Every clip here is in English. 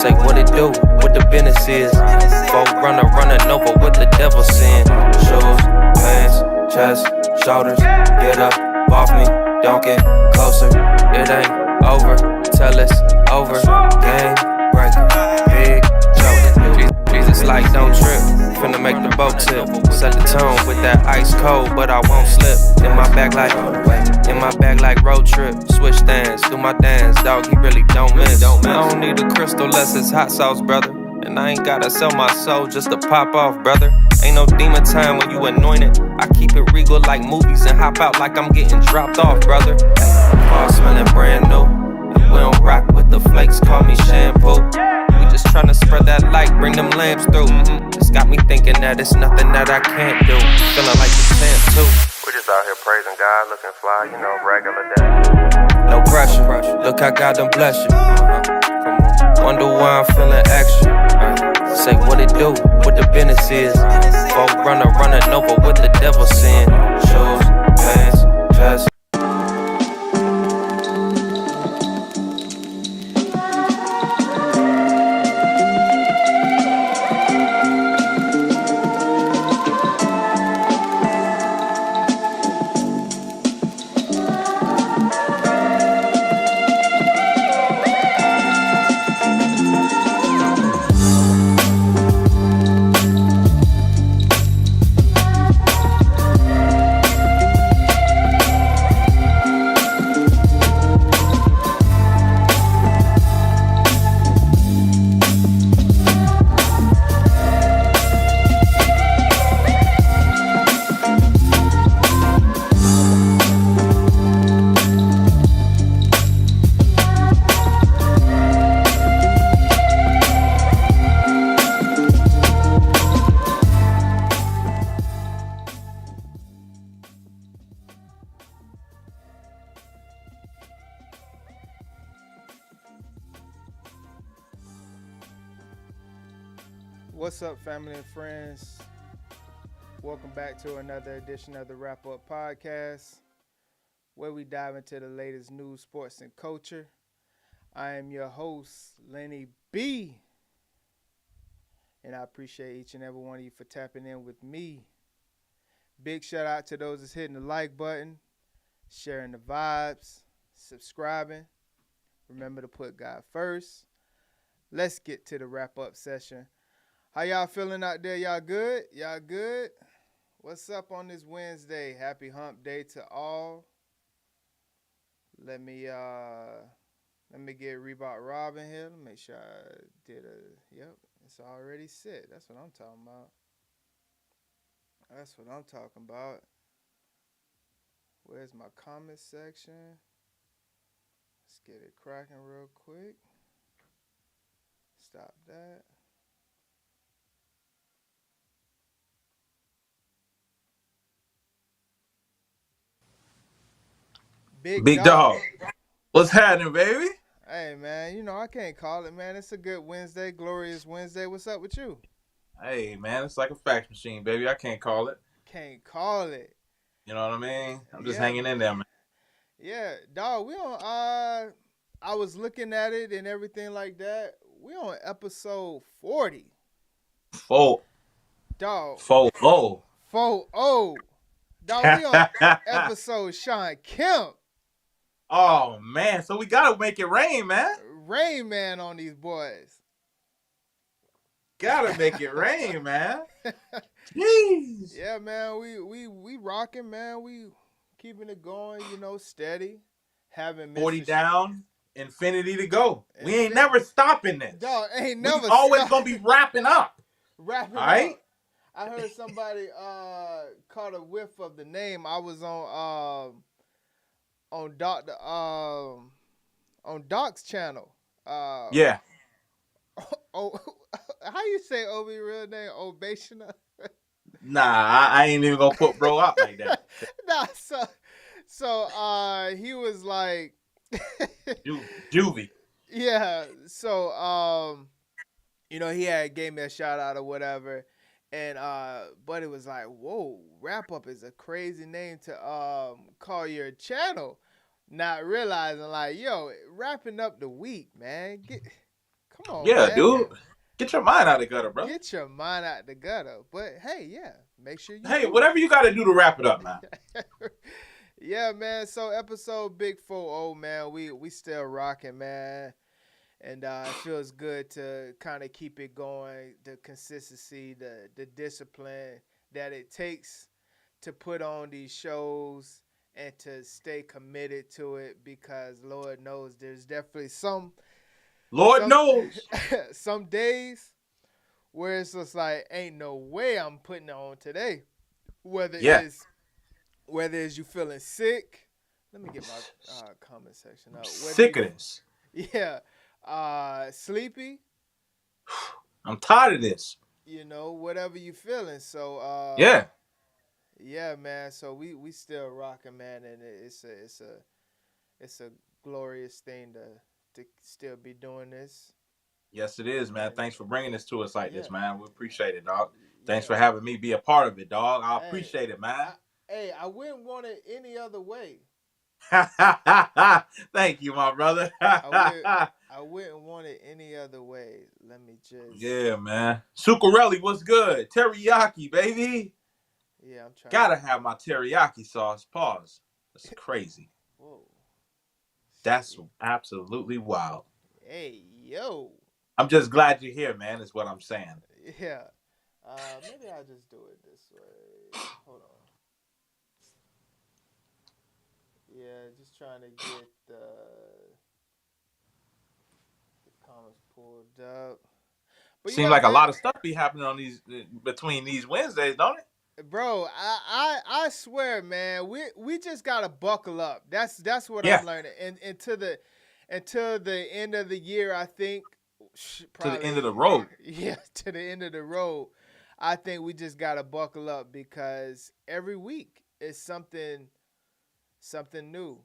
Say what it do, what the business is. Folk running over what the devil sin. Shoes, pants, chest, shoulders. Get up, off me, don't get closer. It ain't over, tell it's over. Game breaker, big joke. Jesus like don't trip, finna make the boat tip. Set the tone with that ice cold, but I won't slip. In my bag like road trip. Switch stands, do my dance, dog, he really don't miss. I don't need a crystal less it's hot sauce, brother. And I ain't gotta sell my soul just to pop off, brother. Ain't no demon time when you anointed. I keep it regal like movies and hop out like I'm getting dropped off, brother. All smelling brand new. And we don't rock with the flakes, call me shampoo. We just tryna spread that light, bring them lamps through. It's got me thinking that it's nothing that I can't do. Feeling like the champ too. We just out here praising God, looking fly, you know, regular day. No pressure, look how God done bless you. Wonder why I'm feeling extra. Say what it do, what the business is. Folk running over what the devil sin. Shoes, pants, chest. What's up, family and friends? Welcome back to another edition of the Wrap Up Podcast, where we dive into the latest news, sports, and culture. I am your host, SirLennieB, and I appreciate each and every one of you for tapping in with me. Big shout out to those that's hitting the like button, sharing the vibes, subscribing. Remember to put God first. Let's get to the wrap-up session. How y'all feeling out there? Y'all good? Y'all good? What's up on this Wednesday? Happy hump day to all. Let me get Reebok Rob in here. Let me make sure I did yep, it's already set. That's what I'm talking about. Where's my comment section? Let's get it cracking real quick. Stop that. Big dog. What's happening, baby? Hey, man, you know, I can't call it, man. It's a good Wednesday, glorious Wednesday. What's up with you? Hey, man, it's like a fax machine, baby. I can't call it. Can't call it. You know what I mean? I'm just hanging in there, man. Yeah, dog, we on, I was looking at it and everything like that. We on episode 40. Dog. 40. 40. Dog, we on episode Sean Kemp. Oh, man. So we got to make it rain, man. Rain Man on these boys. Got to make it rain, man. Jeez. Yeah, man. We rocking, man. We keeping it going, you know, steady. Having 40 down, infinity to go. We ain't never stopping this. Dog, ain't never we always going to be wrapping up. Wrapping all right? up. I heard somebody caught a whiff of the name. I was on Doc's channel. Yeah. Oh, how you say Obi real name? Obationa? Nah, I ain't even gonna put bro up like that. Nah, so he was like Juvie. Yeah. So you know, he gave me a shout out or whatever. And but it was like, whoa, Wrap Up is a crazy name to call your channel. Not realizing like, yo, wrapping up the week, man. Come on, Yeah, man. dude. Get your mind out of the gutter, bro. Get your mind out the gutter. But hey, yeah, make sure you Hey, do whatever you got to do to wrap it up, man. it. Yeah, man. So episode Big 4-0, man. We still rocking, man. And it feels good to kind of keep it going, the consistency, the discipline that it takes to put on these shows and to stay committed to it, because Lord knows there's definitely Lord knows. some days where it's just like ain't no way I'm putting it on today. Whether Yeah. it's you feeling sick. Let me get my comment section up. Sick of this. Yeah. Sleepy. I'm tired of this. You know, whatever you feeling. So Yeah. yeah, man. So we still rocking, man, and it's a glorious thing to still be doing this. Yes, it is, man. And, Thanks for bringing this to us like yeah. this, man. We appreciate it, dog. Thanks Yeah. for having me be a part of it, dog. I Hey, appreciate it, man. I wouldn't want it any other way. Thank you, my brother. I wouldn't want it any other way. Let me just. Yeah, man. Zuccarelli, what's good? Teriyaki, baby. Yeah, I'm trying. Gotta have my teriyaki sauce. Pause. That's crazy. Whoa. That's absolutely wild. Hey, yo. I'm just glad you're here, man, is what I'm saying. Yeah. Maybe I'll just do it this way. Hold on. Yeah, just trying to get the comments pulled up. But Seems yeah, like man, a lot of stuff be happening on these between these Wednesdays, don't it? bro, I swear, man, we just gotta buckle up. That's what Yeah. I'm learning. And until the end of the year, I think To the end of the probably road. yeah, to the end of the road. I think we just gotta buckle up, because every week is something new.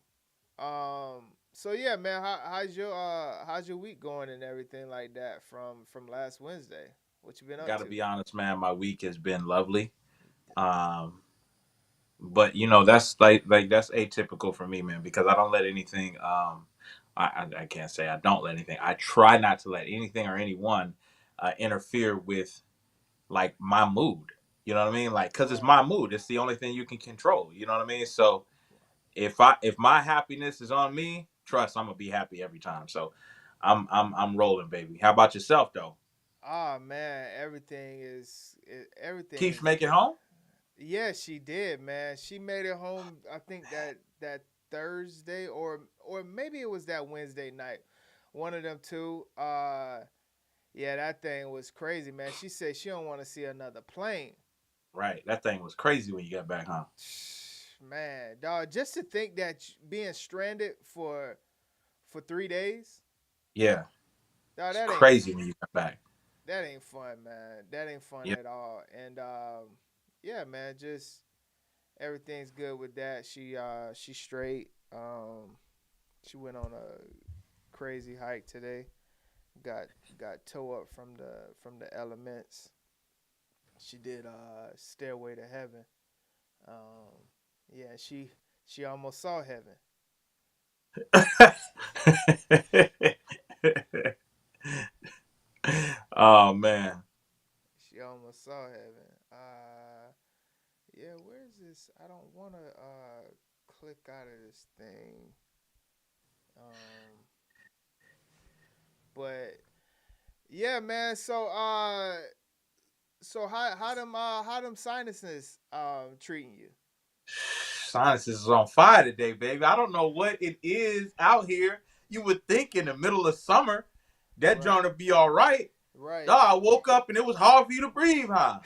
So yeah, man, how's your week going and everything like that from last Wednesday? What you been up Gotta to? be honest, man. My week has been lovely. But you know, that's like that's atypical for me, man, because I don't let anything I can't say I don't let anything. I try not to let anything or anyone interfere with like my mood. You know what I mean? Like, cause it's my mood. It's the only thing you can control. You know what I mean? So if my happiness is on me, trust I'm gonna be happy every time. So I'm rolling, baby. How about yourself though? Oh man, everything Keeps is making home? yeah, she did, man. She made it home. I think that Thursday, or maybe it was that Wednesday night. One of them two. Yeah, that thing was crazy, man. She said she don't want to see another plane. Right. That thing was crazy when you got back home. Man, dog, just to think that being stranded for 3 days, Yeah. dog, It's that ain't crazy when you got back. that ain't fun, man. That ain't fun Yep. at all. And yeah, man, just everything's good with that. She's straight. She went on a crazy hike today. Got toe up from the elements. She did Stairway to Heaven. Yeah, she almost saw heaven. Oh man. She almost saw heaven. Yeah, where's this? I don't want to click out of this thing. But yeah, man. So how them sinuses treating you? Sinuses is on fire today, baby. I don't know what it is out here. You would think in the middle of summer that Right. joint would be all right. Right. No, I woke up and it was hard for you to breathe, huh?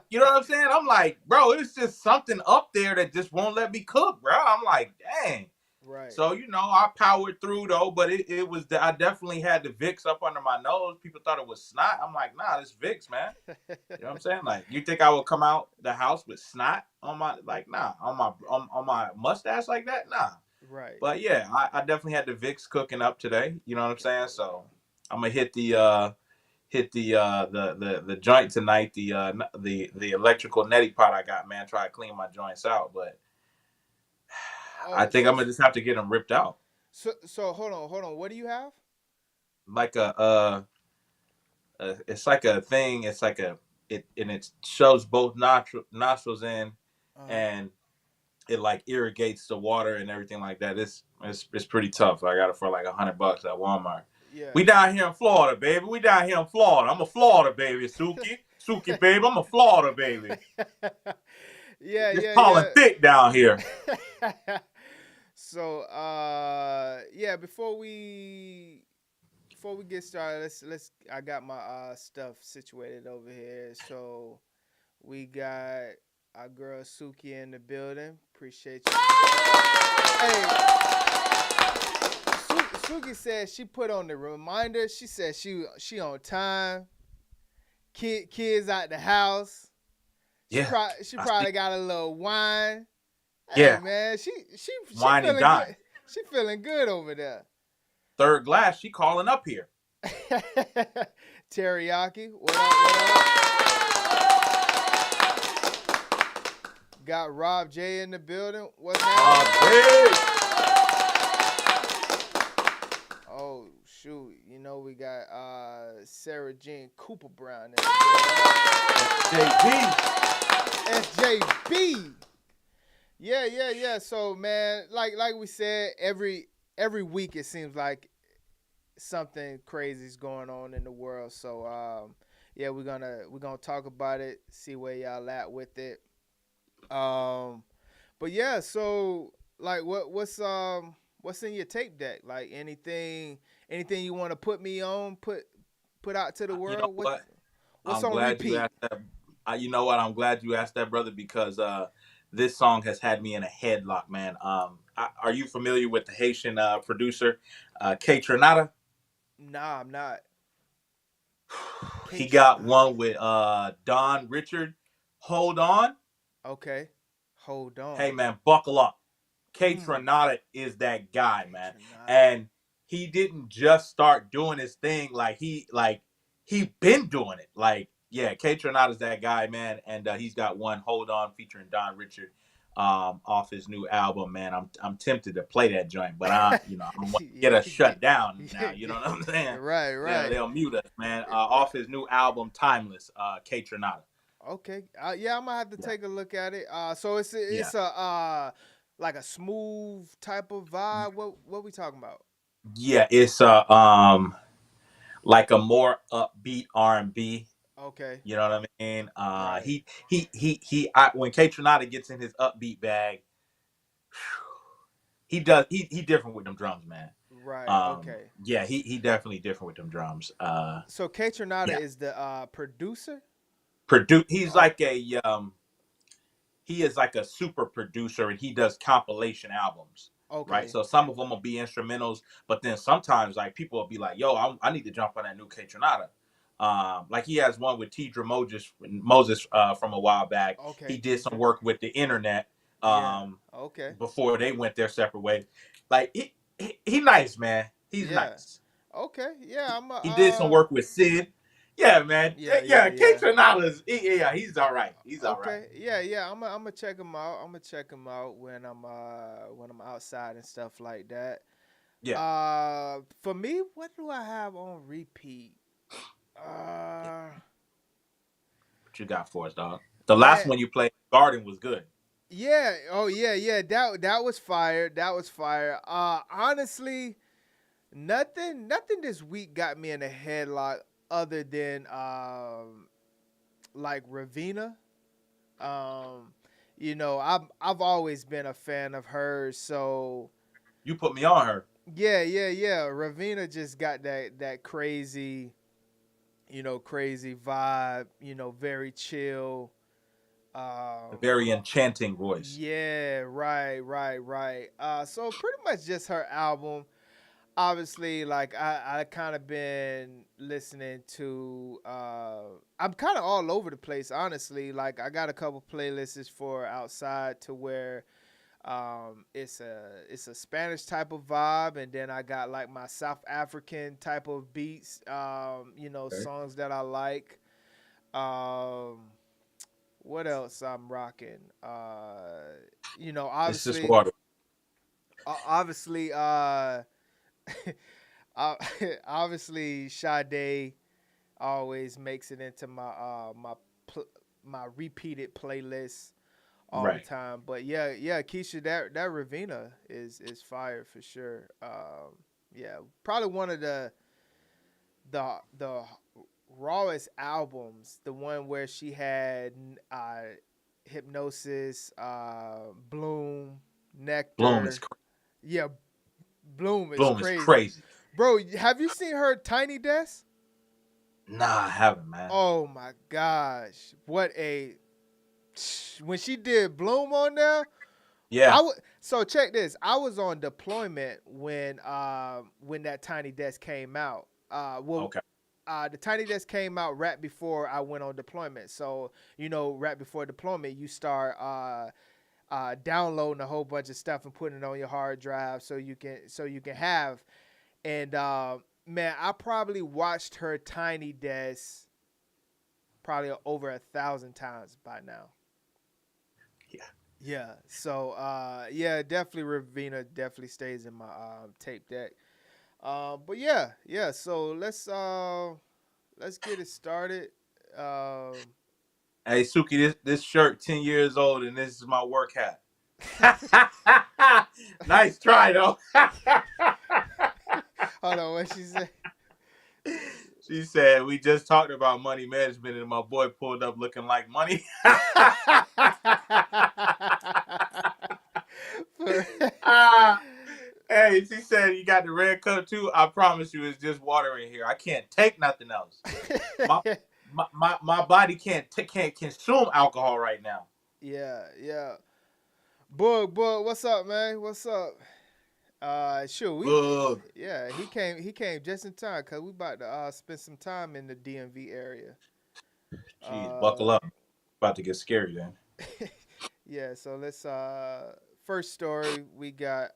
You know what I'm saying? I'm like, bro, it's just something up there that just won't let me cook, bro. I'm like, dang. Right. So, you know, I powered through though, but it was, I definitely had the Vicks up under my nose. People thought it was snot. I'm like, nah, it's Vicks, man. You know what I'm saying? Like, you think I would come out the house with snot on my, like, nah, on my mustache like that? Nah. Right. But yeah, I definitely had the Vicks cooking up today. You know what I'm saying? So I'm gonna hit the joint tonight, the electrical neti pot I got, man. Try to clean my joints out, but I think I'm gonna just have to get them ripped out. So hold on. What do you have? like it's like a thing. It's like it shows both nostrils in, Uh-huh. and it like irrigates the water and everything like that. It's pretty tough. I got it for like $100 at Walmart. Yeah. We down here in Florida, baby. We down here in Florida. I'm a Florida baby, Suki. Suki, baby. I'm a Florida baby. Yeah, It's yeah, tall and thick down here. yeah. So yeah, before we get started, let's I got my stuff situated over here. So we got our girl Suki in the building. Appreciate you. Hey, Suki said she put on the reminder. She said she on time. Kids out the house. Yeah. She I see. probably got a little wine. Hey Yeah. man, she Wine and feeling dine. good. She feeling good over there. Third glass, she calling up here. Teriyaki, what up? What up? Got Rob J in the building. What's happening? Big. Oh shoot, you know we got Sarah Jean Cooper Brown in the building. JB. SJB. Yeah. So man, like we said, every week it seems like something crazy is going on in the world. So yeah, we're gonna talk about it, see where y'all at with it. But yeah, so like what's in your tape deck? Like anything you want to put me on, put out to the You know world? what? What's I'm on glad you repeat? asked that. You know what? I'm glad you asked that, brother, because this song has had me in a headlock, man. Are you familiar with the Haitian producer, K Tronada? Nah, I'm not. He Kate got Renata. one with Don Richard. Hold on. Okay. Hold Hey, on. man, buckle up. K Hmm. Tronada is that guy, Kate man. Renata. And he didn't just start doing his thing he been doing it. Like, yeah, K Tronada's that guy, man. And he's got one Hold On featuring Don Richard off his new album, man. I'm tempted to play that joint, but I'm gonna get Yeah, us shut down now. You know what I'm saying? right, right. They'll mute us, man. Right. Off his new album, Timeless, K Tronada. Okay. Yeah, I'm gonna have to Yeah, take a look at it. So yeah, it's a like a smooth type of vibe. What we talking about? yeah. It's like a more upbeat R&B. Okay. You know what I mean? Right. When K Tronada gets in his upbeat bag, he different with them drums, man. Right. Okay. Yeah, he definitely different with them drums. So Kate Renata Yeah, is the producer. he's Oh, like he is like a super producer, and he does compilation albums, right? okay. So some of them will be instrumentals, but then sometimes like people will be like, "Yo, I need to jump on that new K Tronada." Like he has one with Tidra Moses from a while back. He Okay, did some teacher. work with the internet Yeah. Okay. before they went their separate ways. Like he nice, man. He's Yeah. nice. Okay. Yeah. I'm a. He did some work with Sid. Yeah, man. Yeah. Yeah, Yeah. K Yeah. Tronada's yeah, he's all right. He's all right. Okay. Yeah. Yeah. I'm gonna check him out. I'm gonna check him out when I'm outside and stuff like that. Yeah. For me, what do I have on repeat? Uh, What you got for us, dog? The last man. one you played, Garden, was good. Yeah. Oh yeah. Yeah. That was fire. That was fire. Honestly, nothing this week got me in a headlock other than like Ravina. Um, I've always been a fan of hers, so You put me on her. yeah. Ravina just got that crazy, crazy vibe. Very chill. A Um, very enchanting voice. yeah, right. So pretty much just her album. Obviously, like I kind of been listening to I'm kind of all over the place, honestly. Like I got a couple playlists for outside to where it's a Spanish type of vibe, and then I got like my South African type of beats, Okay. songs that I like. um what else I'm rocking? This is Obviously, water. obviously, uh, obviously Sade always makes it into my repeated playlist all the Right. time. But yeah, Keisha, that Ravina is fire for sure. Yeah, probably one of the rawest albums. The one where she had Hypnosis, Bloom, Bloom is Nectar. Yeah, Bloom is Bloom is crazy. crazy. Bro, have you seen her Tiny Desk? Nah, I haven't, man. Oh my gosh. What a when she did Bloom on there. Yeah. So check this. I was on deployment when that Tiny Desk came out. Okay. The Tiny Desk came out right before I went on deployment. So, right before deployment, you start downloading a whole bunch of stuff and putting it on your hard drive so you can have. And man, I probably watched her Tiny Desk probably over 1,000 times by now. Yeah. Yeah. So yeah, definitely Ravina definitely stays in my tape deck. But yeah. So let's get it started. Hey, Suki, this shirt 10 years old, and this is my work hat. Nice try, though. Hold on, what she said? She said, we just talked about money management, and my boy pulled up looking like money. Hey, she said, you got the red cup, too? I promise you, it's just water in here. I can't take nothing else. My body can't consume alcohol right now. Yeah. Boog, what's up, man? What's up? Sure. Yeah, he came just in time because we about to spend some time in the DMV area. Jeez, buckle up. About to get scary then. Yeah, so let's first story we got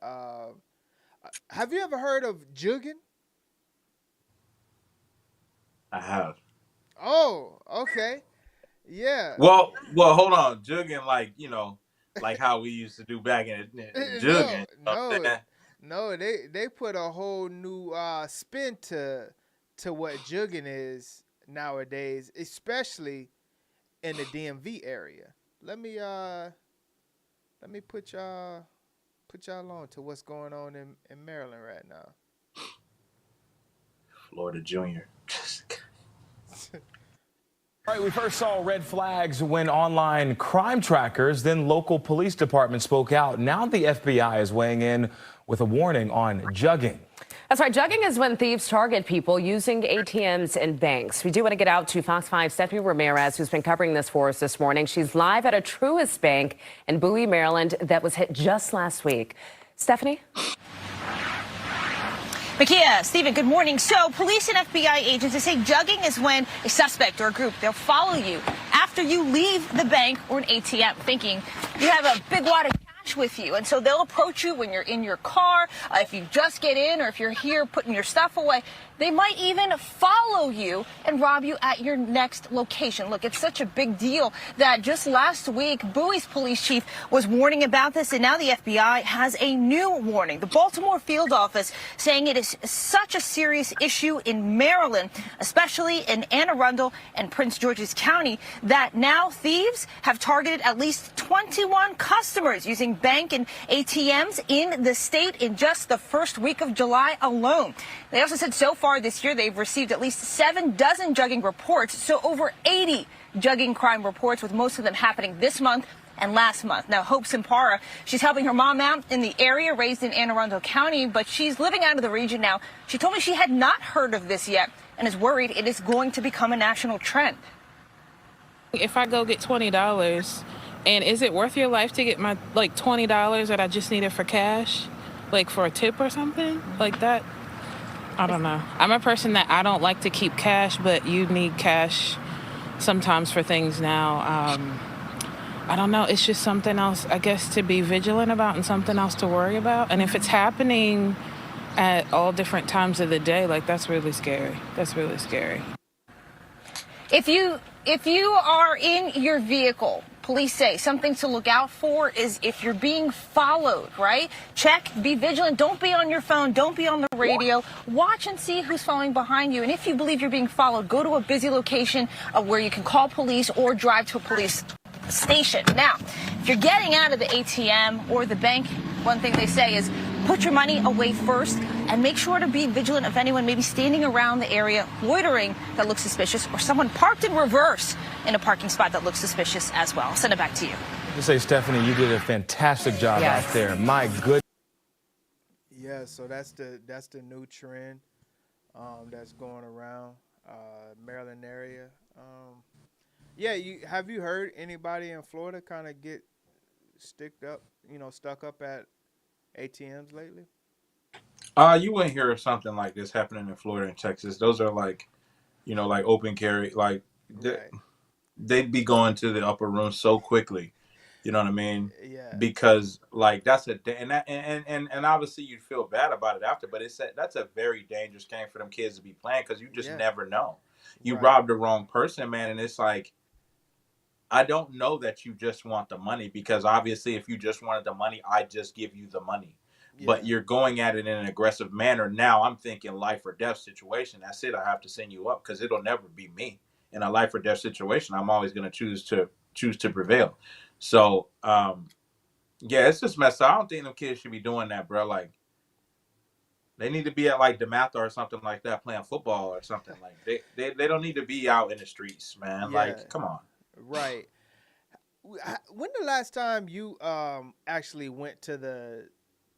have you ever heard of Jugging? I have. Oh, okay. Yeah. Well, hold on. Jugging, like how we used to do back in the jugging. No, they put a whole new spin to what jugging is nowadays, especially in the DMV area. Let me put y'all on to what's going on in Maryland right now. Florida Junior. All right, we first saw red flags when online crime trackers, then local police departments spoke out. Now the FBI is weighing in with a warning on jugging. That's right. Jugging is when thieves target people using ATMs and banks. We do want to get out to Fox 5's Stephanie Ramirez, who's been covering this for us this morning. She's live at a Truist Bank in Bowie, Maryland, that was hit just last week. Stephanie? Makia, Stephen, good morning. So police and FBI agents say jugging is when a suspect or a group, they'll follow you after you leave the bank or an ATM thinking you have a big wad of cash with you. And so they'll approach you when you're in your car, if you just get in or if you're here putting your stuff away. They might even follow you and rob you at your next location. Look, it's such a big deal that just last week, Bowie's police chief was warning about this, and now the FBI has a new warning. The Baltimore field office saying it is such a serious issue in Maryland, especially in Anne Arundel and Prince George's County, that now thieves have targeted at least 21 customers using bank and ATMs in the state in just the first week of July alone. They also said so far this year they've received at least 7 dozen jugging reports, so over 80 jugging crime reports, with most of them happening this month and last month. Now, Hope Simpara, she's helping her mom out in the area, raised in Anne Arundel County, but she's living out of the region now. She told me she had not heard of this yet and is worried it is going to become a national trend. If I go get $20, and is it worth your life to get my $20 that I just needed for cash, for a tip or something like that? I don't know. I'm a person that I don't like to keep cash, but you need cash sometimes for things now. I don't know. It's just something else, I guess, to be vigilant about and something else to worry about. And if it's happening at all different times of the day, that's really scary. That's really scary. If you are in your vehicle police say something to look out for is if you're being followed, right? Check, be vigilant. Don't be on your phone. Don't be on the radio. Watch and see who's following behind you. And if you believe you're being followed, go to a busy location where you can call police or drive to a police station. Now, if you're getting out of the ATM or the bank, one thing they say is put your money away first and make sure to be vigilant of anyone maybe standing around the area loitering that looks suspicious, or someone parked in reverse in a parking spot that looks suspicious as well. I'll send it back to you. To say, Stephanie, you did a fantastic job out there. My good. Yeah, so that's the new trend that's going around Maryland area. Yeah, have you heard anybody in Florida kind of get stuck up at ATMs lately? You wouldn't hear of something like this happening in Florida and Texas. Those are like, like open carry. Like Right. they'd be going to the upper room so quickly. You know what I mean? Yeah. Because like that's and obviously you'd feel bad about it after, but that's a very dangerous game for them kids to be playing because you just never know. You Right. robbed the wrong person, man, and it's like, I don't know that you just want the money, because obviously if you just wanted the money, I'd just give you the money. Yeah. But you're going at it in an aggressive manner. Now I'm thinking life or death situation. That's it. I have to send you up because it'll never be me. In a life or death situation, I'm always going to choose to prevail. So, yeah, it's just messed up. I don't think them kids should be doing that, bro. Like, they need to be at like DeMatha or something like that, playing football or something. Like they don't need to be out in the streets, man. Yeah. Like, come on. Right. When the last time you actually went to the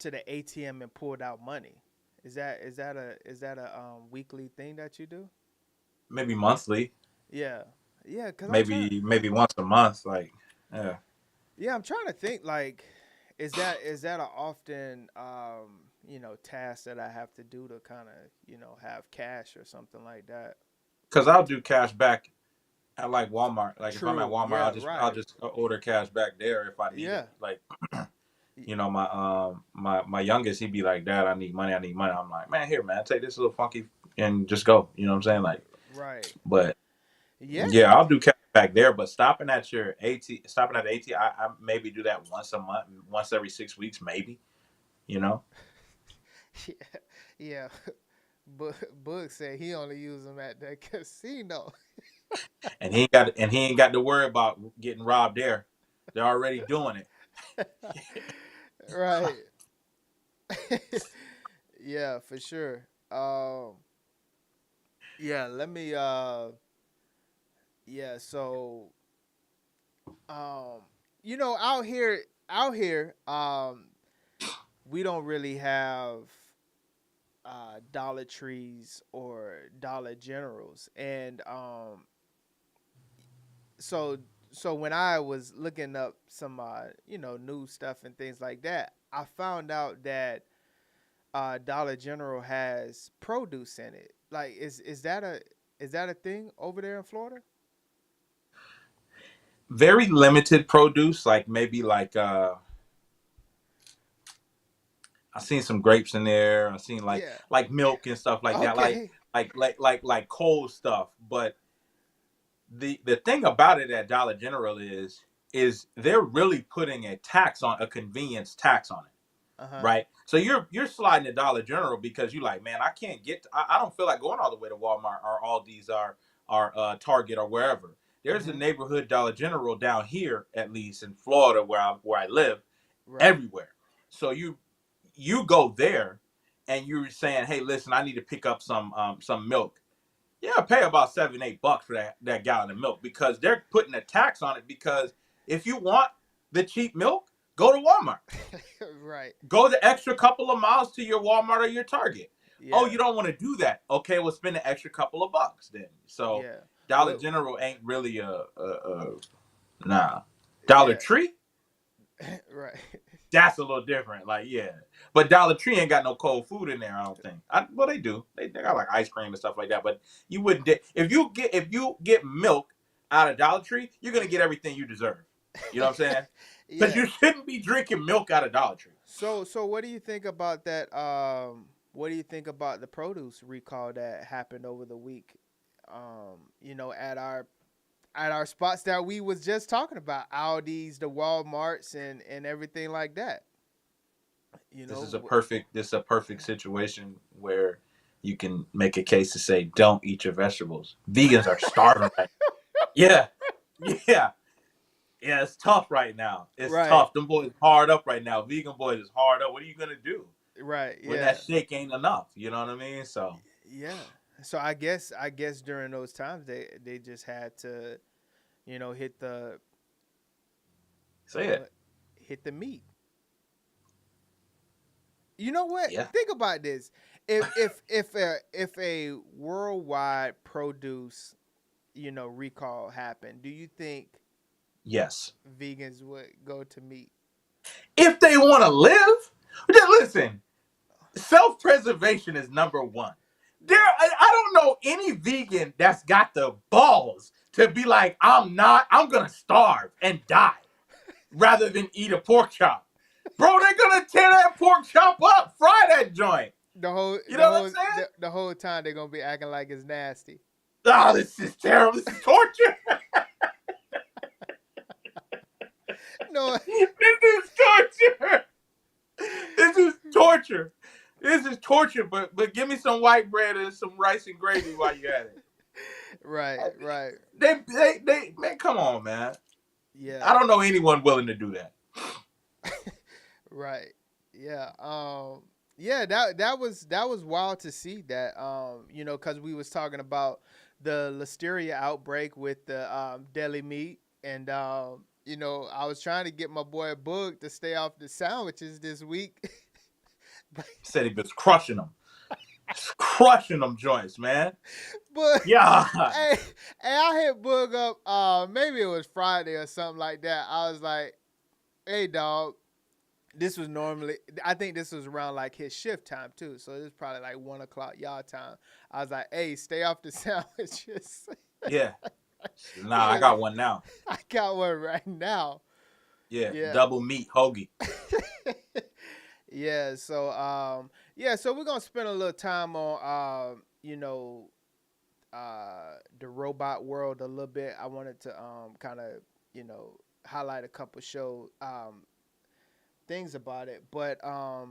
ATM and pulled out money? Is that a weekly thing that you do? Maybe monthly. Yeah. Yeah, cuz Maybe once a month, like, yeah. Yeah, I'm trying to think, like, is that a often task that I have to do to kind of, have cash or something like that? Cuz I'll do cash back at like Walmart. Like, True. if I'm at Walmart, Yeah, I'll just order cash back there if I need Yeah. it. Like, my youngest, he'd be like, "Dad, I need money. I'm like, "Man, here, man, take this little funky and just go." You know what I'm saying? Like, Right. but Yeah. yeah, I'll do cash back there. But stopping at the AT, I maybe do that once a month, once every 6 weeks, maybe. Yeah. Book said he only use them at the casino. And he ain't got to worry about getting robbed there. They're already doing it. Right. Yeah, for sure. Yeah, let me yeah, so out here we don't really have Dollar Trees or Dollar Generals, and so when I was looking up some new stuff and things like that, I found out that Dollar General has produce in it. Like, is that a thing over there in Florida? Very limited produce, like maybe like I seen some grapes in there. I seen like milk and stuff like that, Okay. like cold stuff. But the thing about it at Dollar General is they're really putting a convenience tax on it. Uh-huh. Right? So you're sliding to Dollar General because you're like, man, I can't I don't feel like going all the way to Walmart or Aldi's or Target or wherever. There's a neighborhood Dollar General down here, at least in Florida where I live, everywhere. So you go there and you're saying, hey, listen, I need to pick up some milk. Yeah, pay about $7-8 for that gallon of milk, because they're putting a tax on it, because if you want the cheap milk, go to Walmart. Right. Go the extra couple of miles to your Walmart or your Target. Yeah. Oh, you don't want to do that? Okay, we'll spend an extra couple of bucks then. So Dollar General ain't really Dollar Tree. Right. That's a little different. Like, yeah, but Dollar Tree ain't got no cold food in there, I don't think. Well, they do. They got like ice cream and stuff like that. But you wouldn't if you get milk out of Dollar Tree, you're gonna get everything you deserve. You know what I'm saying? Because you shouldn't be drinking milk out of Dollar Tree. So what do you think about that? What do you think about the produce recall that happened over the week? At at our spots that we was just talking about, Aldi's, the Walmarts, and everything like that. This is a perfect situation where you can make a case to say, don't eat your vegetables. Vegans are starving right now. Yeah. Yeah. Yeah, it's tough right now. It's tough. Them boys hard up right now. Vegan boys is hard up. What are you gonna do? Right. Yeah. When that shake ain't enough. You know what I mean? So yeah. So I guess during those times they just had to, hit the hit the meat. You know what? Yeah. Think about this. If a worldwide produce, recall happened, do you think yes, vegans would go to meat? If they want to live, listen. Self-preservation is number one. I don't know any vegan that's got the balls to be like, I'm gonna starve and die rather than eat a pork chop. Bro, they're gonna tear that pork chop up, fry that joint. What I'm saying? The whole time they're gonna be acting like it's nasty. Oh, this is terrible. This is torture. No, this is torture. This is torture. This is torture. But give me some white bread and some rice and gravy while you're at it. Right. They man, come on, man. Yeah. I don't know anyone willing to do that. Right. Yeah. Yeah. That was wild to see that. Because we was talking about the listeria outbreak with the deli meat, and I was trying to get my boy Boog to stay off the sandwiches this week. He said he was crushing them. Crushing them joints, man. But yeah. Hey, I hit Boog up. Maybe it was Friday or something like that. I was like, "Hey, dog, this was I think this was around like his shift time too. So it was probably like 1:00 y'all time. I was like, hey, stay off the sandwiches." Yeah. Nah, I got one now. I got one right now. Yeah. Double meat hoagie. Yeah. So so we're gonna spend a little time on the robot world a little bit. I wanted to kind of highlight a couple show things about it, but I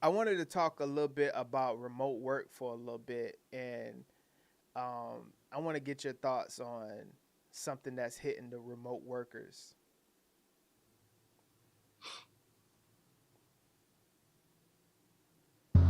wanted to talk a little bit about remote work for a little bit, and I want to get your thoughts on something that's hitting the remote workers.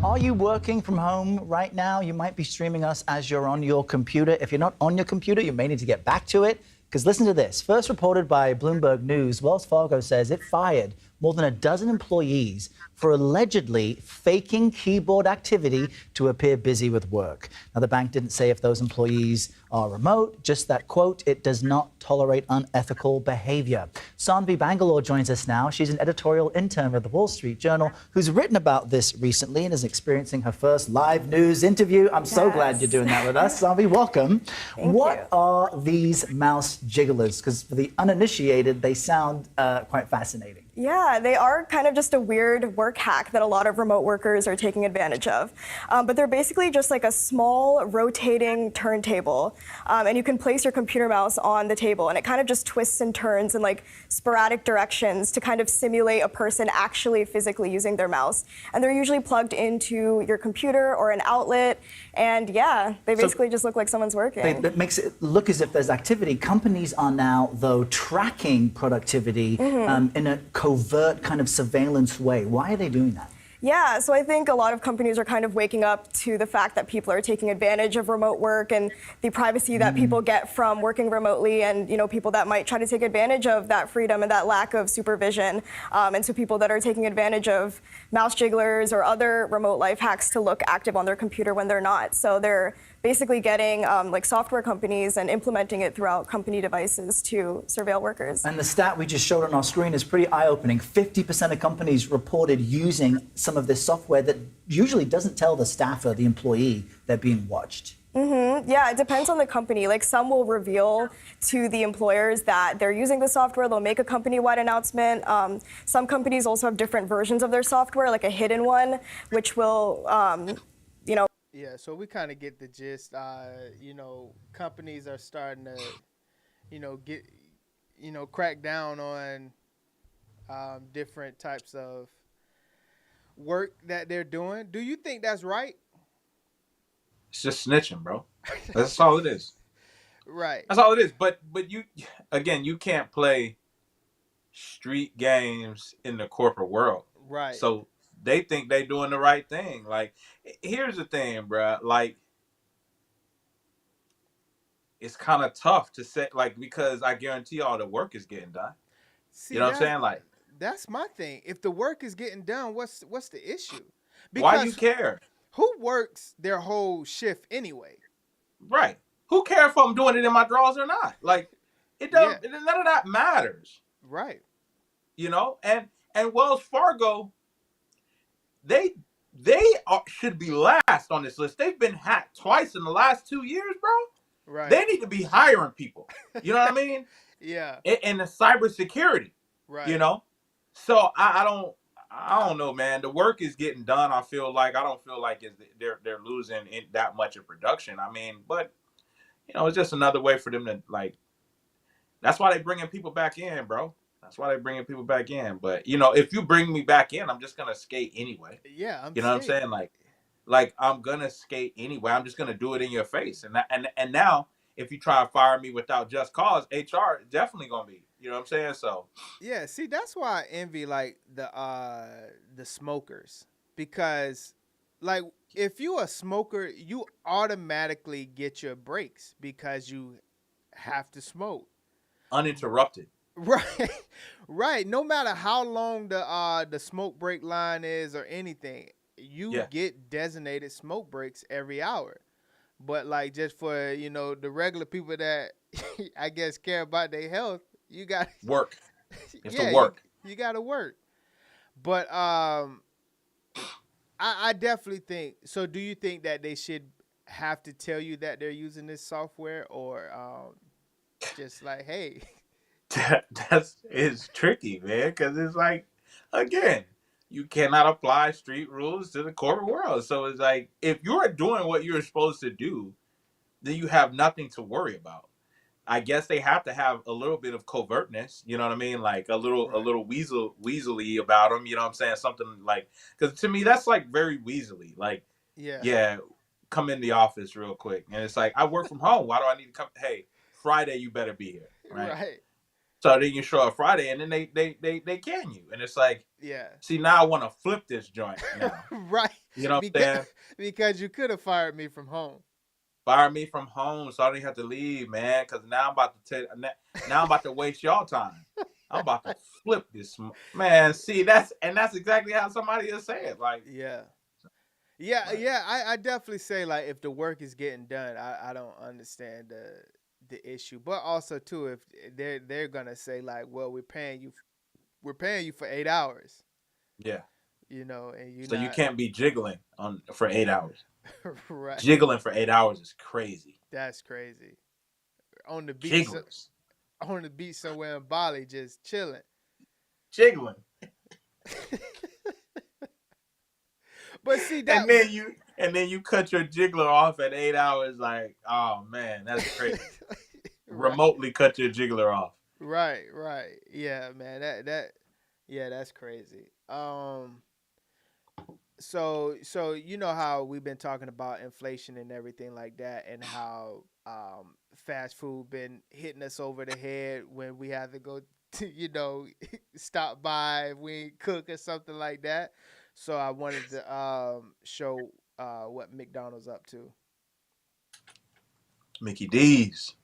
Are you working from home right now? You might be streaming us as you're on your computer. If you're not on your computer, you may need to get back to it, because listen to this. First reported by Bloomberg News, Wells Fargo says it fired more than a dozen employees for allegedly faking keyboard activity to appear busy with work. Now, the bank didn't say if those employees are remote, just that, quote, it does not tolerate unethical behavior. Sanvi Bangalore joins us now. She's an editorial intern with the Wall Street Journal who's written about this recently and is experiencing her first live news interview. I'm so glad you're doing that with us. Sanvi, welcome. What are these mouse jigglers? Because for the uninitiated, they sound quite fascinating. Yeah, they are kind of just a weird work hack that a lot of remote workers are taking advantage of. But they're basically just like a small rotating turntable. And you can place your computer mouse on the table, and it kind of just twists and turns in like sporadic directions to kind of simulate a person actually physically using their mouse. And they're usually plugged into your computer or an outlet. And yeah, they basically just look like someone's working. That makes it look as if there's activity. Companies are now, though, tracking productivity in a covert kind of surveillance way. Why are they doing that? Yeah, so I think a lot of companies are kind of waking up to the fact that people are taking advantage of remote work and the privacy that people get from working remotely, and people that might try to take advantage of that freedom and that lack of supervision. And so people that are taking advantage of mouse jigglers or other remote life hacks to look active on their computer when they're not. So they're basically getting like software companies and implementing it throughout company devices to surveil workers. And the stat we just showed on our screen is pretty eye-opening. 50% of companies reported using some of this software that usually doesn't tell the staffer, the employee, they're being watched. Yeah, it depends on the company. Like some will reveal to the employers that they're using the software. They'll make a company-wide announcement. Some companies also have different versions of their software, like a hidden one, which will, Yeah, so we kind of get the gist. Companies are starting to, crack down on different types of work that they're doing. Do you think that's right? It's just snitching, bro. That's all it is. Right. That's all it is. But you, again, you can't play street games in the corporate world. Right. So they think they doing the right thing. Like, here's the thing, bro. Like, it's kind of tough to say, like, because I guarantee all the work is getting done. See, you know what I'm saying? Like, that's my thing. If the work is getting done, what's the issue? Because why do you care? Who works their whole shift anyway? Right. Who cares if I'm doing it in my drawers or not? Like, it doesn't. Yeah. None of that matters. Right. You know, and Wells Fargo, they should be last on this list. They've been hacked twice in the last 2 years, bro. Right. They need to be hiring people. You know what I mean? Yeah. And the cybersecurity. Right. You know, so I don't know, man. The work is getting done. I don't feel like they're losing that much of production. I mean, but you know, it's just another way for them to, like. That's why they bringing people back in, bro. That's why they're bringing people back in. But you know, if you bring me back in, I'm just gonna skate anyway. Yeah, you know what I'm saying? Like I'm gonna skate anyway. I'm just gonna do it in your face. And now, if you try to fire me without just cause, HR definitely gonna be. You know what I'm saying? So yeah, see, that's why I envy like the smokers, because like if you a smoker, you automatically get your breaks because you have to smoke uninterrupted. Right, right. No matter how long the smoke break line is or anything, you get designated smoke breaks every hour. But like just for the regular people that I guess care about their health, you got work. You have to work. You got to work. But I definitely think. So, do you think that they should have to tell you that they're using this software, or just like, hey? It's tricky, man, because it's like, again, you cannot apply street rules to the corporate world. So it's like, if you're doing what you're supposed to do, then you have nothing to worry about. I guess they have to have a little bit of covertness, you know what I mean? Like a little weaselly about them, you know what I'm saying? Something like, because to me, that's like very weaselly. Like, yeah, come in the office real quick. And it's like, I work from home. Why do I need to come? Hey, Friday, you better be here. Right. So then you show up Friday and then they can you. And it's like, see, now I want to flip this joint now. Right. You know what I'm saying? Because you could have fired me from home. Fire me from home so I didn't have to leave, man. Because now I'm about to waste y'all time. I'm about to flip this, man. See, that's exactly how somebody is saying. Like, I definitely say like if the work is getting done, I don't understand the issue. But also too, if they're gonna say like, well, we're paying you for 8 hours. Yeah. And you can't be jiggling for 8 hours. Right. Jiggling for 8 hours is crazy. That's crazy. On the beach. Jigglers. On the beach somewhere in Bali, just chilling. Jiggling. But see that, and then you cut your jiggler off at 8 hours. Like, oh man, that's crazy. Right. Remotely cut your jiggler off. Right. Yeah, man. That's crazy. So you know how we've been talking about inflation and everything like that, and how fast food been hitting us over the head when we have to go to stop by if we cook or something like that. So I wanted to show what McDonald's up to. Mickey D's.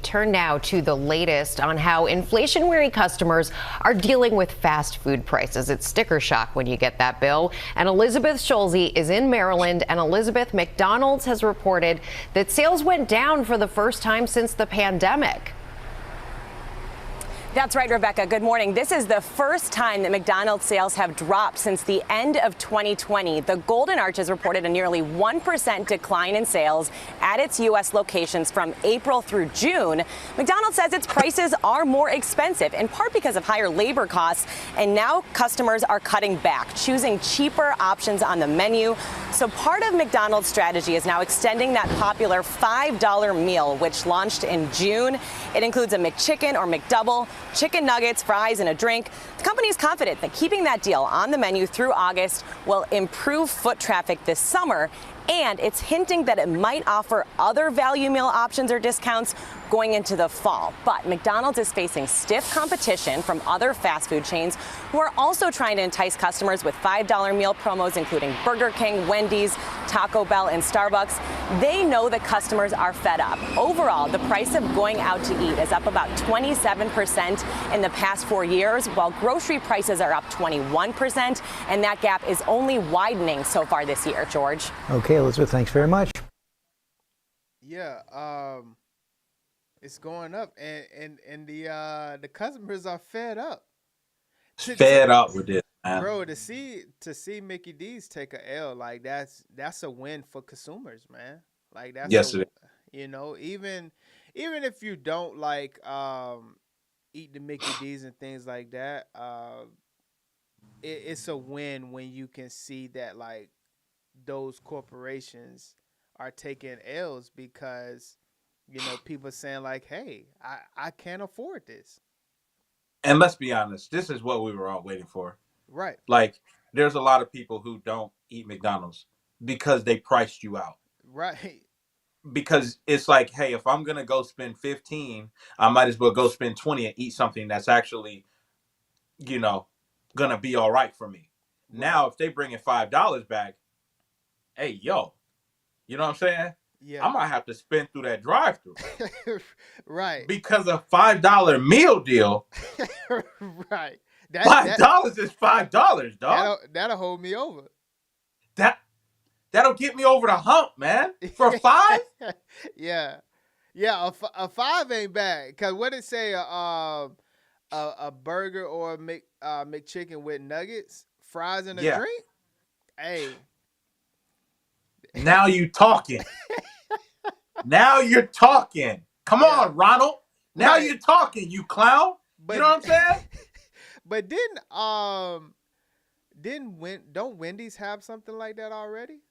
Turn now to the latest on how inflation-weary customers are dealing with fast food prices. It's sticker shock when you get that bill. And Elizabeth Schulze is in Maryland. And Elizabeth, McDonald's has reported that sales went down for the first time since the pandemic. That's right, Rebecca. Good morning. This is the first time that McDonald's sales have dropped since the end of 2020. The Golden Arches reported a nearly 1% decline in sales at its U.S. locations from April through June. McDonald's says its prices are more expensive, in part because of higher labor costs, and now customers are cutting back, choosing cheaper options on the menu. So part of McDonald's strategy is now extending that popular $5 meal, which launched in June. It includes a McChicken or McDouble, chicken nuggets, fries, and a drink. The company is confident that keeping that deal on the menu through August will improve foot traffic this summer, and it's hinting that it might offer other value meal options or discounts going into the fall. But McDonald's is facing stiff competition from other fast food chains who are also trying to entice customers with $5 meal promos, including Burger King, Wendy's, Taco Bell, and Starbucks. They know that customers are fed up. Overall, the price of going out to eat is up about 27% in the past 4 years, while grocery prices are up 21%, and that gap is only widening so far this year. George. Okay, Elizabeth, thanks very much. Yeah, it's going up, and the customers are fed up. Fed up with this, man. Bro, to see Mickey D's take a L, like that's a win for consumers, man. Like that's Yes, it is. you know, even if you don't like eat the Mickey D's and things like that, it's a win when you can see that like those corporations are taking L's because, you know, people saying like, hey, I can't afford this. And let's be honest, this is what we were all waiting for. Right. Like, there's a lot of people who don't eat McDonald's because they priced you out. Right. Because it's like, hey, if I'm going to go spend 15, I might as well go spend 20 and eat something that's actually, you know, going to be all right for me. Right. Now, if they bring in $5 back, hey, yo, you know what I'm saying? Yeah. I might have to spend through that drive-through. Right. Because a $5 meal deal. Right. $5 is $5, dog. That'll hold me over. That'll get me over the hump, man. For $5? Yeah. Yeah, a $5 ain't bad. Cause what it say a burger or a McChicken with nuggets, fries, and a drink? Hey. Now you talking. Now you're talking. Come on, Ronald. Now you're talking, you clown. You know what I'm saying? But don't Wendy's have something like that already?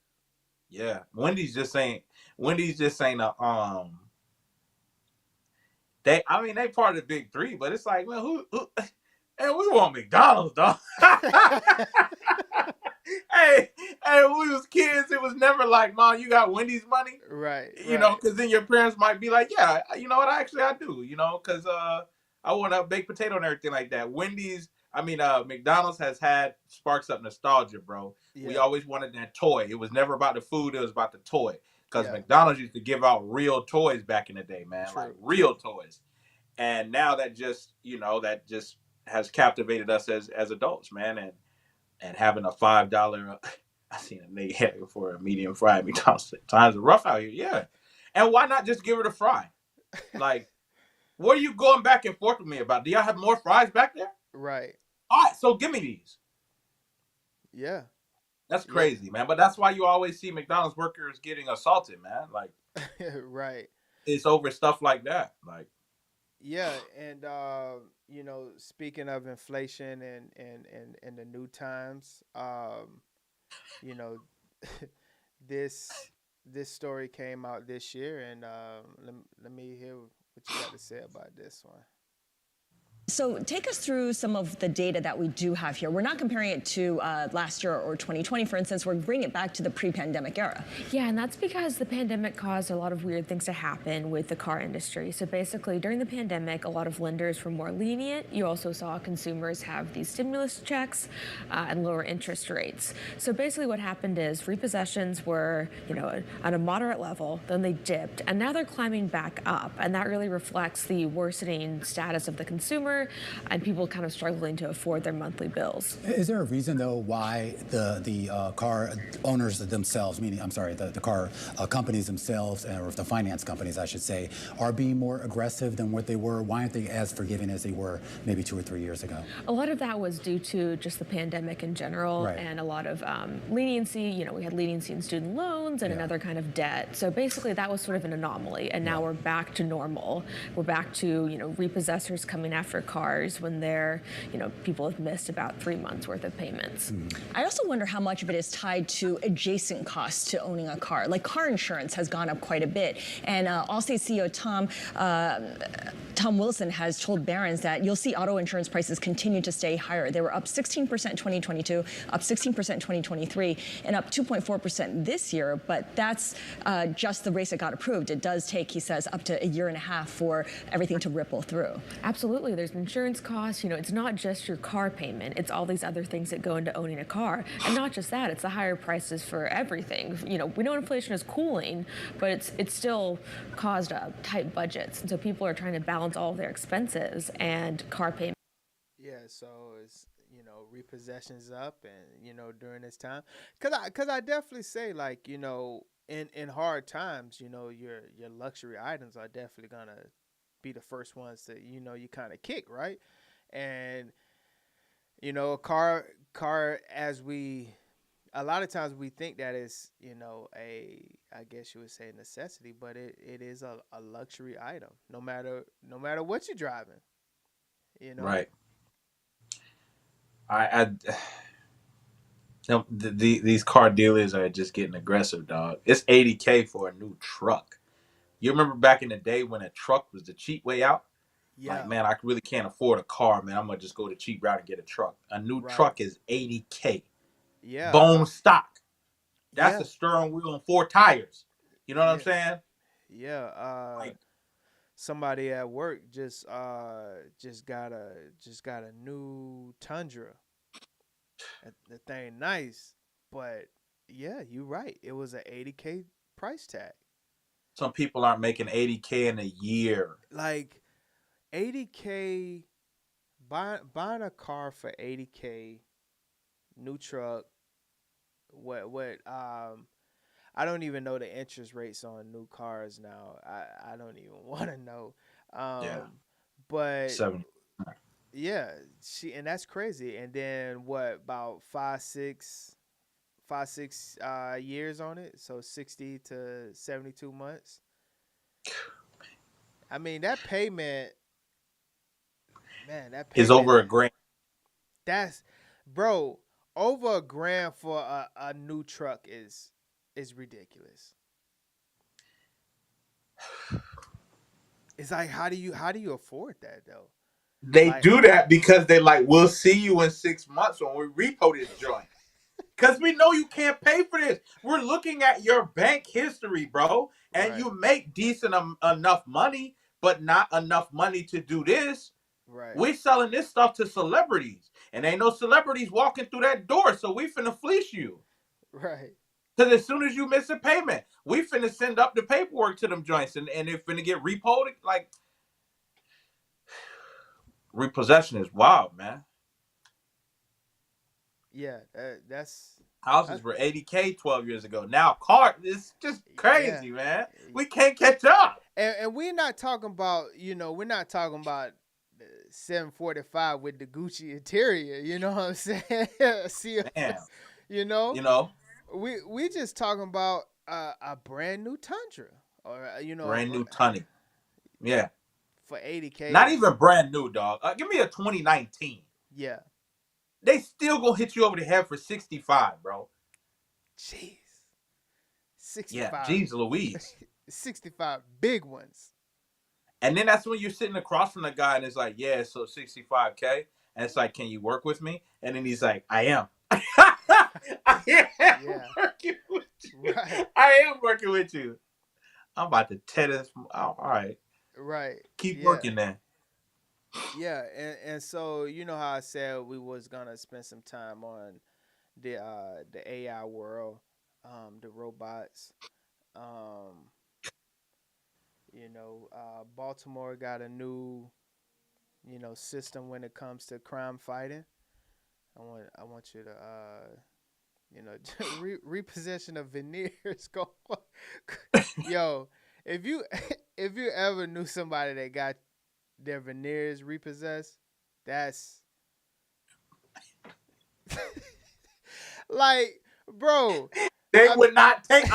Yeah, Wendy's just ain't a they part of the big three, but it's like, man, who and we want McDonald's, dog. Hey, when we was kids, it was never like, Mom, you got Wendy's money? Right. You know, because then your parents might be like, yeah, you know what, I do, you know, because I want a baked potato and everything like that. McDonald's has had sparks up nostalgia, bro. Yeah. We always wanted that toy. It was never about the food, it was about the toy. Because McDonald's used to give out real toys back in the day, man. True. Like real toys. And now that just has captivated us as adults, man. And having a $5, I seen a nigga had it for a medium fry at McDonald's. Times are rough out here, yeah. And why not just give it a fry? Like, what are you going back and forth with me about? Do y'all have more fries back there? Right. All right, so give me these. Yeah. That's crazy, man. But that's why you always see McDonald's workers getting assaulted, man. Like, right. It's over stuff like that. Like, yeah, and you know, speaking of inflation and the new times, you know, this story came out this year, and let me hear what you got to say about this one. So take us through some of the data that we do have here. We're not comparing it to last year or 2020, for instance. We're bringing it back to the pre-pandemic era. Yeah, and that's because the pandemic caused a lot of weird things to happen with the car industry. So basically, during the pandemic, a lot of lenders were more lenient. You also saw consumers have these stimulus checks and lower interest rates. So basically what happened is repossessions were, you know, at a moderate level, then they dipped, and now they're climbing back up. And that really reflects the worsening status of the consumer more, and people kind of struggling to afford their monthly bills. Is there a reason, though, why the car owners themselves, meaning, I'm sorry, the car companies themselves, or the finance companies, I should say, are being more aggressive than what they were? Why aren't they as forgiving as they were maybe 2 or 3 years ago? A lot of that was due to just the pandemic in general, Right. and a lot of leniency. You know, we had leniency in student loans and another kind of debt. So basically that was sort of an anomaly, and now we're back to normal. We're back to, you know, repossessors coming after cars when they're, you know, people have missed about 3 months worth of payments. I also wonder how much of it is tied to adjacent costs to owning a car. Like car insurance has gone up quite a bit. And Allstate CEO Tom Wilson has told Barron's that you'll see auto insurance prices continue to stay higher. They were up 16% in 2022, up 16% in 2023, and up 2.4% this year. But that's just the race that got approved. It does take, he says, up to a year and a half for everything to ripple through. Absolutely. There's insurance costs. You know, it's not just your car payment. It's all these other things that go into owning a car. And not just that, it's the higher prices for everything. You know, we know inflation is cooling, but it's still caused tight budgets. And so people are trying to balance all of their expenses, and car payment. Yeah, so it's, you know, repossessions up, and, you know, during this time, cause I definitely say, like, you know, in hard times, you know, your luxury items are definitely gonna be the first ones that, you know, you kind of kick, right? And, you know, a car a lot of times we think that it's, you know, I guess you would say necessity, but it is a luxury item, no matter what you're driving, you know? Right. These car dealers are just getting aggressive, dog. It's $80K for a new truck. You remember back in the day when a truck was the cheap way out? Yeah. Like, man, I really can't afford a car, man. I'm gonna just go the cheap route and get a truck. A new truck is $80K. Yeah. Bone stock. That's Yeah. a steering wheel and 4 tires. You know what I'm saying? Yeah. Somebody at work just got a new Tundra. The thing nice, but yeah, you're right. It was an $80K price tag. Some people aren't making $80K in a year. Like $80K, buying a car for $80K, new truck. What I don't even know the interest rates on new cars now. I don't even want to know. But 7. yeah, and that's crazy. And then what, about 5-6 years on it, so 60 to 72 months. I mean, that payment, man, is over $1,000. That's, bro, over $1,000 for a new truck is ridiculous. It's like, how do you afford that though? They do that because they like, we'll see you in 6 months when we repo this joint. Because we know you can't pay for this. We're looking at your bank history, bro. And you make decent enough money, but not enough money to do this. Right. We're selling this stuff to celebrities. And ain't no celebrities walking through that door, so we finna fleece you. Right. Because as soon as you miss a payment, we finna send up the paperwork to them joints, and they're finna get repoed. Like, repossession is wild, man. Yeah, that's... Houses were $80K 12 years ago. Now, car, it's just crazy, man. We can't catch up. And we're not talking about, you know, we're not talking about 745 with the Gucci interior. You know what I'm saying? Man. You know? You know? We just talking about a brand new Tundra. Or, you know. Brand new Tundra. Yeah. For $80K. Not even brand new, dog. Give me a 2019. Yeah. They still gonna hit you over the head for 65, bro. Jeez. 65. Yeah, jeez Louise. 65 big ones. And then that's when you're sitting across from the guy and it's like, yeah, so 65K. And it's like, can you work with me? And then he's like, I am. I am working with you. Right. I am working with you. I'm about to tear this. All right. Right. Keep working then. Yeah, and so you know how I said we was gonna spend some time on the AI world, the robots. You know, Baltimore got a new system when it comes to crime fighting. I want you to repossession of veneers. Go, yo, if you ever knew somebody that got their veneers repossessed, that's like, bro. They would not take.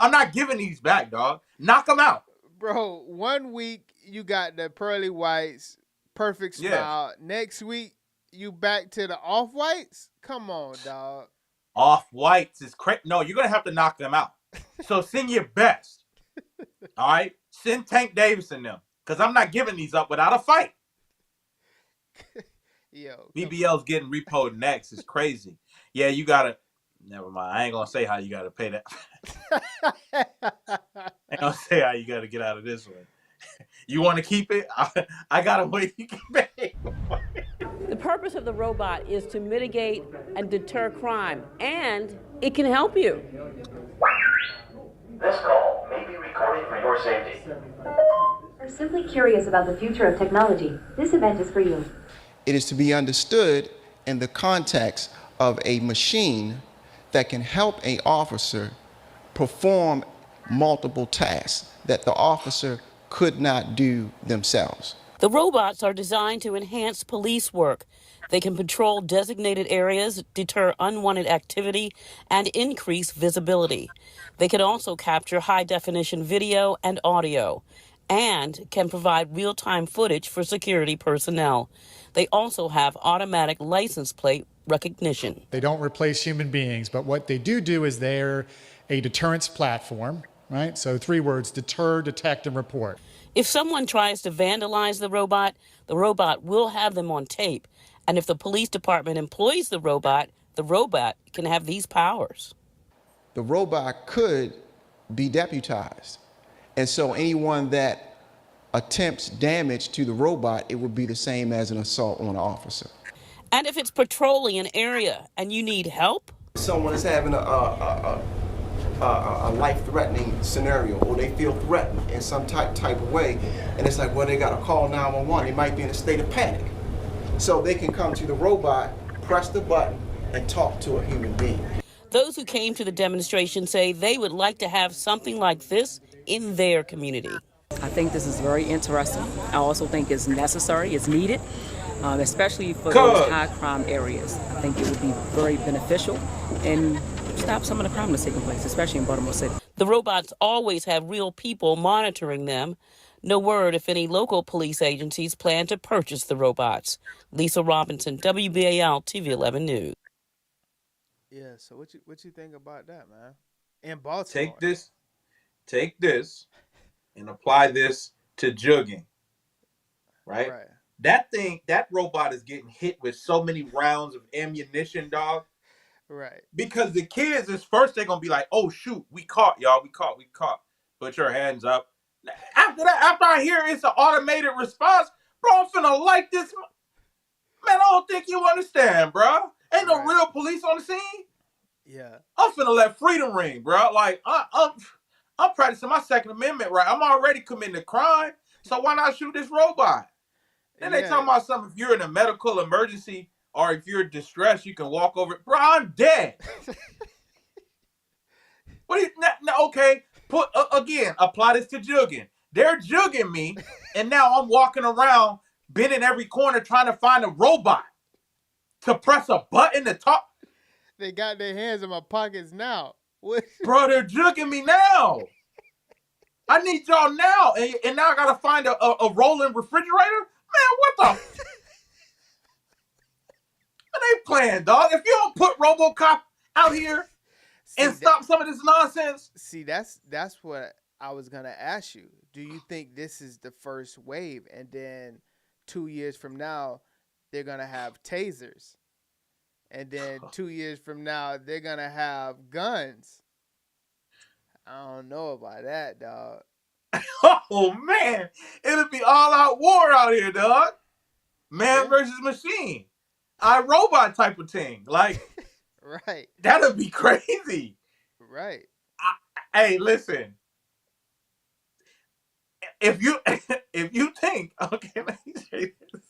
I'm not giving these back, dog. Knock them out, bro. 1 week you got the pearly whites, perfect smile. Yeah. Next week you back to the off whites. Come on, dog. Off whites is crazy. No, you're gonna have to knock them out. So send your best. All right, send Tank Davis in them, because I'm not giving these up without a fight. Yo, BBL's getting repoed next. Is crazy. Yeah, you gotta. Never mind. I ain't gonna say how you gotta pay that. I ain't gonna say how you gotta get out of this one. You want to keep it? I got a way you can pay. The purpose of the robot is to mitigate and deter crime, and it can help you. This call may be recorded for your safety. Are simply curious about the future of technology. This event is for you. It is to be understood in the context of a machine that can help an officer perform multiple tasks that the officer could not do themselves. The robots are designed to enhance police work. They can patrol designated areas, deter unwanted activity, and increase visibility. They can also capture high-definition video and audio, and can provide real-time footage for security personnel. They also have automatic license plate recognition. They don't replace human beings, but what they do is they're a deterrence platform, right? So 3 words: deter, detect, and report. If someone tries to vandalize the robot will have them on tape. And if the police department employs the robot can have these powers. The robot could be deputized. And so anyone that attempts damage to the robot, it would be the same as an assault on an officer. And if it's patrolling an area and you need help? Someone is having a life-threatening scenario, or they feel threatened in some type of way, and it's like, well, they got to call 911. They might be in a state of panic. So they can come to the robot, press the button, and talk to a human being. Those who came to the demonstration say they would like to have something like this in their community. I think this is very interesting. I also think it's necessary, it's needed, especially for those high crime areas. I think it would be very beneficial and stop some of the crime that's taking place, especially in Baltimore City. The robots always have real people monitoring them. No word if any local police agencies plan to purchase the robots. Lisa Robinson, WBAL TV 11 News. Yeah, so what you think about that, man? In Baltimore. Take this and apply this to jugging. Right? That robot is getting hit with so many rounds of ammunition, dog. Right. Because the kids is first they're gonna be like, oh shoot, we caught, y'all, we caught. Put your hands up. After that, after I hear it's an automated response, bro, I'm finna like this. Man, I don't think you understand, bro. Ain't no real police on the scene. Yeah. I'm finna let freedom ring, bro. Like, I'm practicing my Second Amendment right. I'm already committing a crime, so why not shoot this robot? Then they talking about something, if you're in a medical emergency or if you're distressed, you can walk over it. Bro, I'm dead. What do you, okay, again, apply this to jugging. They're jugging me, and now I'm walking around, bending every corner trying to find a robot to press a button to talk. They got their hands in my pockets now. Bro, they're jugging me now. I need y'all now, and now I gotta find a rolling refrigerator? Man, what the? What they playing, dog? If you don't put RoboCop out here and stop some of this nonsense. See, that's what I was gonna ask you. Do you think this is the first wave, and then 2 years from now they're gonna have tasers, and then 2 years from now they're gonna have guns? I don't know about that, dog. Oh man, it'll be all out war out here, dog. Man versus machine, iRobot type of thing. Like, right? That'll be crazy. Right. Hey, listen. if you if you think, okay, let me say this.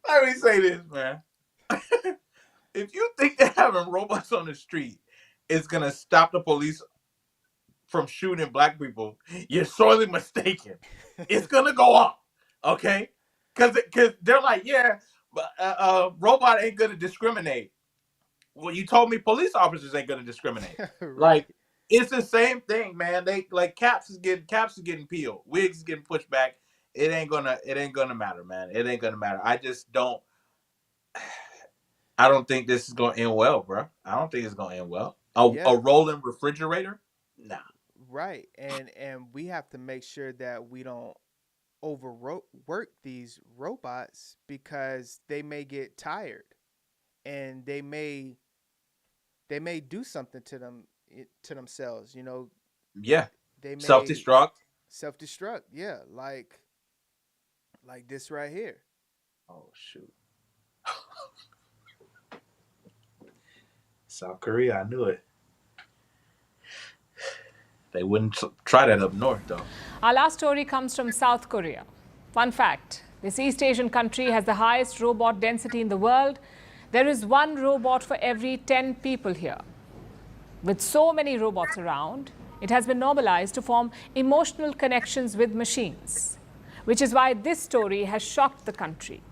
Let me say this, man. If you think that having robots on the street is gonna stop the police from shooting black people, you're sorely mistaken. It's gonna go up, okay? Because they're like, yeah, but robot ain't gonna discriminate. Well, you told me police officers ain't gonna discriminate. Right. Like, it's the same thing, man. They like caps is getting peeled, wigs is getting pushed back. It ain't gonna matter, man. It ain't gonna matter. I don't think this is gonna end well, bro. I don't think it's gonna end well. A rolling refrigerator? Nah. Right. And we have to make sure that we don't overwork these robots, because they may get tired and they may do something to themselves, you know. Yeah. They may Self-destruct. Yeah, like this right here. Oh shoot. South Korea, I knew it. They wouldn't try that up north, though. Our last story comes from South Korea. Fun fact, this East Asian country has the highest robot density in the world. There is one robot for every 10 people here. With so many robots around, it has been normalized to form emotional connections with machines, which is why this story has shocked the country.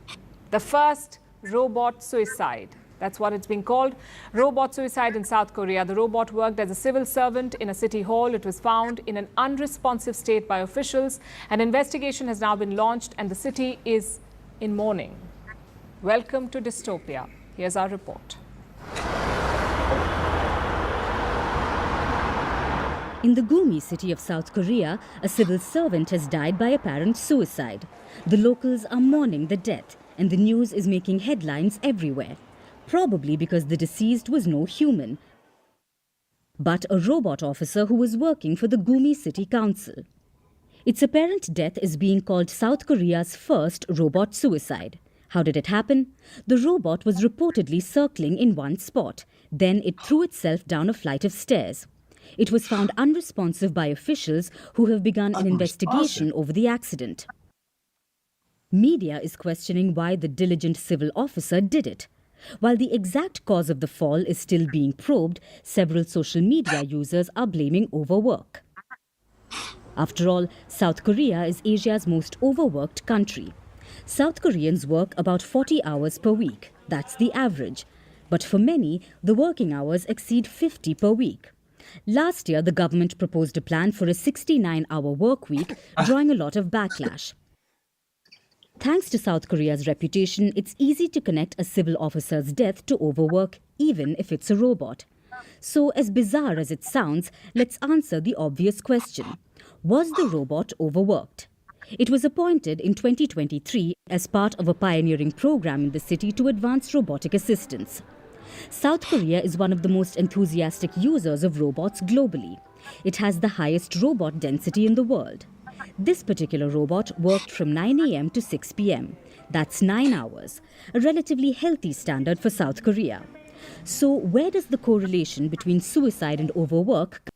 The first robot suicide. That's what it's being called. Robot suicide in South Korea. The robot worked as a civil servant in a city hall. It was found in an unresponsive state by officials. An investigation has now been launched and the city is in mourning. Welcome to dystopia. Here's our report. In the Gumi city of South Korea, a civil servant has died by apparent suicide. The locals are mourning the death, and the news is making headlines everywhere. Probably because the deceased was no human, but a robot officer who was working for the Gumi City Council. Its apparent death is being called South Korea's first robot suicide. How did it happen? The robot was reportedly circling in one spot. Then it threw itself down a flight of stairs. It was found unresponsive by officials who have begun an investigation over the accident. Media is questioning why the diligent civil officer did it. While the exact cause of the fall is still being probed, several social media users are blaming overwork. After all, South Korea is Asia's most overworked country. South Koreans work about 40 hours per week. That's the average. But for many, the working hours exceed 50 per week. Last year, the government proposed a plan for a 69-hour work week, drawing a lot of backlash. Thanks to South Korea's reputation, it's easy to connect a civil officer's death to overwork, even if it's a robot. So, as bizarre as it sounds, let's answer the obvious question. Was the robot overworked? It was appointed in 2023 as part of a pioneering program in the city to advance robotic assistance. South Korea is one of the most enthusiastic users of robots globally. It has the highest robot density in the world. This particular robot worked from 9 a.m. to 6 p.m. That's 9 hours, a relatively healthy standard for South Korea. So where does the correlation between suicide and overwork come?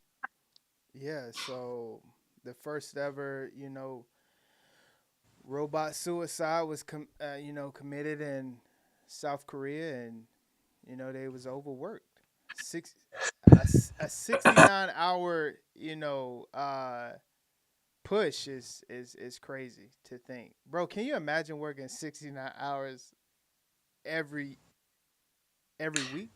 Yeah, so the first ever, robot suicide was, committed in South Korea, and, they was overworked. A 69-hour, push is crazy to think. Bro, can you imagine working 69 hours every week?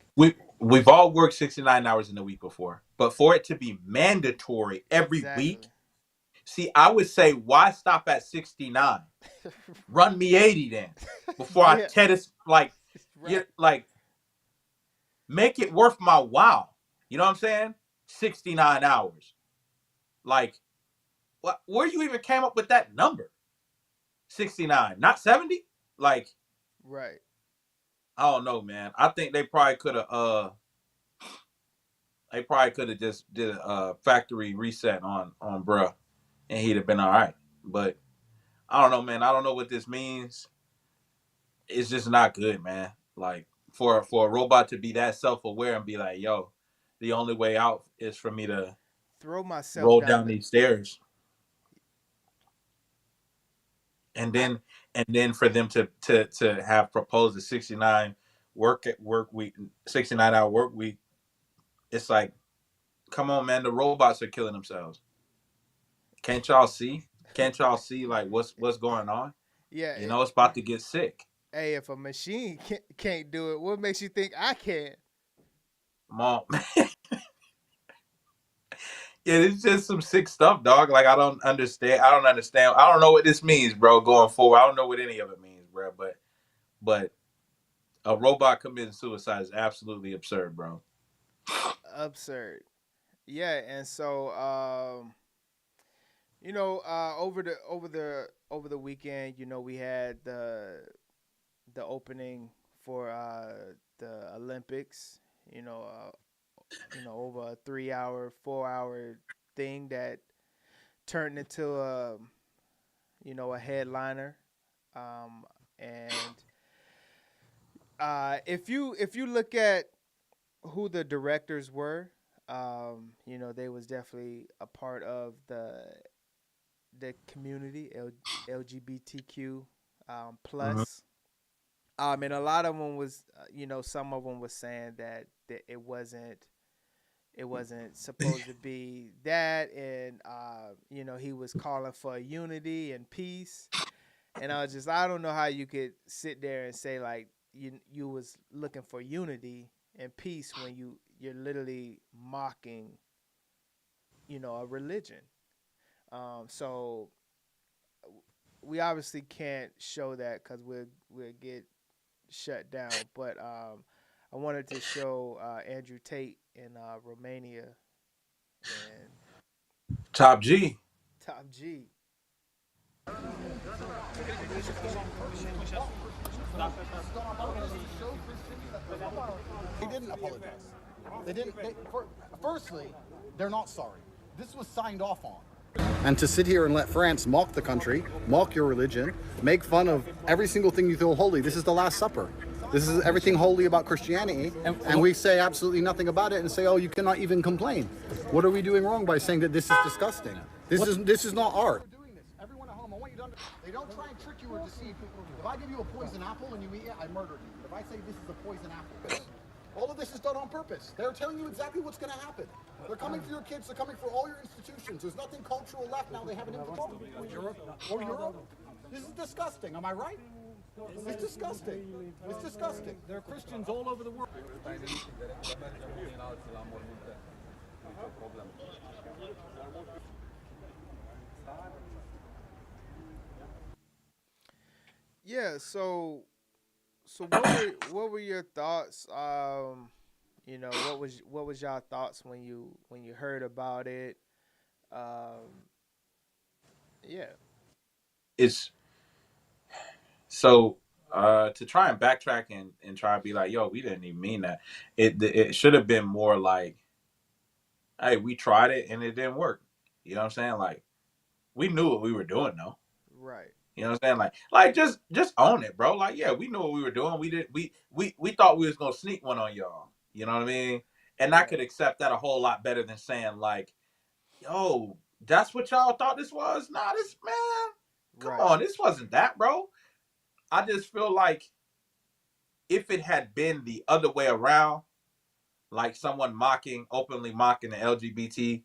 We've all worked 69 hours in a week before, but for it to be mandatory every week, see, I would say, why stop at 69? Run me 80 then, before I tennis make it worth my while. You know what I'm saying? 69 hours. Like, where you even came up with that number? 69, not 70? Like, right. I don't know, man. I think they probably could have just did a factory reset on bruh, and he'd have been all right. But I don't know, man. I don't know what this means. It's just not good, man. Like, for a robot to be that self-aware and be like, yo, the only way out is for me to throw myself roll down down the these stairs, and then for them to have proposed a 69-hour work week. It's like, come on, man, the robots are killing themselves. Can't y'all see? Can't y'all see like what's going on? yeah. It's about to get sick. Hey, if a machine can't do it, what makes you think I can? Mom. Yeah, it's just some sick stuff, dog. Like, I don't understand. I don't know what this means, bro, going forward. I don't know what any of it means, bro. But a robot committing suicide is absolutely absurd, bro. Absurd. Yeah, and so over the weekend, we had the opening for the Olympics. Over a 3-hour, 4-hour thing that turned into a headliner. And if you look at who the directors were, they was definitely a part of the community, LGBTQ plus. And a lot of them was, some of them was saying that it wasn't supposed to be that, and he was calling for unity and peace, and I don't know how you could sit there and say like you was looking for unity and peace when you're literally mocking, a religion. So we obviously can't show that because we'll get shut down. But I wanted to show Andrew Tate in Romania and Top G. Top G. They didn't apologize. They didn't. Firstly, they're not sorry. This was signed off on. And to sit here and let France mock the country, mock your religion, make fun of every single thing you feel holy. This is the Last Supper. This is everything holy about Christianity, and we say absolutely nothing about it and say, oh, you cannot even complain. What are we doing wrong by saying that this is disgusting? This is not art. Everyone at home, I want you to understand. They don't try and trick you or deceive you. If I give you a poison apple and you eat it, I murdered you. If I say this is a poison apple, all of this is done on purpose. They're telling you exactly what's going to happen. They're coming for your kids. They're coming for all your institutions. There's nothing cultural left now. They have an invitation. Or Europe. This is disgusting. Am I right? It's disgusting. It's disgusting. There are Christians all over the world. Yeah. So what were your thoughts? What was y'all thoughts when you heard about it? Yeah. It's so to try and backtrack and try to be like, yo, we didn't even mean that. It should have been more like, hey, we tried it and it didn't work. You know what I'm saying? Like, we knew what we were doing though. Right. You know what I'm saying? Like just own it, bro. Like, yeah, we knew what we were doing. We thought we was gonna sneak one on y'all. You know what I mean? And I could accept that a whole lot better than saying like, yo, that's what y'all thought this was? Nah, this, man, come on, this wasn't that, bro. I just feel like if it had been the other way around, like someone openly mocking the LGBT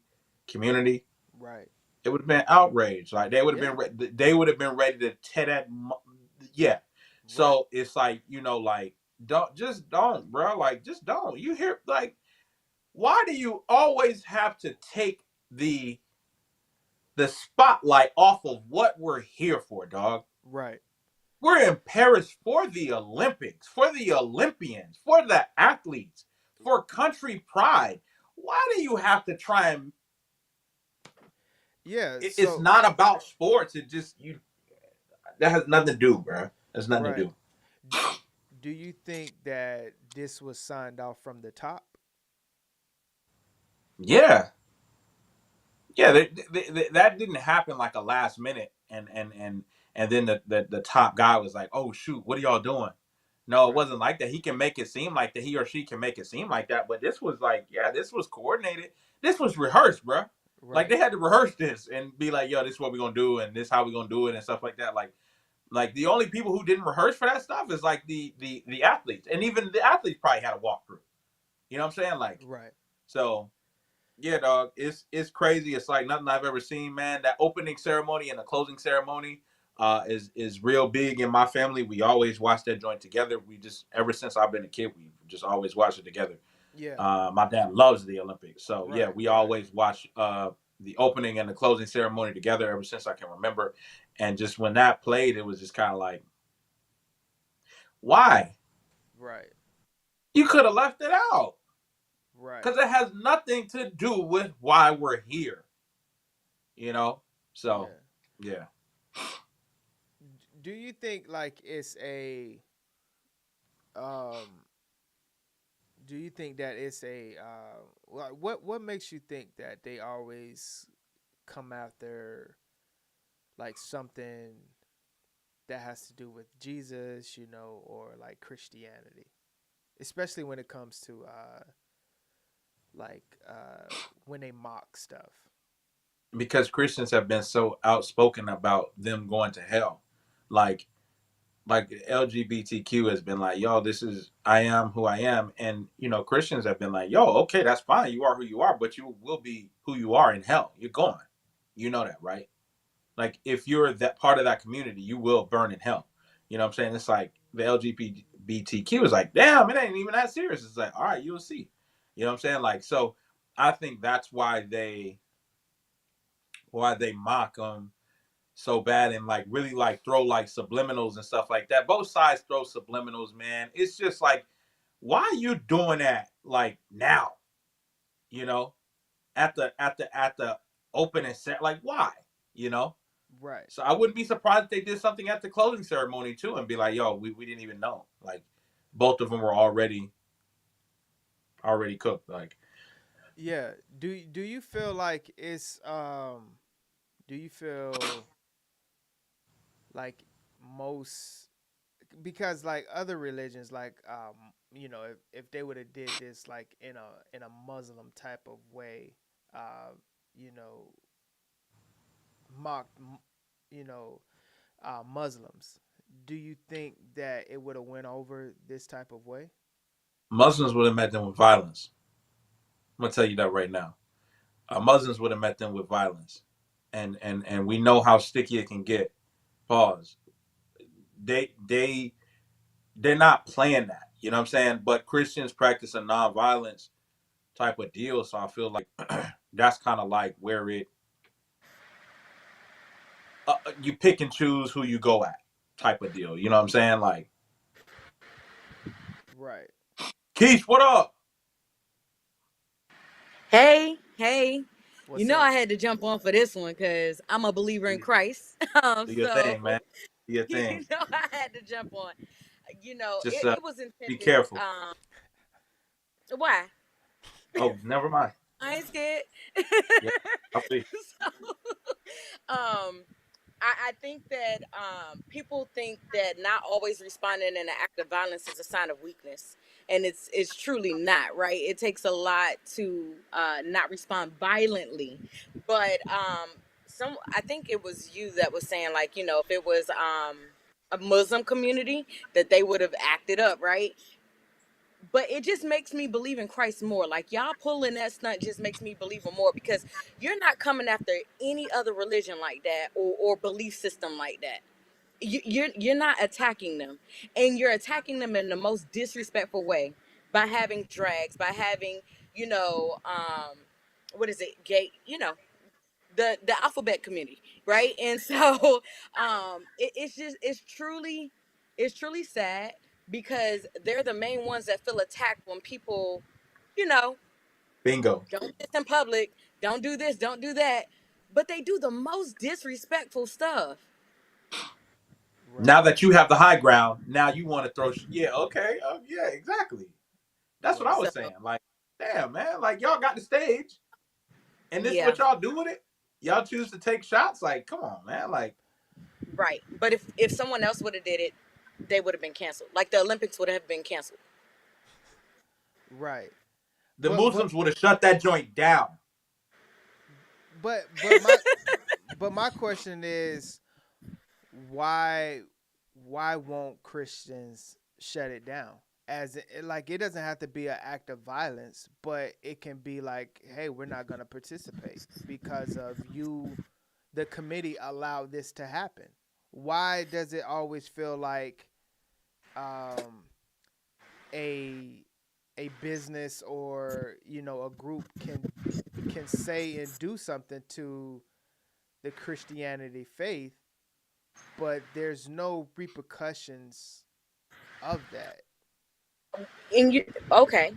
community, right, it would have been outrage. Like they would have been ready to tear that. Yeah. So it's like, like don't, bro. Like just don't. You hear, like, why do you always have to take the spotlight off of what we're here for, dog? Right. We're in Paris for the Olympics, for the Olympians, for the athletes, for country pride. Why do you have to try and? Yeah, it's not about sports. It just that has nothing to do, bro. That's nothing to do. Do you think that this was signed off from the top? Yeah. Yeah, that didn't happen like a last minute, and then the top guy was like, "Oh shoot, what are y'all doing?" No, it wasn't like that. He can make it seem like that. He or she can make it seem like that, but this was like, yeah, this was coordinated. This was rehearsed, bro. Like they had to rehearse this and be like, yo, this is what we're gonna do and this is how we're gonna do it and stuff like that. Like the only people who didn't rehearse for that stuff is like the athletes. And even the athletes probably had a walkthrough. You know what I'm saying? Like so yeah, dog, it's crazy. It's like nothing I've ever seen, man. That opening ceremony and the closing ceremony is real big in my family. We always watch that joint together. We just ever since I've been a kid, we just always watch it together. Yeah. My dad loves the Olympics, so yeah, we always watch the opening and the closing ceremony together ever since I can remember. And just when that played, it was just kind of like, why? Right. You could have left it out. Right. Because it has nothing to do with why we're here. You know? So, yeah. Do you think like it's a do you think that it's a what makes you think that they always come after like something that has to do with Jesus, you know, or like Christianity? Especially when it comes to when they mock stuff. Because Christians have been so outspoken about them going to hell. Like LGBTQ has been like, yo, this is, I am who I am. And, you know, Christians have been like, yo, okay, that's fine. You are who you are, but you will be who you are in hell. You're going. You know that, right? Like, if you're that part of that community, you will burn in hell. You know what I'm saying? It's like the LGBTQ is like, damn, it ain't even that serious. It's like, all right, you'll see. You know what I'm saying? Like, so I think that's why they mock them so bad and like really like throw like subliminals and stuff like that. Both sides throw subliminals, man. It's just like, why are you doing that like now? You know, at the opening set, like why? You know? Right. So I wouldn't be surprised if they did something at the closing ceremony too and be like, yo, we didn't even know. Like both of them were already cooked. Like yeah. Do you feel like it's do you feel like most, because like other religions like you know, if they would have did this like in a Muslim type of way, you know, mocked, you know, Muslims, do you think that it would have went over this type of way? Muslims would have met them with violence. I'm gonna tell you that right now. Muslims would have met them with violence, and we know how sticky it can get. Pause. They're not playing that. You know what I'm saying? But Christians practice a non-violence type of deal, so I feel like that's kind of like where it you pick and choose who you go at type of deal. You know what I'm saying? Like, right. Keish, what up? Hey. What's You know up? I had to jump on for this one because I'm a believer in Christ. Do your So thing, man. Do your you thing. know I had to jump on. You know, Just it was intended. be careful. Why? Oh, never mind. I ain't scared. Yeah, I'll see. I think that people think that not always responding in an act of violence is a sign of weakness, and it's truly not, right? It takes a lot to not respond violently, but I think it was you that was saying, like, you know, if it was a Muslim community, that they would have acted up, right? But it just makes me believe in Christ more. Like, y'all pulling that stunt just makes me believe him more, because you're not coming after any other religion like that, or belief system like that. You're not attacking them, and you're attacking them in the most disrespectful way by having drags, by having, you know, what is it, gay, you know, the alphabet community, right? And so it's truly sad, because they're the main ones that feel attacked when people, you know, Bingo. don't do this in public, don't do this, don't do that, but they do the most disrespectful stuff. Right. Now that you have the high ground, now you want to throw. Yeah, okay. Yeah, exactly. That's what I was saying. Like, damn, man. Like, y'all got the stage, and this is what y'all do with it. Y'all choose to take shots. Like, come on, man. Like, right. But if someone else would have did it, they would have been canceled. Like, the Olympics would have been canceled. Right. The Muslims would have shut that joint down. but my question is, why won't Christians shut it down? As like, it doesn't have to be an act of violence, but it can be like, hey, we're not going to participate because of you. The committee allowed this to happen. Why does it always feel like a business or a group can say and do something to the Christianity faith, but there's no repercussions of that? And okay.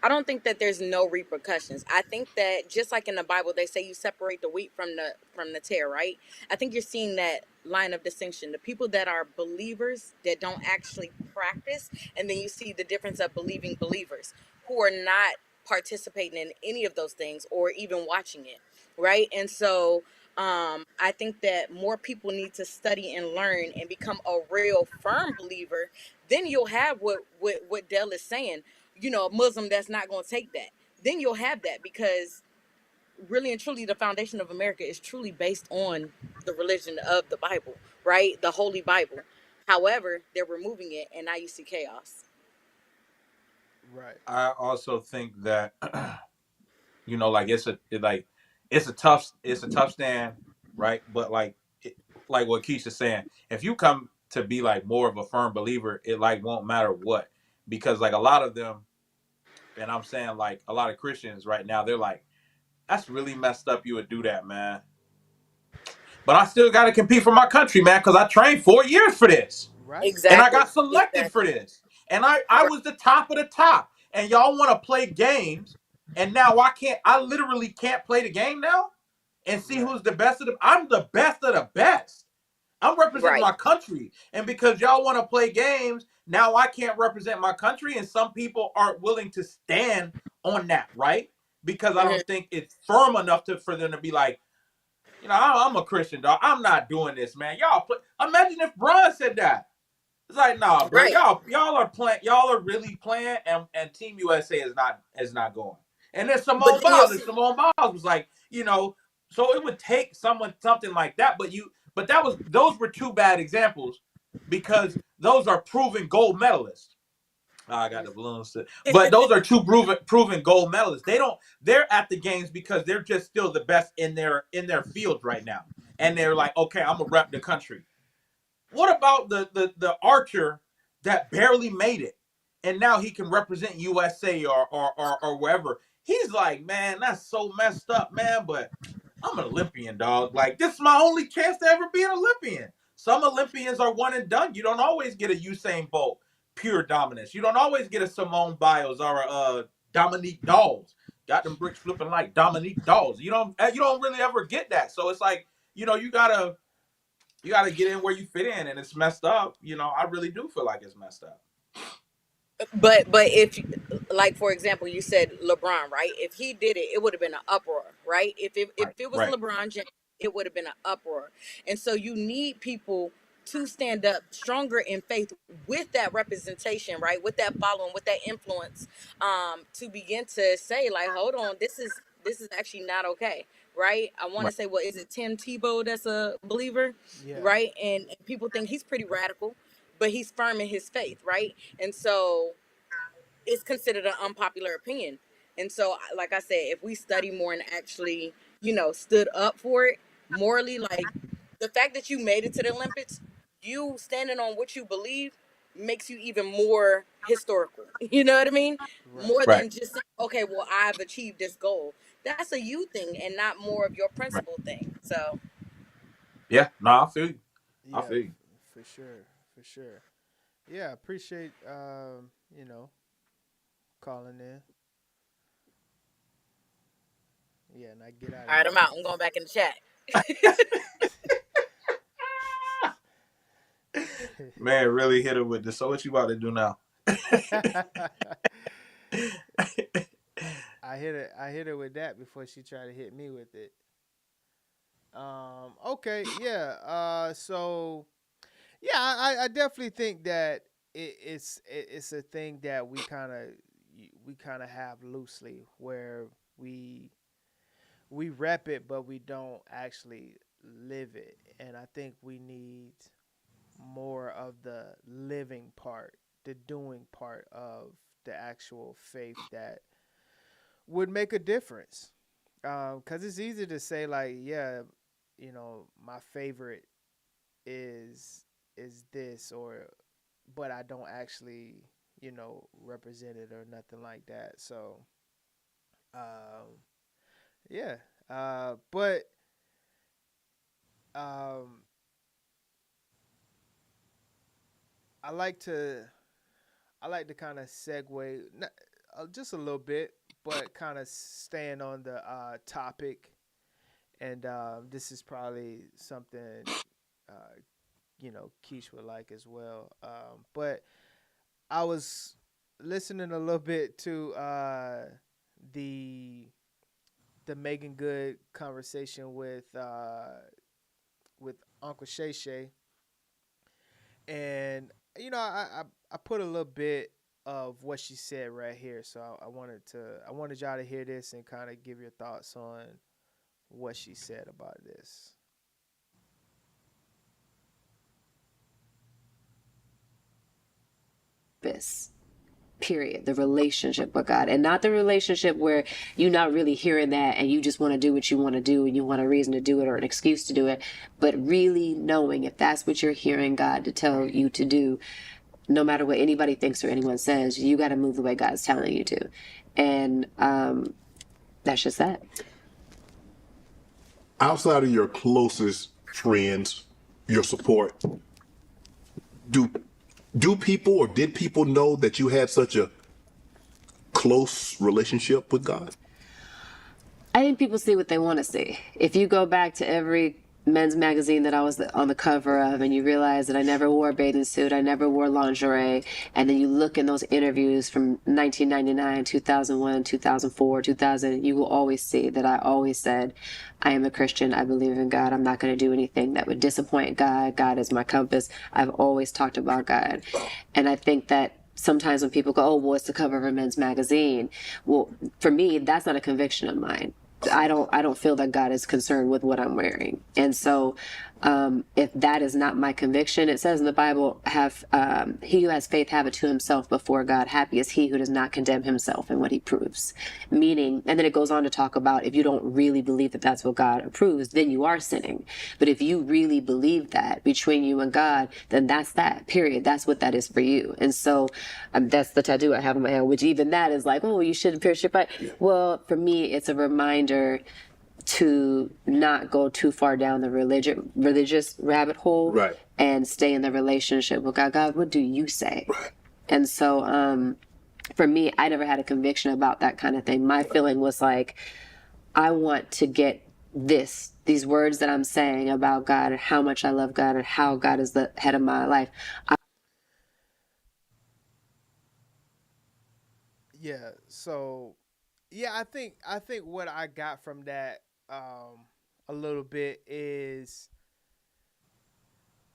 I don't think that there's no repercussions. I think that just like in the Bible, they say you separate the wheat from the tare, right? I think you're seeing that line of distinction. The people that are believers that don't actually practice, and then you see the difference of believing believers who are not participating in any of those things or even watching it, right? And so I think that more people need to study and learn and become a real firm believer. Then you'll have what Dell is saying, a Muslim that's not going to take that. Then you'll have that, because really and truly the foundation of America is truly based on the religion of the Bible, right? The Holy Bible. However, they're removing it, and now you see chaos. Right. I also think that like it's a tough stand, right? But like what Keisha's saying, if you come to be like more of a firm believer, it like won't matter what, because like a lot of them, and I'm saying like a lot of Christians right now, they're like, that's really messed up. You would do that, man. But I still got to compete for my country, man, because I trained 4 years for this. Right. And I Exactly. got selected for this. And I was the top of the top. And y'all want to play games. And now I literally can't play the game now and see who's the best of them. I'm the best of the best. I'm representing Right. my country. And because y'all want to play games, now I can't represent my country. And some people aren't willing to stand on that, right? Because I don't think it's firm enough for them to be like, I'm a Christian, dog. I'm not doing this, man. Y'all imagine if Bron said that. It's like, nah, bro. Right. Y'all are playing. Y'all are really playing, and Team USA is not going. And then But Simone then you'll Biles, and see, Simone Biles was like, so it would take something like that. But those were two bad examples, because those are proven gold medalists. I got the balloons. But those are two proven gold medalists. They're at the games because they're just still the best in their field right now. And they're like, okay, I'm gonna rep the country. What about the archer that barely made it, and now he can represent USA or wherever? He's like, man, that's so messed up, man. But I'm an Olympian, dog. Like, this is my only chance to ever be an Olympian. Some Olympians are one and done. You don't always get a Usain Bolt pure dominance. You don't always get a Simone Biles or a Dominique Dawes. Got them bricks flipping like Dominique Dawes. You don't really ever get that. So it's like, you gotta get in where you fit in, and it's messed up. I really do feel like it's messed up. but if, like, for example, you said LeBron, right? If he did it, it would have been an uproar, right? If it was Right. LeBron James, it would have been an uproar. And so you need people to stand up stronger in faith with that representation, right? With that following, with that influence, to begin to say, like, hold on, this is actually not okay, right? I want to say, what is it, Tim Tebow that's a believer, right? And people think he's pretty radical, but he's firm in his faith, right? And so it's considered an unpopular opinion. And so, like I said, if we study more and actually, stood up for it morally, like the fact that you made it to the Olympics, you standing on what you believe makes you even more historical. You know what I mean? More Right. than just saying, okay, well, I've achieved this goal. That's a you thing and not more of your Right. principle thing. So, Yeah. No, I feel you. I Yeah, feel you. for sure. Yeah, appreciate calling in. Yeah, and I get out of all right, here. I'm out. I'm going back in the chat. Man, really hit her with this. So what you about to do now? I hit her with that before she tried to hit me with it. Okay, yeah. So yeah, I definitely think that it's a thing that we kind of have loosely, where we we rep it, but we don't actually live it. And I think we need more of the living part, the doing part of the actual faith that would make a difference. Because it's easy to say like, yeah, my favorite is this, or but I don't actually represent it or nothing like that. So yeah, but I like to kind of segue just a little bit, but kind of staying on the topic. And this is probably something Keish would like as well. But I was listening a little bit to the Megan Good conversation with Uncle Shay Shay, and I put a little bit of what she said right here. So I wanted y'all to hear this and kind of give your thoughts on what she said about this. Period. The relationship with God, and not the relationship where you're not really hearing that and you just want to do what you want to do and you want a reason to do it or an excuse to do it, but really knowing if that's what you're hearing God to tell you to do, no matter what anybody thinks or anyone says, you got to move the way God's telling you to. And that's just that. Outside of your closest friends, your support, do people or did people know that you had such a close relationship with God? I think people see what they want to see. If you go back to every men's magazine that I was on the cover of and you realize that I never wore a bathing suit, I never wore lingerie, and then you look in those interviews from 1999, 2001, 2004, 2000, you will always see that I always said, I am a Christian, I believe in God, I'm not going to do anything that would disappoint God, God is my compass. I've always talked about God. And I think that sometimes when people go, oh, well, it's the cover of a men's magazine. Well, for me, that's not a conviction of mine. I don't feel that God is concerned with what I'm wearing. And so if that is not my conviction, it says in the Bible, he who has faith have it to himself before God. Happy is he who does not condemn himself in what he proves. Meaning, and then it goes on to talk about if you don't really believe that that's what God approves, then you are sinning. But if you really believe that between you and God, then that's that, period. That's what that is for you. And so that's the tattoo I have on my hand, which even that is like, oh, you shouldn't pierce your butt. Well, for me, it's a reminder to not go too far down the religious rabbit hole, right, and stay in the relationship with God. God, what do you say? Right. And so for me, I never had a conviction about that kind of thing. My feeling was like, I want to get these words that I'm saying about God and how much I love God and how God is the head of my life. Yeah, so yeah, I think what I got from that a little bit is,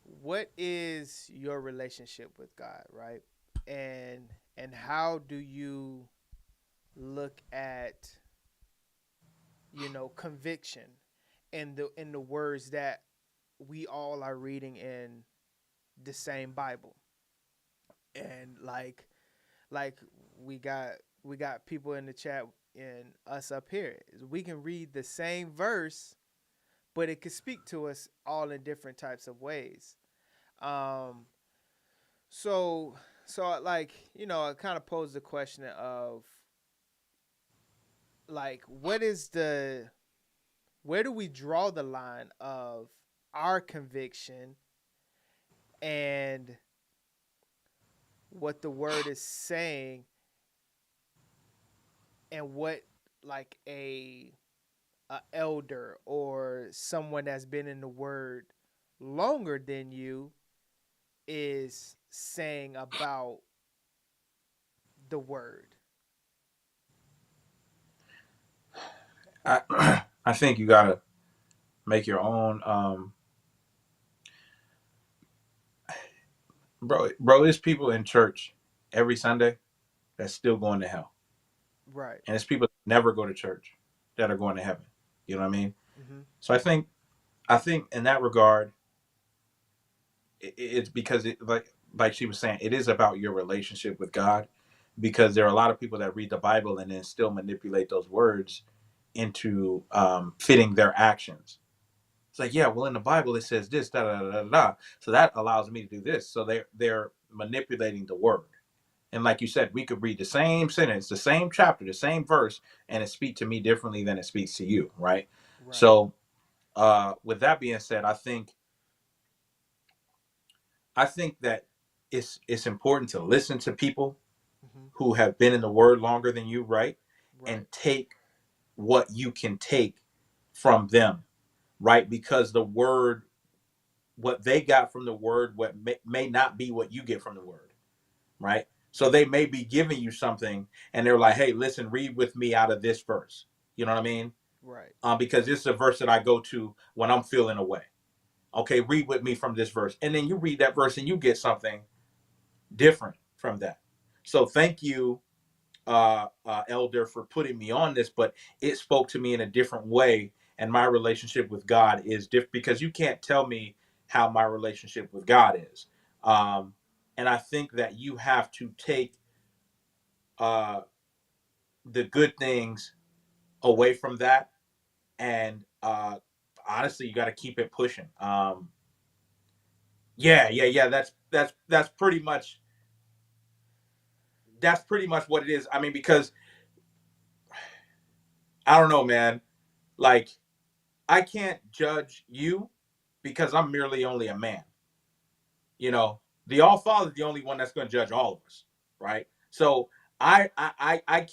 what is your relationship with God, right? And how do you look at conviction in the words that we all are reading in the same Bible? And like we got people in the chat and us up here. We can read the same verse, but it could speak to us all in different types of ways. So like, I kind of posed the question of like, where do we draw the line of our conviction and what the word is saying, and what like a elder or someone that's been in the word longer than you is saying about the word? I think you gotta make your own. Bro, there's people in church every Sunday that's still going to hell. Right. And it's people that never go to church that are going to heaven. You know what I mean? Mm-hmm. So I think in that regard, it's because like she was saying, it is about your relationship with God. Because there are a lot of people that read the Bible and then still manipulate those words into fitting their actions. It's like, yeah, well, in the Bible it says this, da da da da da. So that allows me to do this. So they're manipulating the word. And like you said, we could read the same sentence, the same chapter, the same verse, and it speak to me differently than it speaks to you, right? Right. So with that being said, I think that it's important to listen to people who have been in the word longer than you, right? And take what you can take from them, right? Because the word, what they got from the word, what may not be what you get from the word, right? So they may be giving you something and they're like, hey, listen, read with me out of this verse. You know what I mean? Right. Because this is a verse that I go to when I'm feeling away. Okay, read with me from this verse. And then you read that verse and you get something different from that. So thank you, Elder, for putting me on this, but it spoke to me in a different way. And my relationship with God is different because you can't tell me how my relationship with God is. And I think that you have to take the good things away from that. And honestly, you got to keep it pushing. Yeah. That's pretty much what it is. I mean, because I don't know, man. Like, I can't judge you because I'm merely only a man. You know, the All Father is the only one that's going to judge all of us, right? So I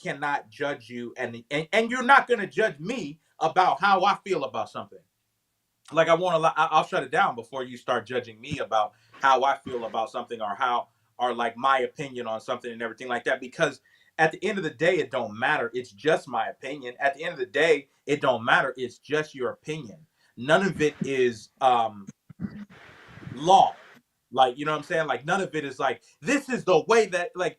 cannot judge you, and you're not going to judge me about how I feel about something. Like I'll shut it down before you start judging me about how I feel about something or like my opinion on something and everything like that. Because at the end of the day, it don't matter. It's just my opinion. At the end of the day, it don't matter. It's just your opinion. None of it is law. Like, you know what I'm saying? Like, none of it is like, this is the way that, like,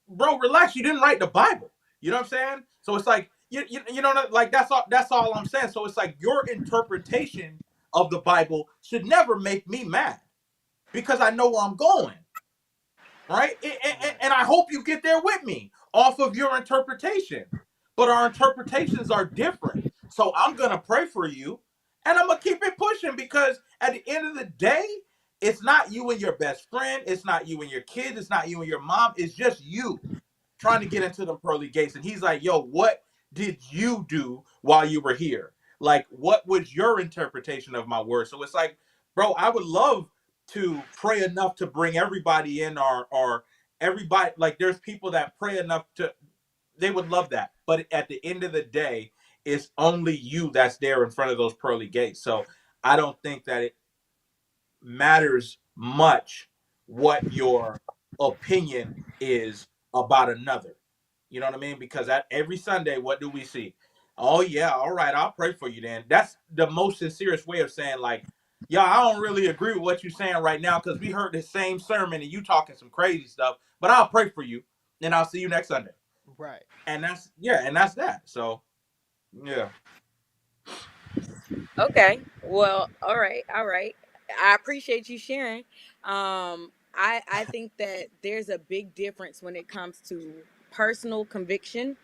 bro, relax. You didn't write the Bible. You know what I'm saying? So it's like, you know, like, that's all I'm saying. So it's like your interpretation of the Bible should never make me mad because I know where I'm going. Right? And I hope you get there with me off of your interpretation. But our interpretations are different. So I'm going to pray for you and I'm going to keep it pushing because at the end of the day, it's not you and your best friend. It's not you and your kids. It's not you and your mom. It's just you trying to get into the pearly gates. And he's like, yo, what did you do while you were here? Like, what was your interpretation of my word? So it's like, bro, I would love to pray enough to bring everybody in or everybody, like there's people that pray enough to, they would love that. But at the end of the day, it's only you that's there in front of those pearly gates. So I don't think that it matters much what your opinion is about another. You know what I mean? Because every Sunday, what do we see? Oh yeah, all right, I'll pray for you then. That's the most sincerest way of saying, like, yeah, I don't really agree with what you're saying right now because we heard the same sermon and you talking some crazy stuff, but I'll pray for you and I'll see you next Sunday. Right. And that's that. So yeah. Okay. Well, all right. I appreciate you sharing. I think that there's a big difference when it comes to personal conviction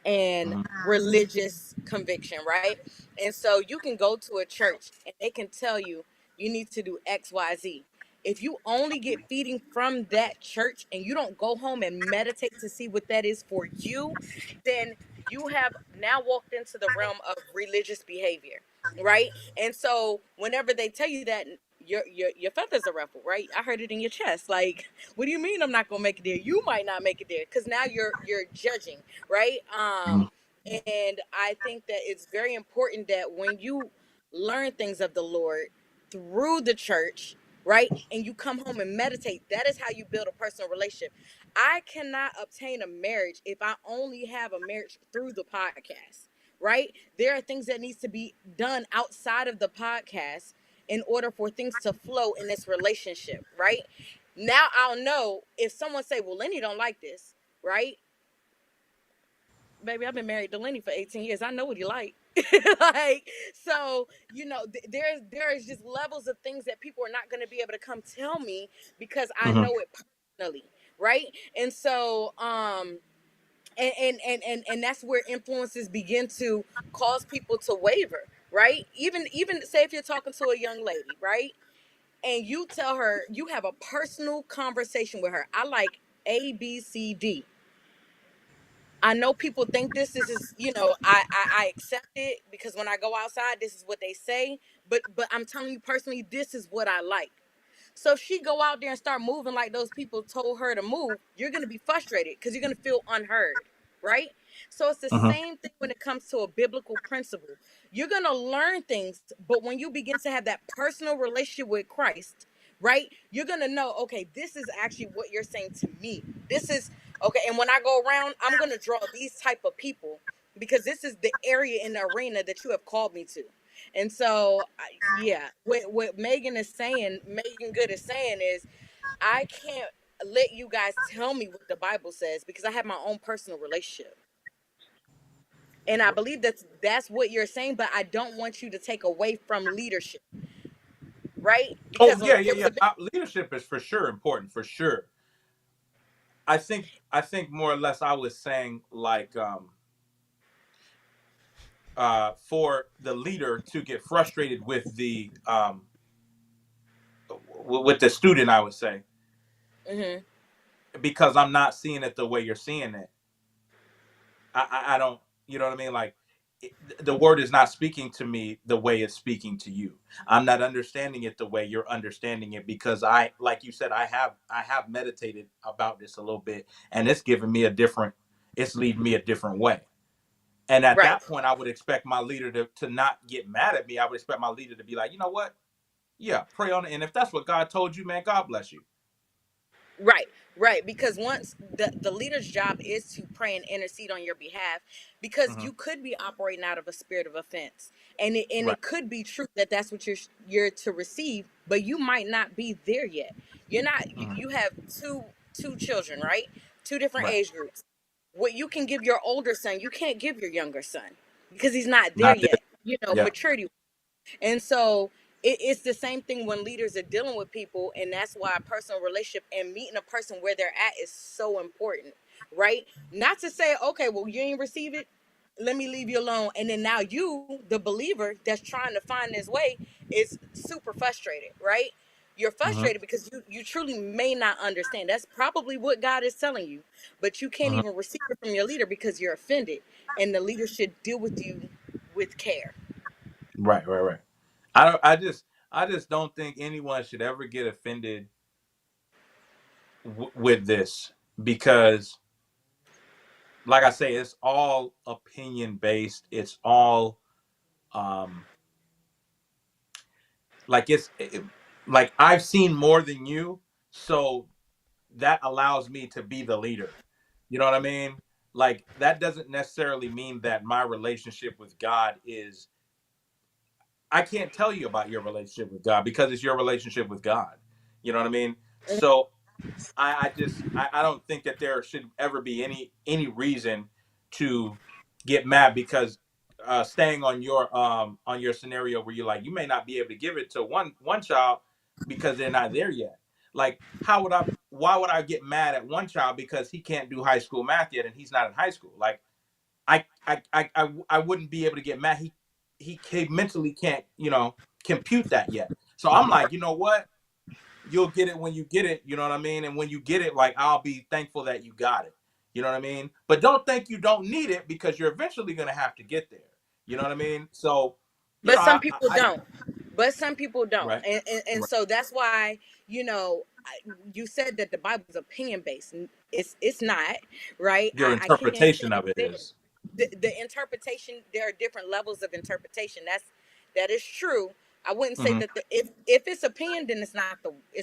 and religious conviction, right? And so you can go to a church and they can tell you you need to do XYZ. If you only get feeding from that church and you don't go home and meditate to see what that is for you, then you have now walked into the realm of religious behavior, right? And so whenever they tell you that, your feathers are ruffled, right? I heard it in your chest. Like, what do you mean I'm not gonna make it there? You might not make it there because now you're judging, right? And I think that it's very important that when you learn things of the Lord through the church, right, and you come home and meditate, that is how you build a personal relationship. I cannot obtain a marriage if I only have a marriage through the podcast, right? There are things that needs to be done outside of the podcast in order for things to flow in this relationship, right? Now I'll know if someone say, well, Lenny don't like this, right? Baby, I've been married to Lenny for 18 years. I know what he like. Like, so, there is just levels of things that people are not going to be able to come tell me because I Mm-hmm. know it personally, right? And so and that's where influences begin to cause people to waver, right? Even say if you're talking to a young lady, right, and you tell her, you have a personal conversation with her, I like ABCD. I know people think this is, I accept it because when I go outside, this is what they say. But I'm telling you personally, this is what I like. So if she go out there and start moving like those people told her to move, you're gonna be frustrated because you're gonna feel unheard, right? So it's the Mm-hmm. same thing when it comes to a biblical principle. You're gonna learn things, but when you begin to have that personal relationship with Christ, right? You're gonna know, okay, this is actually what you're saying to me. This is okay, and when I go around, I'm gonna draw these type of people because this is the area in the arena that you have called me to. And so, yeah, what Megan Good is saying is, I can't let you guys tell me what the Bible says because I have my own personal relationship. And I believe that's what you're saying, but I don't want you to take away from leadership, right? Oh Because yeah, yeah, there was yeah. a big, Leadership is for sure important, for sure. I think more or less I was saying like for the leader to get frustrated with the student, I would say, mhm. because I'm not seeing it the way you're seeing it. I don't, you know what I mean? Like the word is not speaking to me the way it's speaking to you. I'm not understanding it the way you're understanding it because like you said, I have meditated about this a little bit, and it's leading me a different way. And at Right. that point, I would expect my leader to not get mad at me. I would expect my leader to be like, you know what? Yeah, pray on it. And if that's what God told you, man, God bless you. Right, right. Because once the leader's job is to pray and intercede on your behalf, because Mm-hmm. you could be operating out of a spirit of offense, and it Right. could be true that that's what you're to receive, but you might not be there yet. You're not. You, Mm-hmm. you have two children, right? Two different Right. age groups. What you can give your older son, you can't give your younger son because he's not there Not there. yet. Yeah. Maturity. And so it's the same thing when leaders are dealing with people, and that's why a personal relationship and meeting a person where they're at is so important, right? Not to say, okay, well, you ain't receive it, let me leave you alone, and then now you, the believer that's trying to find his way, is super frustrated, right? You're Mm-hmm. frustrated because you truly may not understand. That's probably what God is telling you, but you can't Mm-hmm. even receive it from your leader because you're offended, and the leader should deal with you with care. Right. Right. Right. I just don't think anyone should ever get offended with this because, like I say, it's all opinion based. It's all um like like I've seen more than you, so that allows me to be the leader. You know what I mean? Like that doesn't necessarily mean that my relationship with God is. I can't tell you about your relationship with God because it's your relationship with God. You know what I mean? So I don't think that there should ever be any reason to get mad because staying on your scenario where you're like you may not be able to give it to one child because they're not there yet. Like why would I get mad at one child because he can't do high school math yet and he's not in high school? Like I wouldn't be able to get mad. He mentally can't, compute that yet. So I'm like, you know what? You'll get it when you get it, you know what I mean? And when you get it, like I'll be thankful that you got it. You know what I mean? But don't think you don't need it because you're eventually gonna have to get there. You know what I mean? So, But some I, people I don't. But some people don't. right, And right. so that's why, you said that the Bible is opinion based. It's not, right? Your I can't say interpretation of it that is. the interpretation, there are different levels of interpretation. That is true. I wouldn't say Hmm. that if it's opinion, then it's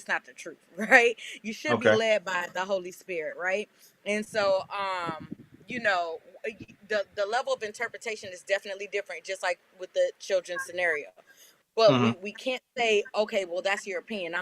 not the truth, right? You should be Okay. led by the Holy Spirit, right? And so you know the level of interpretation is definitely different, just like with the children's scenario. But Hmm. we can't say, okay, well, that's your opinion.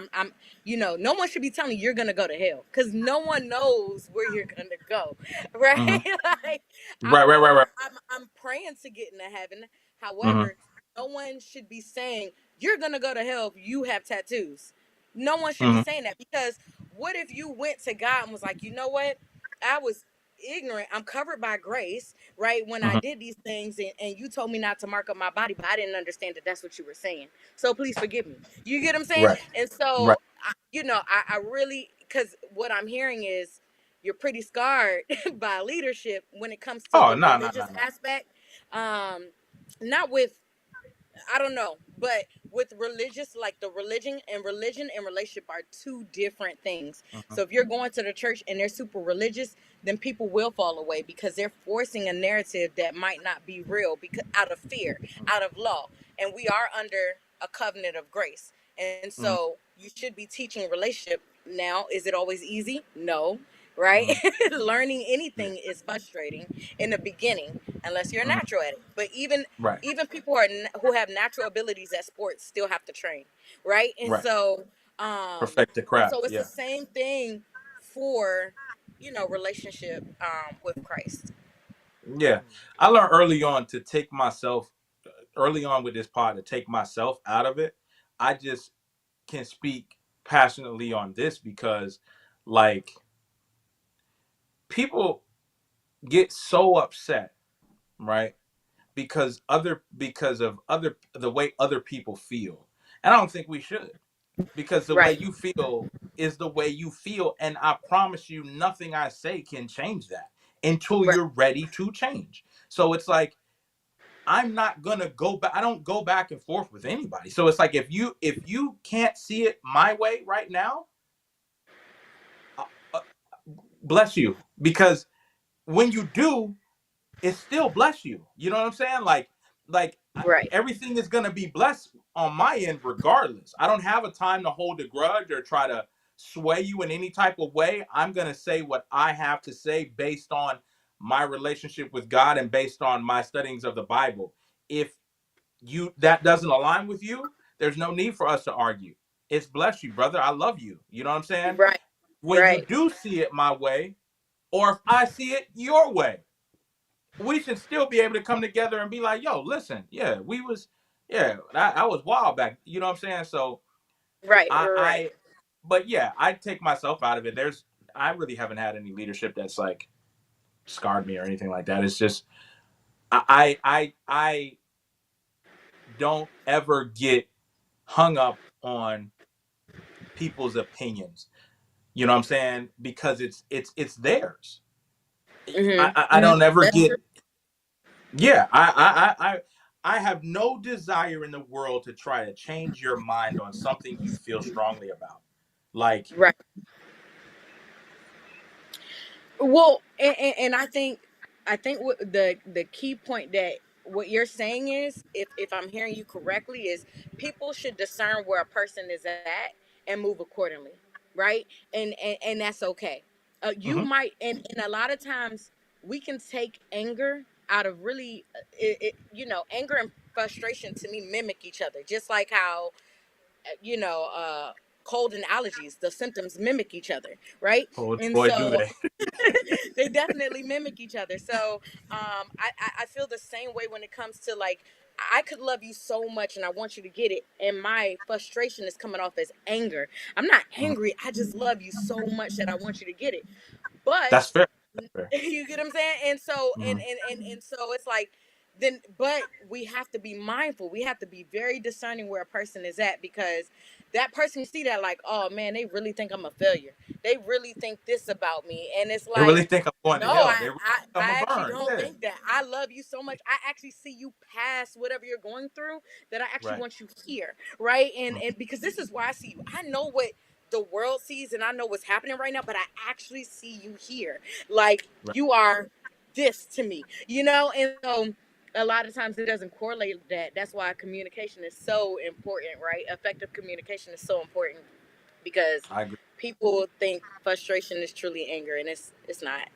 No one should be telling you you're gonna go to hell because no one knows where you're gonna go, right? Hmm. Like, Right, right, right, right. I'm praying to get into heaven. However, no one should be saying you're gonna go to hell if you have tattoos. No one should be saying that, because what if you went to God and was like, you know what, I was ignorant, I'm covered by grace, right, when I did these things, and you told me not to mark up my body, but I didn't understand that that's what you were saying, so please forgive me. You get what I'm saying? Right. And so Right. I really, because what I'm hearing is you're pretty scarred by leadership when it comes to Oh, the no, no, no, religious no. aspect. Not with, I don't know, but with religious, like the religion and relationship are two different things. So if you're going to the church and they're super religious, then people will fall away because they're forcing a narrative that might not be real, because out of fear, out of law. And we are under a covenant of grace. And so you should be teaching relationship. Now, is it always easy? No. Right? Learning anything is frustrating in the beginning unless you're natural at it. But even Right. people who have natural abilities at sports still have to train, right? And Right. so Perfect the craft. it's the Yeah. same thing for relationship with Christ. Yeah. I learned early on to take myself early on with this pod to take myself out of it. I just can speak passionately on this because, like, people get so upset, right? Because of the way other people feel. And I don't think we should. Because the way Right. you feel is the way you feel, and I promise you nothing I say can change that until Right. you're ready to change. So it's like I'm not gonna go back. I don't go back and forth with anybody. So it's like if you can't see it my way right now, uh, bless you. Because when you do, it still bless you. You know what I'm saying? Right. Everything is gonna be blessed on my end, regardless. I don't have a time to hold a grudge or try to sway you in any type of way. I'm gonna say what I have to say based on my relationship with God and based on my studies of the Bible. If that doesn't align with you, there's no need for us to argue. It's bless you, brother. I love you. You know what I'm saying? Right. When you Right. do see it my way, or if I see it your way, we should still be able to come together and be like, yo, listen, yeah, I was wild back. You know what I'm saying? So Right. Right. I but yeah, I take myself out of it. I really haven't had any leadership that's like scarred me or anything like that. It's just I don't ever get hung up on people's opinions. You know what I'm saying? Because it's theirs. I don't ever That's get. true. Yeah, I have no desire in the world to try to change your mind on something you feel strongly about. Like, Right. Well, and I think what the key point that what you're saying is, if I'm hearing you correctly, is people should discern where a person is at and move accordingly, right? And that's okay. You mhm. might, and a lot of times we can take anger out of really, anger and frustration to me mimic each other, just like how you know, cold and allergies, the symptoms mimic each other, right? Oh And boy, do so they. they definitely mimic each other. So I feel the same way when it comes to, like, I could love you so much and I want you to get it, and my frustration is coming off as anger. I'm not Mhm. angry, I just love you so much that I want you to get it. But That's fair. That's fair. you get what I'm saying? And so Mhm. and so it's like, then, but we have to be mindful. We have to be very discerning where a person is at, because that person see that, like, oh man, they really think I'm a failure. They really think this about me. And it's They really like, think I'm going to no, hell. I They really I, think I'm I a actually burn. don't Yeah. think that. I love you so much. I actually see you past whatever you're going through, that I actually Right. want you here. Right. And Mhm. and because this is why I see you. I know what the world sees and I know what's happening right now, but I actually see you here. Like, Right. you are this to me, and so a lot of times it doesn't correlate with that. That's why communication is so important, right? Effective communication is so important, because I agree. people think frustration is truly anger, and it's not.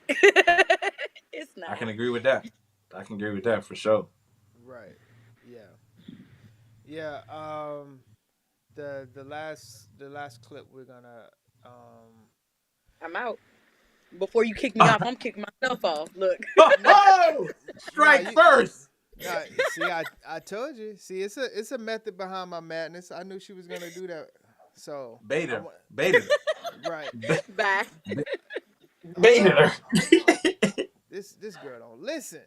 It's I not. can agree with that. I can agree with that for sure. Right. Yeah. Yeah. The last clip we're gonna um I'm out. Before you kick me off, I'm kicking myself off. Look. nah Oh, nah strike you first. Nah, see, I told you. See, it's a method behind my madness. I knew she was gonna do that. So Beta. right. Bye. Beta. This girl don't listen.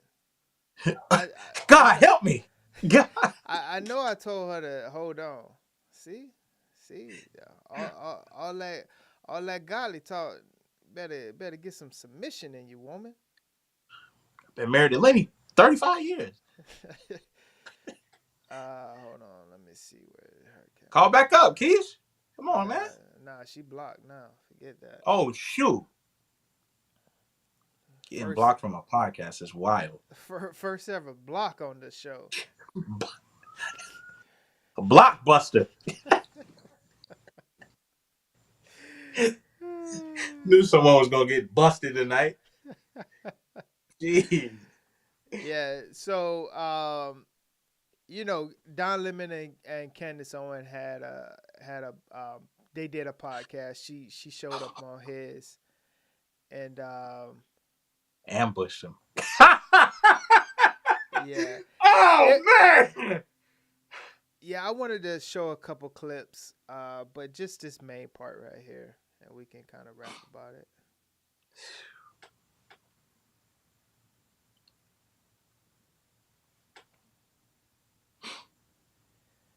God help me. God. I know I told her to hold on. See, all that golly talk. Better get some submission in you, woman. Been married to Lenny 35 years. Hold on. Let me see where her cat. Call back up, Keish. Come on, man. Nah, she blocked now. Forget that. Oh, shoot. Getting blocked from a podcast is wild. First ever block on the show. A blockbuster. Knew someone was going to get busted tonight. Jeez. Yeah, so Don Lemon and Candace Owen had a they did a podcast. She showed up on his and ambushed him. Yeah. Oh man. Yeah, I wanted to show a couple clips, but just this main part right here, and we can kind of rap about it.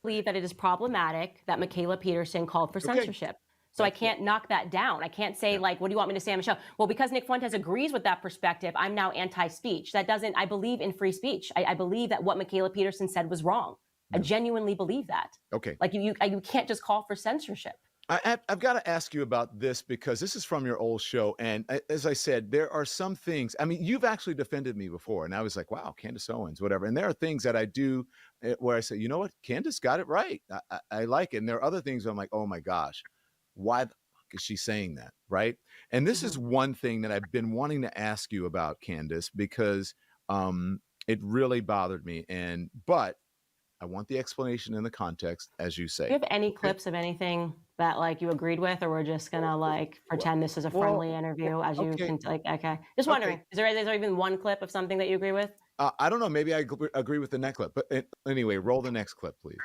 Believe that it is problematic that Michaela Peterson called for censorship. So I can't knock that down. I can't say, like, what do you want me to say on the show? Well, because Nick Fuentes agrees with that perspective, I'm now anti-speech. That doesn't, I believe in free speech. I believe that what Michaela Peterson said was wrong. I genuinely believe that. Okay. Like, you can't just call for censorship. I've got to ask you about this because this is from your old show. And as I said, there are some things, I mean, you've actually defended me before. And I was like, wow, Candace Owens, whatever. And there are things that I do where I say, you know what? Candace got it right. I like it. And there are other things where I'm like, oh my gosh, why the fuck is she saying that? Right. And this is one thing that I've been wanting to ask you about, Candace, because it really bothered me. But I want the explanation in the context, as you say. Do you have any clips of anything that, like, you agreed with, or we're just gonna, like, pretend this is a friendly interview as you can, like, okay. Just wondering, is there even one clip of something that you agree with? I don't know. Maybe I agree with the next clip. But anyway, roll the next clip, please.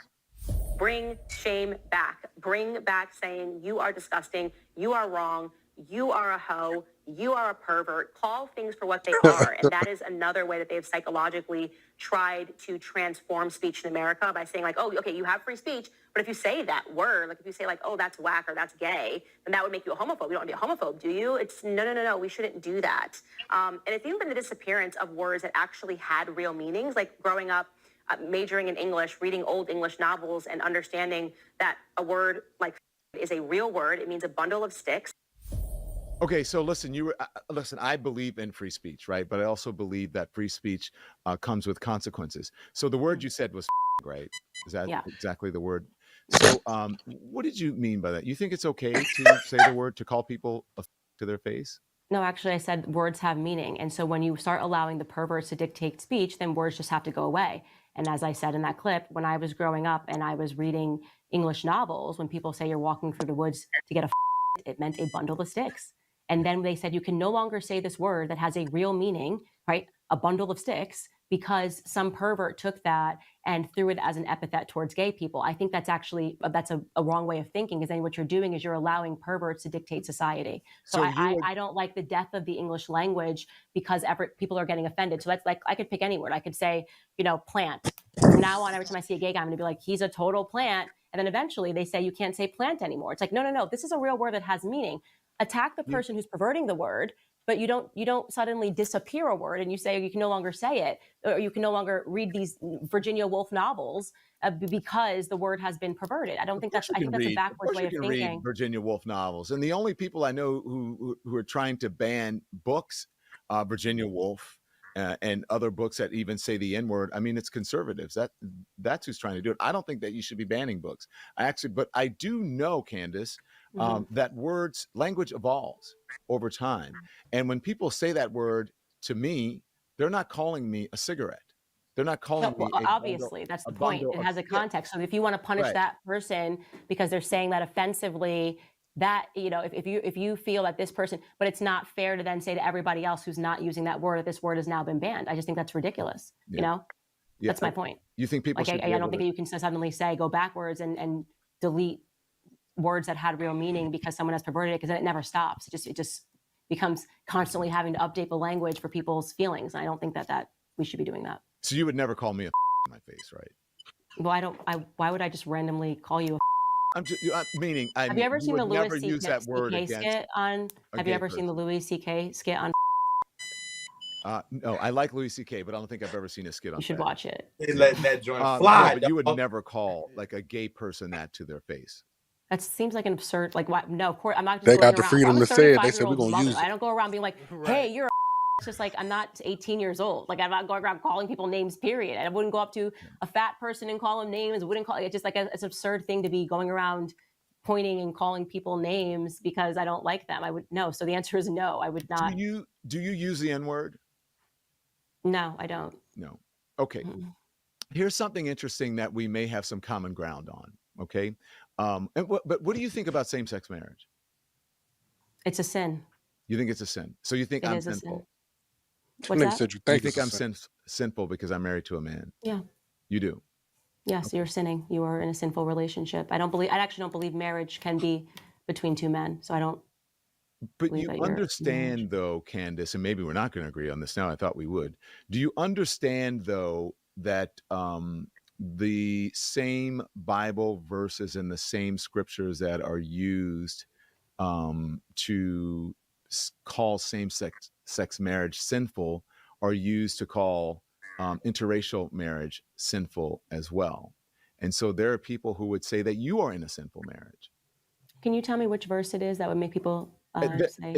Bring shame back. Bring back saying you are disgusting, you are wrong, you are a hoe, you are a pervert. Call things for what they are. And that is another way that they've psychologically tried to transform speech in America by saying, like, oh, okay, you have free speech, but if you say that word, like if you say, like, oh, that's whack or that's gay, then that would make you a homophobe. You don't want to be a homophobe, do you? It's no, we shouldn't do that. And it's even been the disappearance of words that actually had real meanings, like growing up, majoring in English, reading old English novels, and understanding that a word like is a real word. It means a bundle of sticks. Okay, so listen, listen, I believe in free speech, right? But I also believe that free speech comes with consequences. So the word you said was right? Is that exactly the word? So what did you mean by that? You think it's okay to say the word, to call people to their face? No, actually, I said words have meaning. And so when you start allowing the perverts to dictate speech, then words just have to go away. And as I said in that clip, when I was growing up and I was reading English novels, when people say you're walking through the woods to get it meant a bundle of sticks. And then they said you can no longer say this word that has a real meaning, right? A bundle of sticks, because some pervert took that and threw it as an epithet towards gay people. I think that's actually, that's a wrong way of thinking, because then what you're doing is you're allowing perverts to dictate society. So I don't like the death of the English language because people are getting offended. So that's like, I could pick any word. I could say, plant. From now on, every time I see a gay guy, I'm gonna be like, he's a total plant. And then eventually they say you can't say plant anymore. It's like, no, this is a real word that has meaning. Attack the person who's perverting the word, but you don't suddenly disappear a word and you say you can no longer say it, or you can no longer read these Virginia Woolf novels because the word has been perverted. I think that's a backwards way of thinking. Read Virginia Woolf novels, and the only people I know who are trying to ban books, Virginia Woolf, and other books that even say the N-word. I mean, it's conservatives. That's who's trying to do it. I don't think that you should be banning books. But I do know, Candace, that language evolves over time. And when people say that word to me, they're not calling me a cigarette. They're not calling me. Obviously, that's the point. It has a context. So if you want to punish that person because they're saying that offensively, that, if you feel that this person, but it's not fair to then say to everybody else who's not using that word that this word has now been banned. I just think that's ridiculous, Yeah, That's my point. You think people Like, should be I able don't think to? you can suddenly say go backwards and delete words that had real meaning because someone has perverted it, because then it never stops. It just becomes constantly having to update the language for people's feelings. And I don't think that we should be doing that. So you would never call me a in my face, right? Well, why would I just randomly call you a I'm just meaning. Have you ever seen the would Louis never use that word CK against skit on? a Have you gay ever seen the Louis CK skit on? No, I like Louis CK, but I don't think I've ever seen a skit on. You should watch it. They letting that joint No, fly. but you would never call like a gay person that to their face. That seems like an absurd. Like, what? No, of course, I'm not just. They going got the around. freedom I'm a to say it. They 35-year-old said, "We're gonna mother. use it." I don't go around being like, "Hey, you're a." It's just like I'm not 18 years old. Like, I'm not going around calling people names. Period. I wouldn't go up to a fat person and call them names. Wouldn't call. It's just like it's an absurd thing to be going around pointing and calling people names because I don't like them. I would no. So the answer is no. I would not. Do you use the N-word? No, I don't. No. Okay. Here's something interesting that we may have some common ground on. Okay. But what do you think about same-sex marriage? It's a sin. You think it's a sin? So you think I'm is a sin. sinful? What's that? Said you You think think it's a I'm sin. sinful because I'm married to a man? Yeah. You do. Yes, you're sinning. You are in a sinful relationship. I actually don't believe marriage can be between two men. So I don't. But believe you that you're understand, though, Candace, and maybe we're not going to agree on this now. I thought we would. Do you understand, though, that the same Bible verses and the same scriptures that are used to call same-sex marriage sinful are used to call interracial marriage sinful as well? And so there are people who would say that you are in a sinful marriage. Can you tell me which verse it is that would make people say?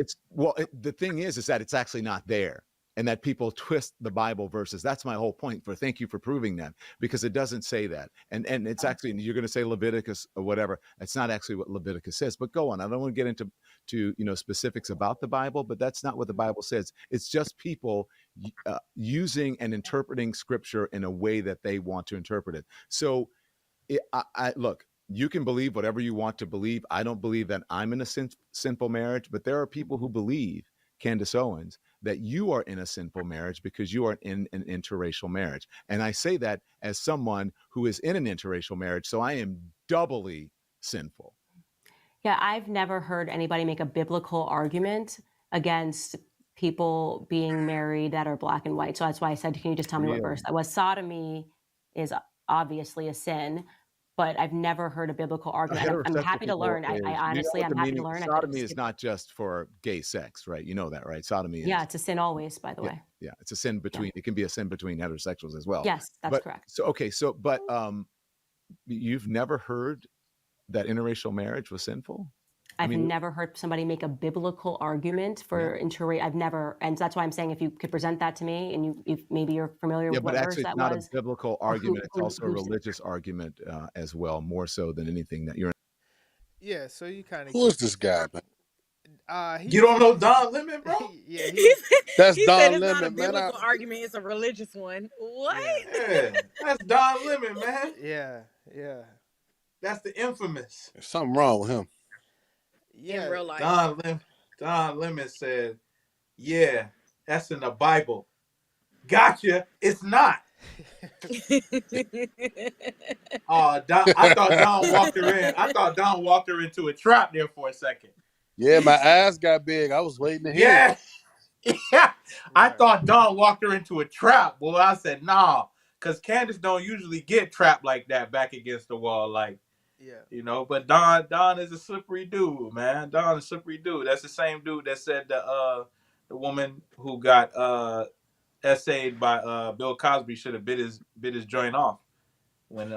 The thing is that it's actually not there, and that people twist the Bible verses. That's my whole point. Thank you for proving that, because it doesn't say that, and it's actually, you're going to say Leviticus or whatever. It's not actually what Leviticus says. But go on. I don't want to get into specifics about the Bible, but that's not what the Bible says. It's just people using and interpreting Scripture in a way that they want to interpret it. So, look. You can believe whatever you want to believe. I don't believe that I'm in a sinful marriage, but there are people who believe, Candace Owens, that you are in a sinful marriage because you are in an interracial marriage. And I say that as someone who is in an interracial marriage, so I am doubly sinful. Yeah, I've never heard anybody make a biblical argument against people being married that are black and white. So that's why I said, can you just tell me what verse that was? Sodomy is obviously a sin. But I've never heard a biblical argument. I'm happy to learn. I honestly, I'm happy to learn. Sodomy is not just for gay sex, right? You know that, right? Sodomy is. Yeah, it's a sin always, by the way. Yeah, it's a sin between, it can be a sin between heterosexuals as well. Yes, that's correct. So, okay, but you've never heard that interracial marriage was sinful? I've never heard somebody make a biblical argument for interracial. I've never, and that's why I'm saying if you could present that to me, and if maybe you're familiar with what verse that was. Yeah, but actually, it's not a biblical argument. It's also a religious argument as well, more so than anything that you're. Yeah, so you kind of. Who is this guy, man? You don't know Don Lemon, bro? Yeah, that's he Don said it's Lemon, not a man. biblical argument; it's a religious one. What? Yeah, that's Don Lemon, man. Yeah. That's the infamous. There's something wrong with him. Yeah, in real life. Don Lemon said, "Yeah, that's in the Bible." Gotcha. It's not. I thought Don walked her in. I thought Don walked her into a trap there for a second. Yeah, my eyes got big. I was waiting to hear. Yeah. I thought Don walked her into a trap. Boy, I said, nah, because Candace don't usually get trapped like that back against the wall, like. Yeah. But Don is a slippery dude, man. Don is a slippery dude. That's the same dude that said the woman who got essayed by Bill Cosby should have bit his joint off when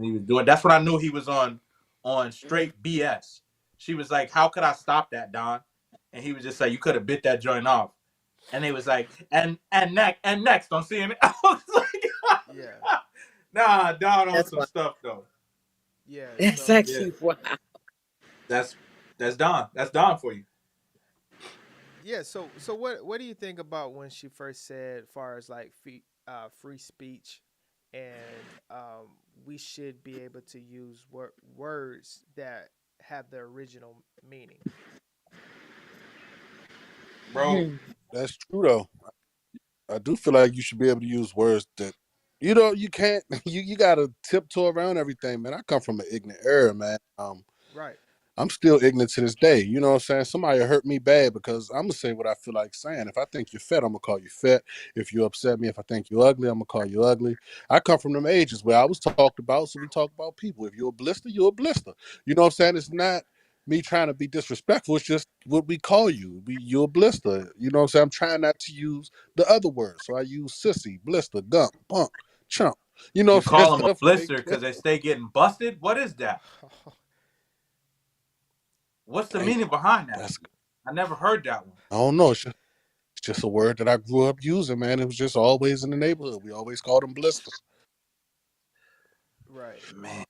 he was doing. That's when I knew he was on straight BS. She was like, "How could I stop that, Don?" And he was just like, "You could have bit that joint off." And they was like, and next on CNN. I was like, yeah. Nah, Don on some stuff though. Yeah, that's actually wow. That's Don. That's Don for you. Yeah. So what do you think about when she first said, as far as like free speech, and we should be able to use words that have the original meaning? Bro, that's true though. I do feel like you should be able to use words that You know, you can't. You gotta tiptoe around everything, man. I come from an ignorant era, man. Right. I'm still ignorant to this day. You know what I'm saying? Somebody hurt me bad because I'm gonna say what I feel like saying. If I think you're fat, I'm gonna call you fat. If you upset me, if I think you're ugly, I'm gonna call you ugly. I come from them ages where I was talked about, so we talk about people. If you're a blister, you're a blister. You know what I'm saying? It's not me trying to be disrespectful. It's just what we call you. You're a blister. You know what I'm saying? I'm trying not to use the other words, so I use sissy, blister, gump, punk, chump. You know You what I'm saying? call them a Stuff like blister because that. they stay getting busted? What is that? What's the Damn, meaning behind that? that's. I never heard that one. I don't know. It's just a word that I grew up using, man. It was just always in the neighborhood. We always called them blister. Right. Man,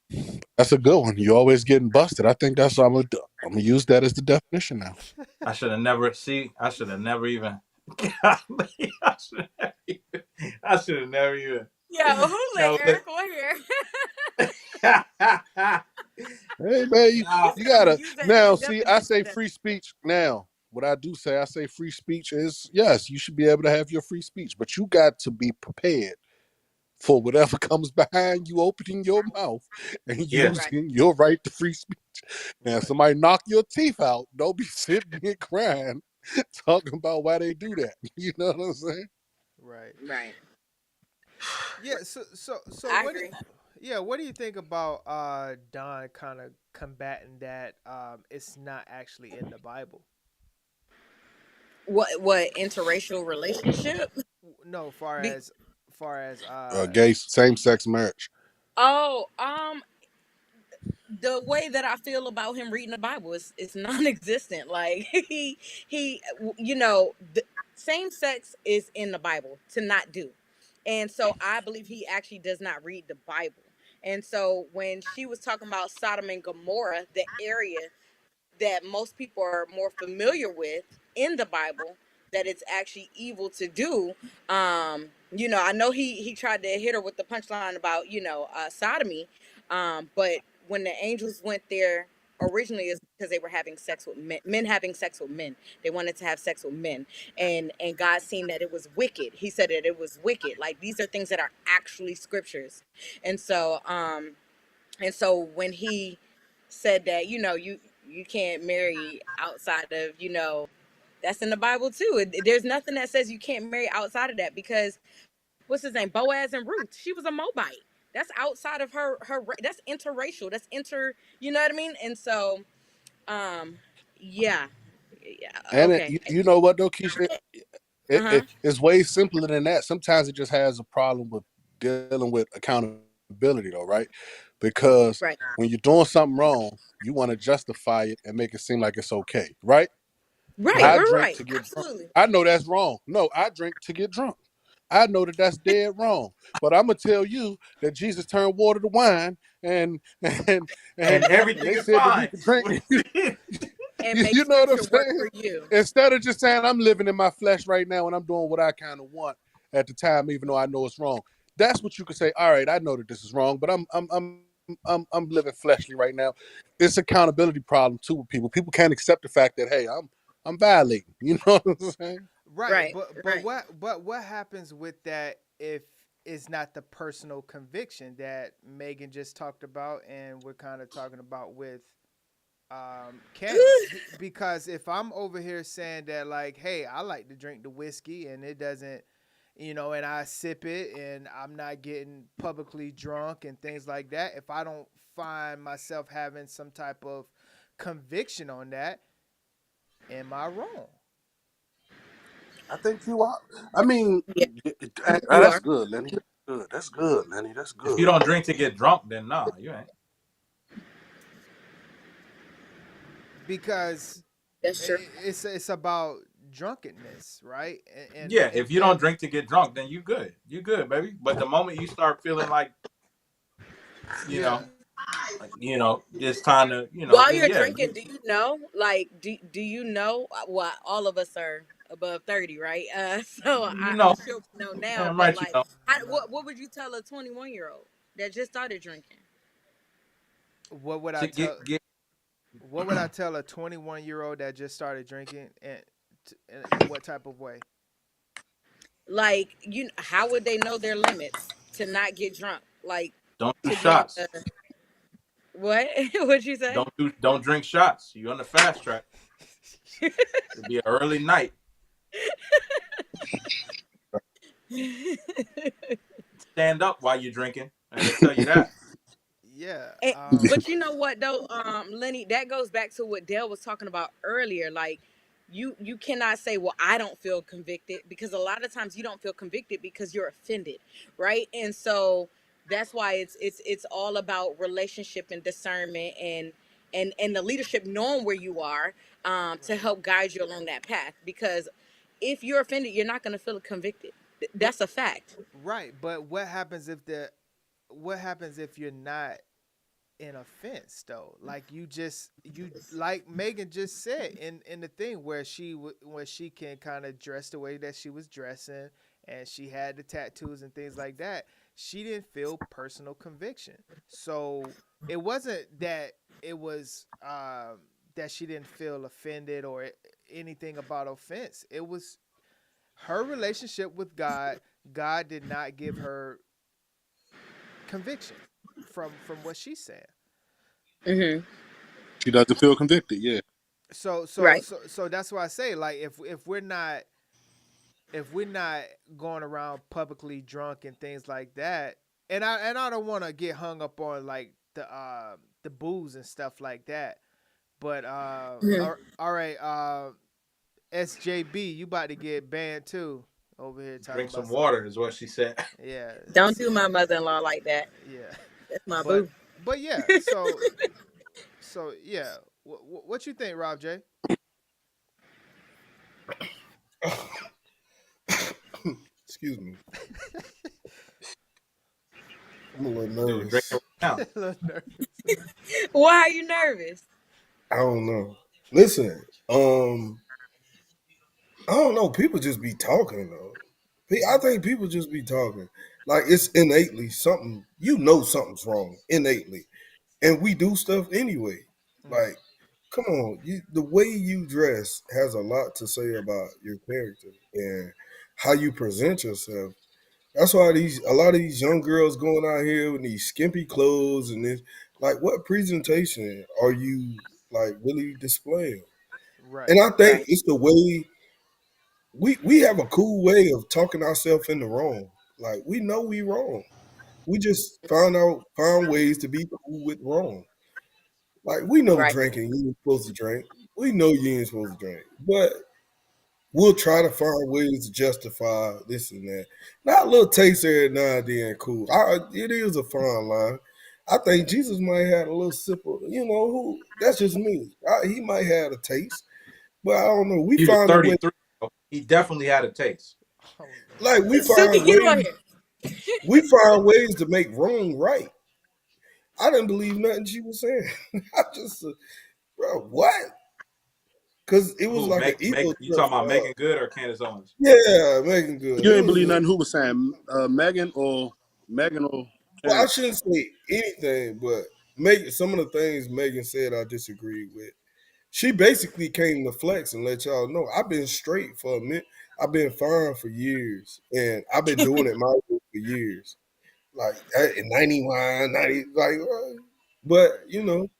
That's a good one. You always getting busted. I think that's what I'm gonna do. I'm gonna use that as the definition now. I should have never I should have never even I should have never even Yo, who let no, Eric on here? Hey man, He you said I'm gonna gotta use that as now the see. I say definition. free speech now. What I do say, I say free speech is yes. You should be able to have your free speech, but you got to be prepared for whatever comes behind you opening your mouth and yeah. Right. using your right to free speech. Now, Right. somebody knock your teeth out. Don't be sitting here crying, talking about why they do that. You know what I'm saying? Right. Right. Yeah. So I what? agree. Yeah. What do you think about Don kind of combating that? It's not actually in the Bible. What interracial relationship? No, Be, far as Gay same sex marriage. oh, the way that I feel about him reading the Bible is non-existent. Like he the same sex is in the Bible to not do, and so I believe he actually does not read the Bible. And so when she was talking about Sodom and Gomorrah, the area that most people are more familiar with in the Bible, that it's actually evil to do. I know he tried to hit her with the punchline about sodomy, but when the angels went there originally is because they were having sex with men having sex with men. They wanted to have sex with men, and God seen that it was wicked. He said that it was wicked. Like, these are things that are actually scriptures. And so when he said that, you can't marry outside of, that's in the Bible too. There's nothing that says you can't marry outside of that, because what's his name, Boaz and Ruth, she was a Moabite. That's outside of that's interracial, that's you know what I mean? And so um yeah. Yeah, And okay. you know what though, Keisha? Uh-huh. It's way simpler than that. Sometimes it just has a problem with dealing with accountability, though, right? Because Right. when you're doing something wrong, you want to justify it and make it seem like it's okay, right? Right, I Right. right, drink right. to get drunk. Absolutely. I know that's wrong. No, I drink to get drunk. I know that that's dead wrong. But I'm gonna tell you that Jesus turned water to wine, and and And and everything they is said that we fine. could drink. And make You know what I'm scripture work saying? for you. Instead of just saying I'm living in my flesh right now and I'm doing what I kind of want at the time, even though I know it's wrong. That's what you could say. All right, I know that this is wrong, but I'm living fleshly right now. It's accountability problem too with people. People can't accept the fact that hey, I'm violating. You know what I'm saying? right, Right, but right. what happens with that if it's not the personal conviction that Megan just talked about, and we're kind of talking about with Candace? Because if I'm over here saying that, like, hey, I like to drink the whiskey and it doesn't, and I sip it and I'm not getting publicly drunk and things like that, if I don't find myself having some type of conviction on that, am I wrong? I think you are. I mean, Yeah, you that's are. good, Lenny. That's good. That's good, Lenny. That's If you good. don't drink to get drunk, then nah, you ain't. Because That's true. it's about drunkenness, right? And Yeah, and if you don't and drink to get drunk, then you good. You good, baby. But the moment you start feeling like, you yeah, know, it's time to, While then you're yeah, drinking, do you know, like, do you know, well, all of us are above 30, right? So you I'm know, sure we know now, damn but right, like, what would you tell a 21-year-old that just started drinking? what would I to tell? get What would I tell a 21-year-old that just started drinking, and in what type of way? Like, how would they know their limits? to not get drunk, like Don't do to be able shots. to. What? What'd you say? Don't drink shots. You on the fast track. It'll be an early night. Stand up while you're drinking. I can tell you that. Yeah. But you know what though, Lenny, that goes back to what Dale was talking about earlier. Like, you cannot say, well, I don't feel convicted, because a lot of times you don't feel convicted because you're offended, right? And so that's why it's all about relationship and discernment, and the leadership knowing where you are, to help guide you along that path. Because if you're offended, you're not going to feel convicted. That's a fact. Right, but what happens if you're not in offense though? Like you like Megan just said in the thing where where she can kind of dress the way that she was dressing, and she had the tattoos and things like that. She didn't feel personal conviction, so it wasn't that it was that she didn't feel offended or anything about offense. It was her relationship with God. God did not give her conviction from what she's saying. Mm-hmm. She doesn't feel convicted. Yeah. So Right. that's why I say, like, if we're not going around publicly drunk and things like that, and I don't want to get hung up on like the booze and stuff like that, but Mhm. all right, SJB, you about to get banned too over here talking Drink about some water is what she said. yeah. Don't do my mother-in-law like that. Yeah. That's my But boo. yeah, so yeah, what you think, Rob J? Excuse me. I'm a little Dude, drink nervous. it now. A little nervous. Why are you nervous? I don't know. Listen, I don't know. People just be talking though. I think people just be talking. Like it's innately something. You know something's wrong innately, and we do stuff anyway. Like, come on, the way you dress has a lot to say about your character and how you present yourself. That's why a lot of these young girls going out here with these skimpy clothes and this, like, what presentation are you like really displaying? Right. And I think Right. it's the way we have a cool way of talking ourselves in the wrong. Like we know we wrong. We just found ways to be cool with wrong. Like we know Right. drinking, you ain't supposed to drink. We know you ain't supposed to drink. But we'll try to find ways to justify this and that. Not a little taste every now and then, cool. It is a fine line. I think Jesus might have a little sip of, that's just me. He might have a taste, but I don't know. We He was find a way, 33. Bro. He definitely had a taste. Oh, like Suki, get on here. we find ways to make wrong right. I didn't believe nothing she was saying. I just, bro, what? Because it was Who? like an Make ego you trip talking about for her. Making Good or Candace Owens? Yeah, Megan Good. You It ain't was believe a, nothing who was saying, Megan or well, I Candace. shouldn't say anything, but Megan, some of the things Megan said I disagreed with. She basically came to flex and let y'all know I've been straight for a minute. I've been fine for years, and I've been doing it my way for years. Like in 91, 90, like, but right.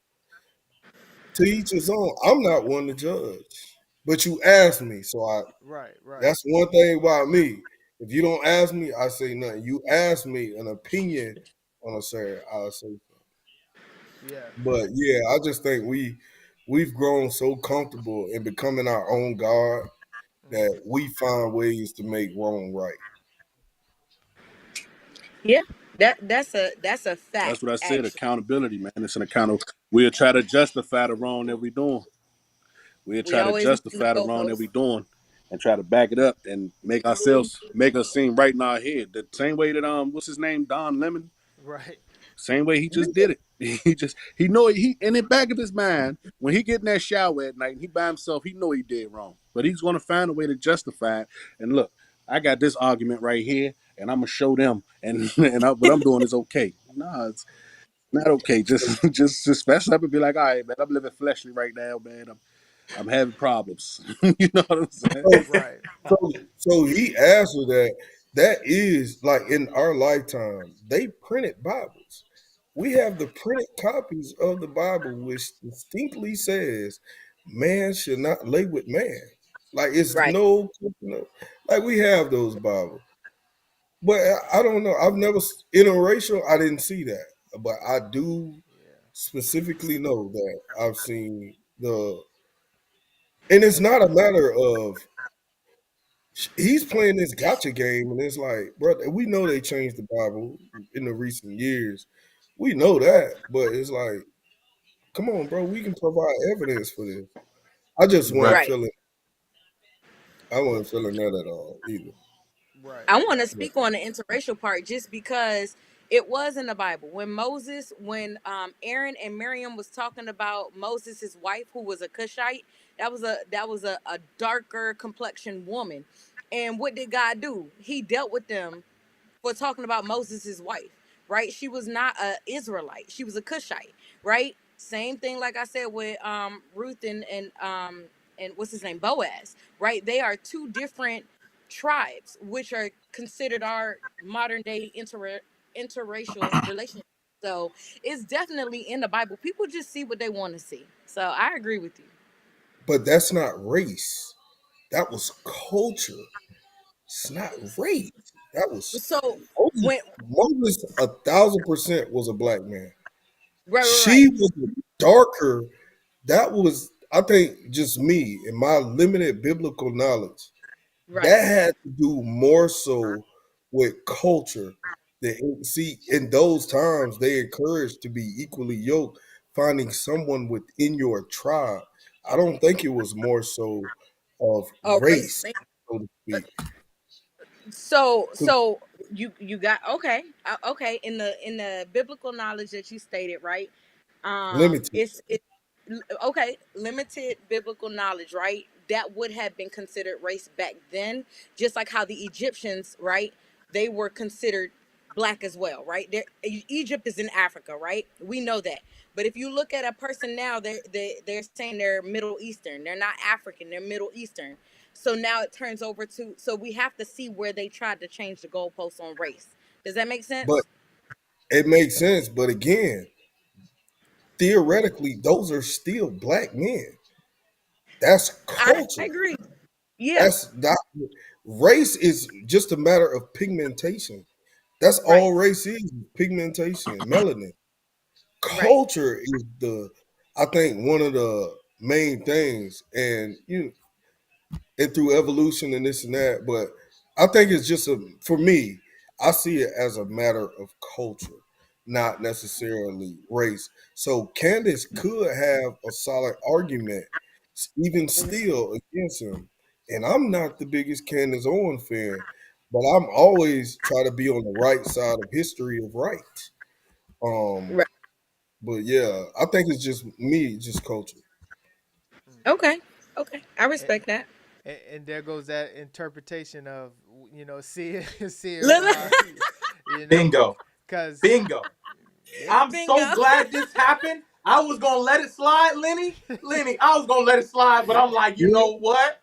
to each his own. I'm not one to judge, but you asked me, so Right. Right. that's one thing about me. If you don't ask me, I say nothing. You ask me an opinion on a certain, I'll say something. Yeah. But yeah, I just think we've grown so comfortable in becoming our own God that we find ways to make wrong right. Yeah. That's a fact, That's what I said. actually. Accountability, man. It's an account. We'll try to justify the wrong that we're doing. We'll We try to always moving the justify the wrong that goalposts. we're doing and try to back it up and make us seem right in our head. The same way that what's his name, Don Lemon. Right. Same way he just did it. He know he in the back of his mind when he get in that shower at night and he by himself, he know he did wrong, but he's gonna find a way to justify it. And look, I got this argument right here, and I'm gonna show them, and what I'm doing is okay. Nah, it's not okay. Just fess up and be like, all right, man, I'm living fleshly right now, man. I'm having problems. You know what I'm saying? So, Right. so he answered that. that is like in our lifetime, they printed Bibles. We have the printed copies of the Bible, which distinctly says man should not lay with man. Like it's Right. no, like we have those Bibles. But I don't know. I've never interracial. I didn't see that, but I do specifically know that I've seen the. And it's not a matter of he's playing this gotcha game, and it's like, brother, we know they changed the Bible in the recent years. We know that, but it's like, come on, bro, we can provide evidence for this. I just Right. wasn't Right. feeling. I wasn't feeling that at all either. Right. I want to Right. speak on the interracial part just because it was in the Bible when Aaron and Miriam was talking about Moses' wife who was a Cushite. That was a darker complexion woman, and what did God do? He dealt with them for talking about Moses' wife, right? She was not a Israelite. She was a Cushite, right? Same thing, like I said, with Ruth and what's his name? Boaz, right? They are two different tribes, which are considered our modern day interracial relationship. So it's definitely in the Bible. People just see what they want to see. So I agree with you. But that's not race. That was culture. It's not race. That was So Moses. when Moses 1,000% was a black man. right, She was darker. That was, I think, just me and my limited biblical knowledge. right. That had to do more so with culture. See, in those times, they encouraged to be equally yoked, finding someone within your tribe. I don't think it was more so of A race race, thing. so to speak. So you got okay, okay, in the biblical knowledge that you stated, right? Limited. It's okay, limited biblical knowledge, right? That would have been considered race back then, just like how the Egyptians, right? They were considered black as well, right? Egypt is in Africa, right? We know that. But if you look at a person now, they're saying they're Middle Eastern. They're not African. They're Middle Eastern. So now it turns over to. So we have to see where they tried to change the goalposts on race. Does that make But sense? it makes sense. But again, theoretically, those are still black men. That's I culture. agree. Yeah. That's not race is just a matter of pigmentation. That's Right. all race is pigmentation, melanin. Right. Culture is I think one of the main things, and through evolution and this and that, but I think it's just for me, I see it as a matter of culture, not necessarily race. So Candace could have a solid argument, even still against him. And I'm not the biggest Candace Owen fan, but I'm always try to be on the right side of history of right. Um, Right. but yeah, I think it's just me, just culture. Okay. Okay. I respect that. And there goes that interpretation of seeing seeing Look- Bingo. because Bingo. I'm so Bingo. glad this happened. I was gonna let it slide, Lenny. I was gonna let it slide, but I'm like, you know what?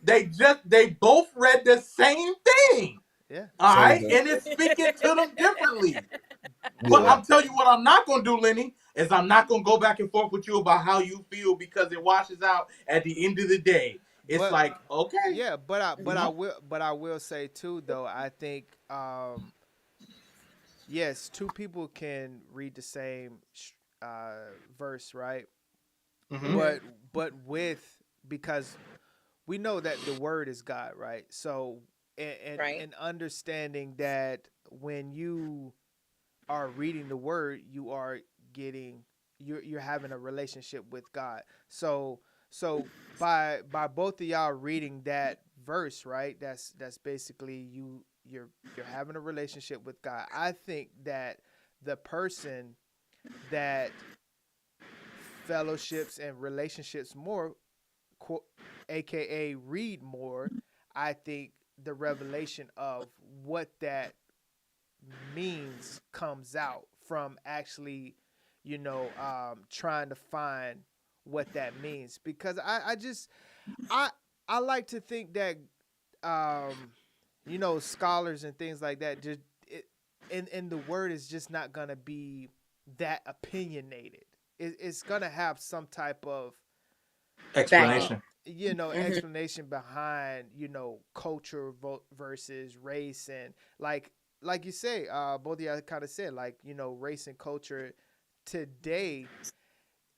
They both read the same thing. yeah. All Same right, thing. and it's speaking to them differently. But Yeah. I'm telling you what I'm not gonna do, Lenny, is I'm not gonna go back and forth with you about how you feel because it washes out at the end of the day. It's But like, okay, yeah, you know. but I will say too though, I think yes, two people can read the same verse, right? Mm-hmm. But with because we know that the word is God, right? So Right. and understanding that when you are reading the word, you are getting you're having a relationship with God. So by both of y'all reading that verse, right? That's basically you're having a relationship with God. I think that the person that fellowships and relationships more, aka read more, I think the revelation of what that means comes out from actually, trying to find what that means. Because I just I like to think that scholars and things like that, just and the word is just not gonna be that opinionated. It's gonna have some type of Explanation. explanation behind culture versus race, and like you say, both of y'all kind of said, like, race and culture today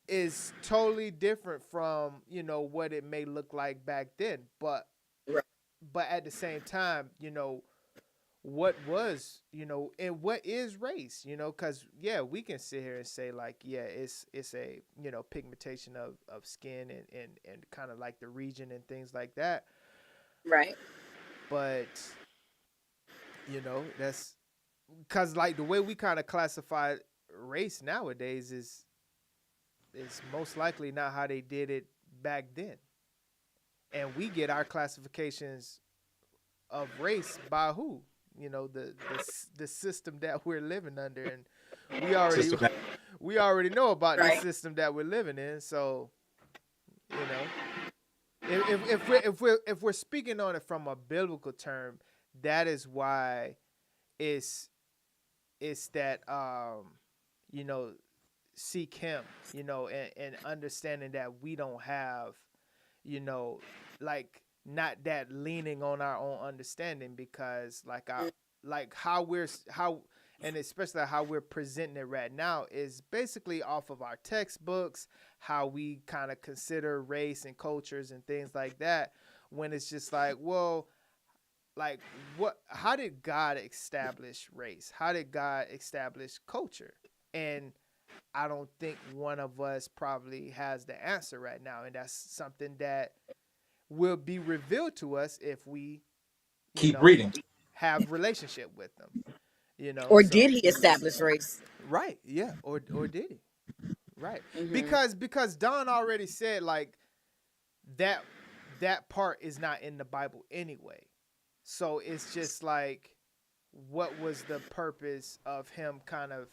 is totally different from what it may look like back then, but at the same time, what was, and what is race, because we can sit here and say, like, it's a pigmentation of skin and kind of like the region and things like that, Right. but that's because, like, the way we kind of classify race nowadays is most likely not how they did it back then, and we get our classifications of race by who? The system that we're living under, and we already know about the system that we're living in. So, if we're speaking on it from a biblical term, that is why it's that seek Him, and understanding that we don't have, like, not that leaning on our own understanding, because and especially how we're presenting it right now is basically off of our textbooks, how we kind of consider race and cultures and things like that, when it's just like, well, like, how did God establish race? How did God establish culture? And I don't think one of us probably has the answer right now, and that's something that will be revealed to us if we keep reading, have relationship with them, Or did He establish race? Right. Yeah. Or did he? Right. Mm-hmm. Because Don already said, like, that part is not in the Bible anyway. So it's just like, what was the purpose of him kind of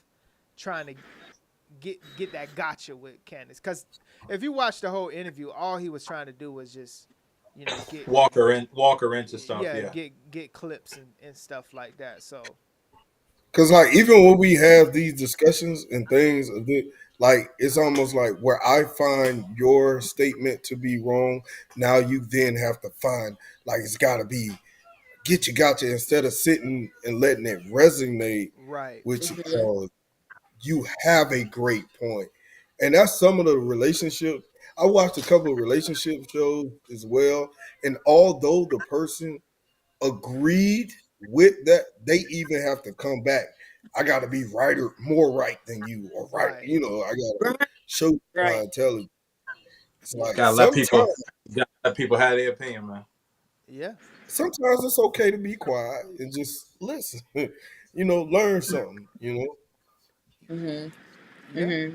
trying to get that gotcha with Candace? Because if you watch the whole interview, all he was trying to do was just, get walk her into stuff. Yeah. Get clips and stuff like that. So, because, like, even when we have these discussions and things, like, it's almost like where I find your statement to be wrong, now you then have to find, like, it's got to be get you gotcha, instead of sitting and letting it resonate, right, which you have a great point. And that's some of the relationship. I watched a couple of relationship shows as well, and although the person agreed with that, they even have to come back. I got to be right or more right than you, or right. I got to show my intelligence. It's like gotta let people have their opinion, man. Yeah. Sometimes it's okay to be quiet and just listen. Learn something. Mm-hmm. Yeah. Mm-hmm.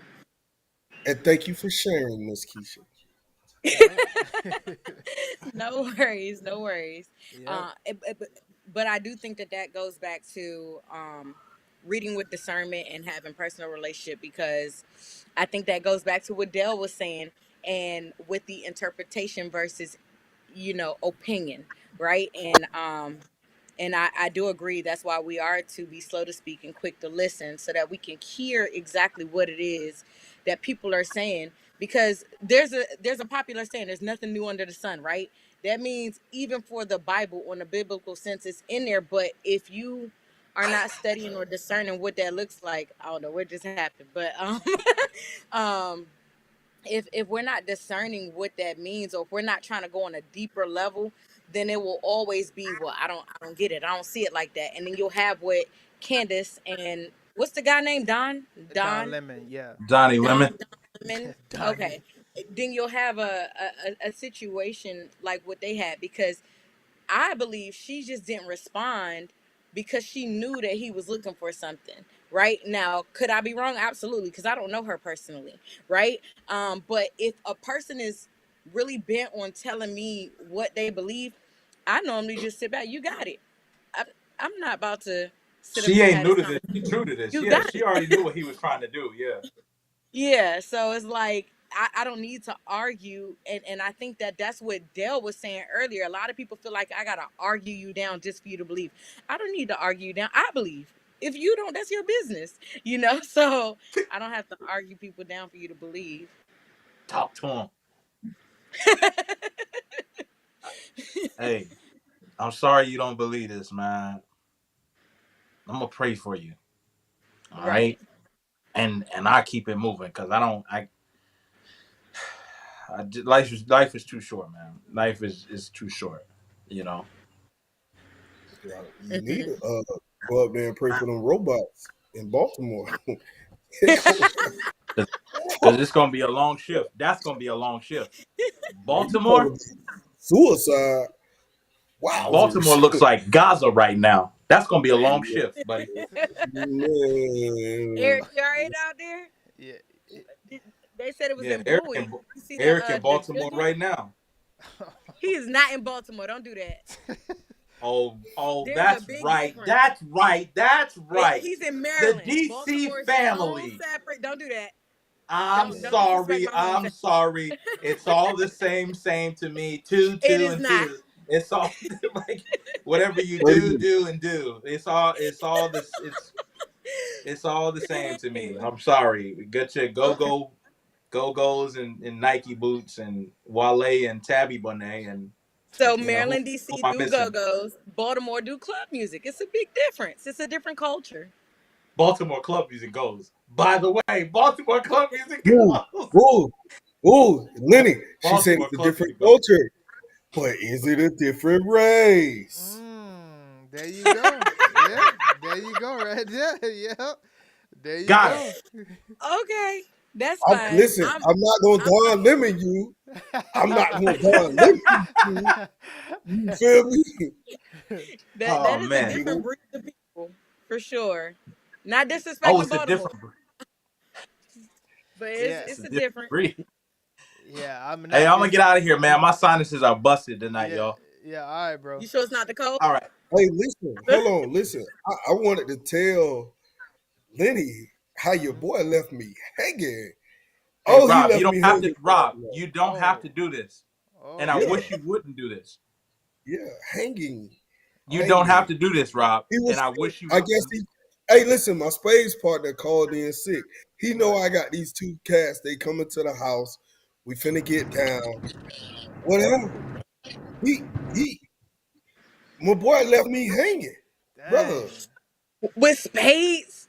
And thank you for sharing, Miss Keisha. No worries, no worries. Yeah. But I do think that goes back to reading with discernment and having personal relationship, because I think that goes back to what Dale was saying, and with the interpretation versus opinion, right? And I do agree. That's why we are to be slow to speak and quick to listen, so that we can hear exactly what it is that people are saying. Because there's a popular saying, there's nothing new under the sun, right? That means even for the Bible, on a biblical sense, it's in there. But if you are not studying or discerning what that looks like, I don't know what just happened. But if we're not discerning what that means, or if we're not trying to go on a deeper level, then it will always be, well, I don't get it, I don't see it like that. And then you'll have what Candace and what's the guy named Don Lemon, yeah. Donnie Lemon. Lemon. Okay. Then you'll have a situation like what they had, because I believe she just didn't respond because she knew that he was looking for something. Right now, could I be wrong? Absolutely, because I don't know her personally, right? But if a person is really bent on telling me what they believe, I normally just sit back. You got it. I'm not about to sit up She here ain't and new have to this this. She true to this. You Yeah, got she it. already knew what he was trying to do. Yeah. Yeah, so it's like, I don't need to argue. And I think that that's what Dale was saying earlier. A lot of people feel like I got to argue you down just for you to believe. I don't need to argue you down. I believe. If you don't, that's your business, you know? So I don't have to argue people down for you to believe. Talk to him. Hey, I'm sorry you don't believe this, man. I'm gonna pray for you. All right. And I keep it moving because life is too short, man. Life is too short, you know. You need to go up there and pray for them robots in Baltimore. Because it's gonna be a long shift. That's gonna be a long shift. You Baltimore. talking suicide. Baltimore Wowzers. looks like Gaza right now. That's gonna be a long shift, buddy. Man. Eric, you all right out there? Yeah. They said it was Yeah, in Bowie. You see Eric in the Baltimore Jugging? right now. He is not in Baltimore. Don't do that. Oh, There's that's a big right. difference. That's right. He's in Maryland. The DC Baltimore's family. so separate. Don't do that. I'm Don't disrespect my hometown. sorry. It's all the same to me. Two, It two, is and not. two. It's all like whatever you do and do. It's all this. It's all the same to me. I'm sorry. Get your go-go's and Nike boots and Wale and Tabby Bonet and So you know, Maryland, who DC am I do missing? go-go's. Baltimore do club music. It's a big difference. It's a different culture. Baltimore club music goes. By the way, Baltimore club music Ooh, goes. ooh, Lenny. She said Baltimore it's a club different music goes. culture, but is it a different race? There you go. Yeah, there you go, right there. Yeah, there you Got go. Okay, that's fine. Listen, I'm not gonna Don Lemon you. I'm not gonna Don Lemon you. You feel me? That is a different breed of people, for sure. Not disrespecting It's a Baltimore, different. but it's a different breed. Yeah, I'm not. Hey, I'm gonna get out of here, man. My sinuses are busted tonight, y'all. Yeah, all right, bro. You sure it's not the cold? All right. Hey, listen, hold on, listen. I wanted to tell Lenny how your boy left me hanging. Hey, Oh, Rob, he you left don't me have hanging. to. Rob, you don't have to do this, and I Yeah. wish you wouldn't do this. Yeah, hanging. You don't have to do this, Rob, He was and I sick. wish you. I guess he. Hey, listen, my spades partner called in sick. He know I got these two cats. They coming to the house. We finna get down. What happened? My boy left me hanging, brother. With spades.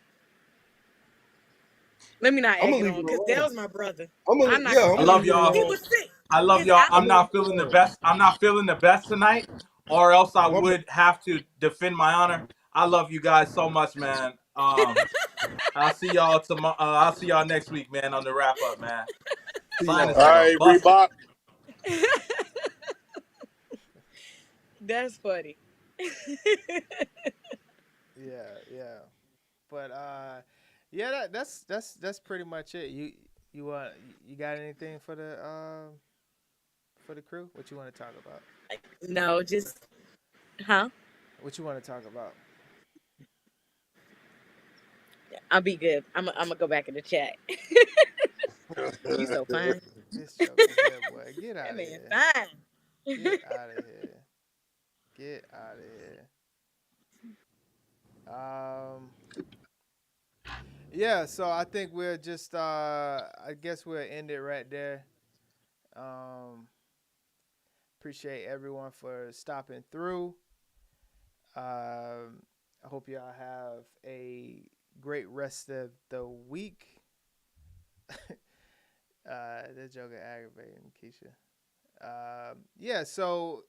Let me not I'm egg gonna it leave on it because alone. Dale's my brother. I'm not gonna gonna I leave love it y'all. He alone. was sick. I love His y'all. apple I'm not was feeling the best. I'm not feeling the best tonight, or else I would have to defend my honor. I love you guys so much, man. I'll see y'all tomorrow. I'll see y'all next week, man, on the wrap up, man. Sinuses All are right, busted. Reebok. That's funny. Yeah. But yeah, that's pretty much it. You got anything for the crew? What you want to talk about? No, just What you want to talk about? I'll be good. I'm gonna go back in the chat. You so fine. This joker here, boy. Get out of Man, here. fine. Get out of here. Get out of here. Yeah, so I think we'll just I guess we'll end it right there. Appreciate everyone for stopping through. I hope y'all have a great rest of the week. That joke is aggravating, Keisha. Yeah, so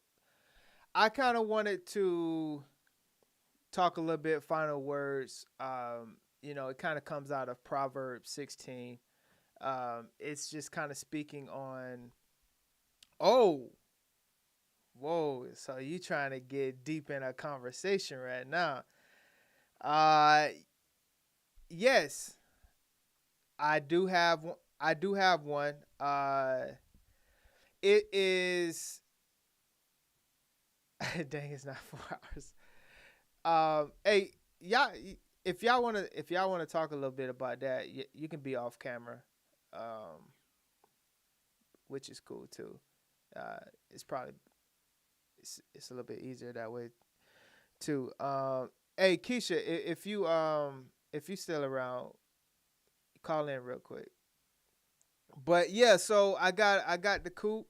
I kind of wanted to talk a little bit final words. It kind of comes out of Proverbs 16. It's just kind of speaking on, whoa, so you trying to get deep in a conversation right now. Yes, I do have one. It is dang, it's not 4 hours. Hey, y'all, if y'all wanna talk a little bit about that, you can be off camera. which is cool too. It's probably it's a little bit easier that way too. Hey Keisha, if you still around, call in real quick. But yeah, so I got the coop.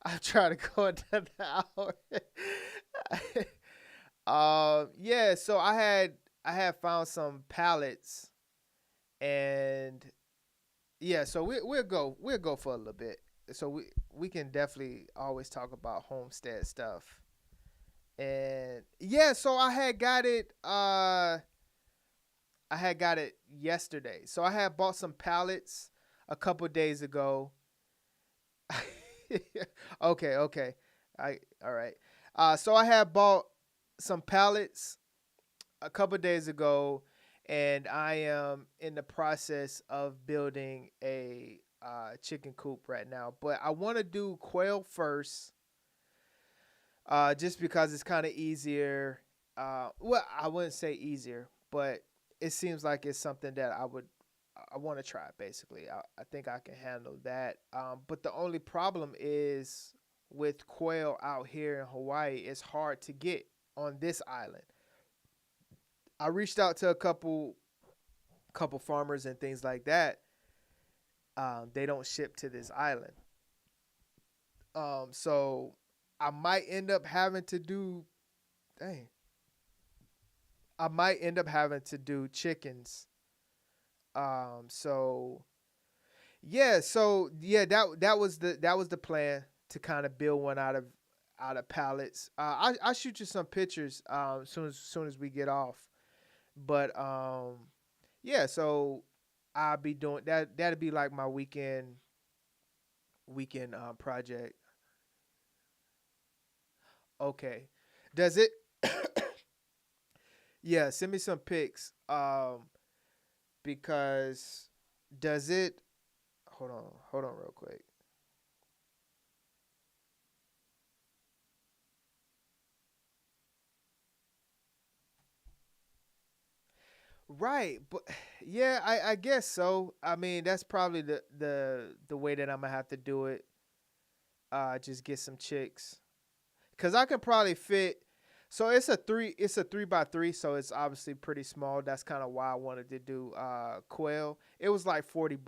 I'm trying to go another hour. Yeah, so I had found some pallets, and yeah, so we'll go for a little bit. So we can definitely always talk about homestead stuff. And yeah, so I had got it yesterday. So I had bought some pallets a couple days ago. Okay. All right. So I had bought some pallets a couple days ago, and I am in the process of building a chicken coop right now. But I want to do quail first, just because it's kind of easier. Well, I wouldn't say easier, but it seems like it's something that I want to try. Basically, I think I can handle that. But the only problem is with quail out here in Hawaii, it's hard to get on this island. I reached out to a couple farmers and things like that. They don't ship to this island. So I might end up having to do, I might end up having to do chickens. So yeah, that was the plan, to kind of build one out of pallets. I shoot you some pictures soon as we get off. But yeah, so I'll be doing that. That'll be like my weekend project. Okay. Does it? Yeah, send me some pics. Because does it? Hold on, real quick. Right, but yeah, I guess so. I mean, that's probably the way that I'm gonna have to do it. Just get some chicks, cause I could probably fit. So it's a 3x3, so it's obviously pretty small. That's kind of why I wanted to do quail. It was like $40.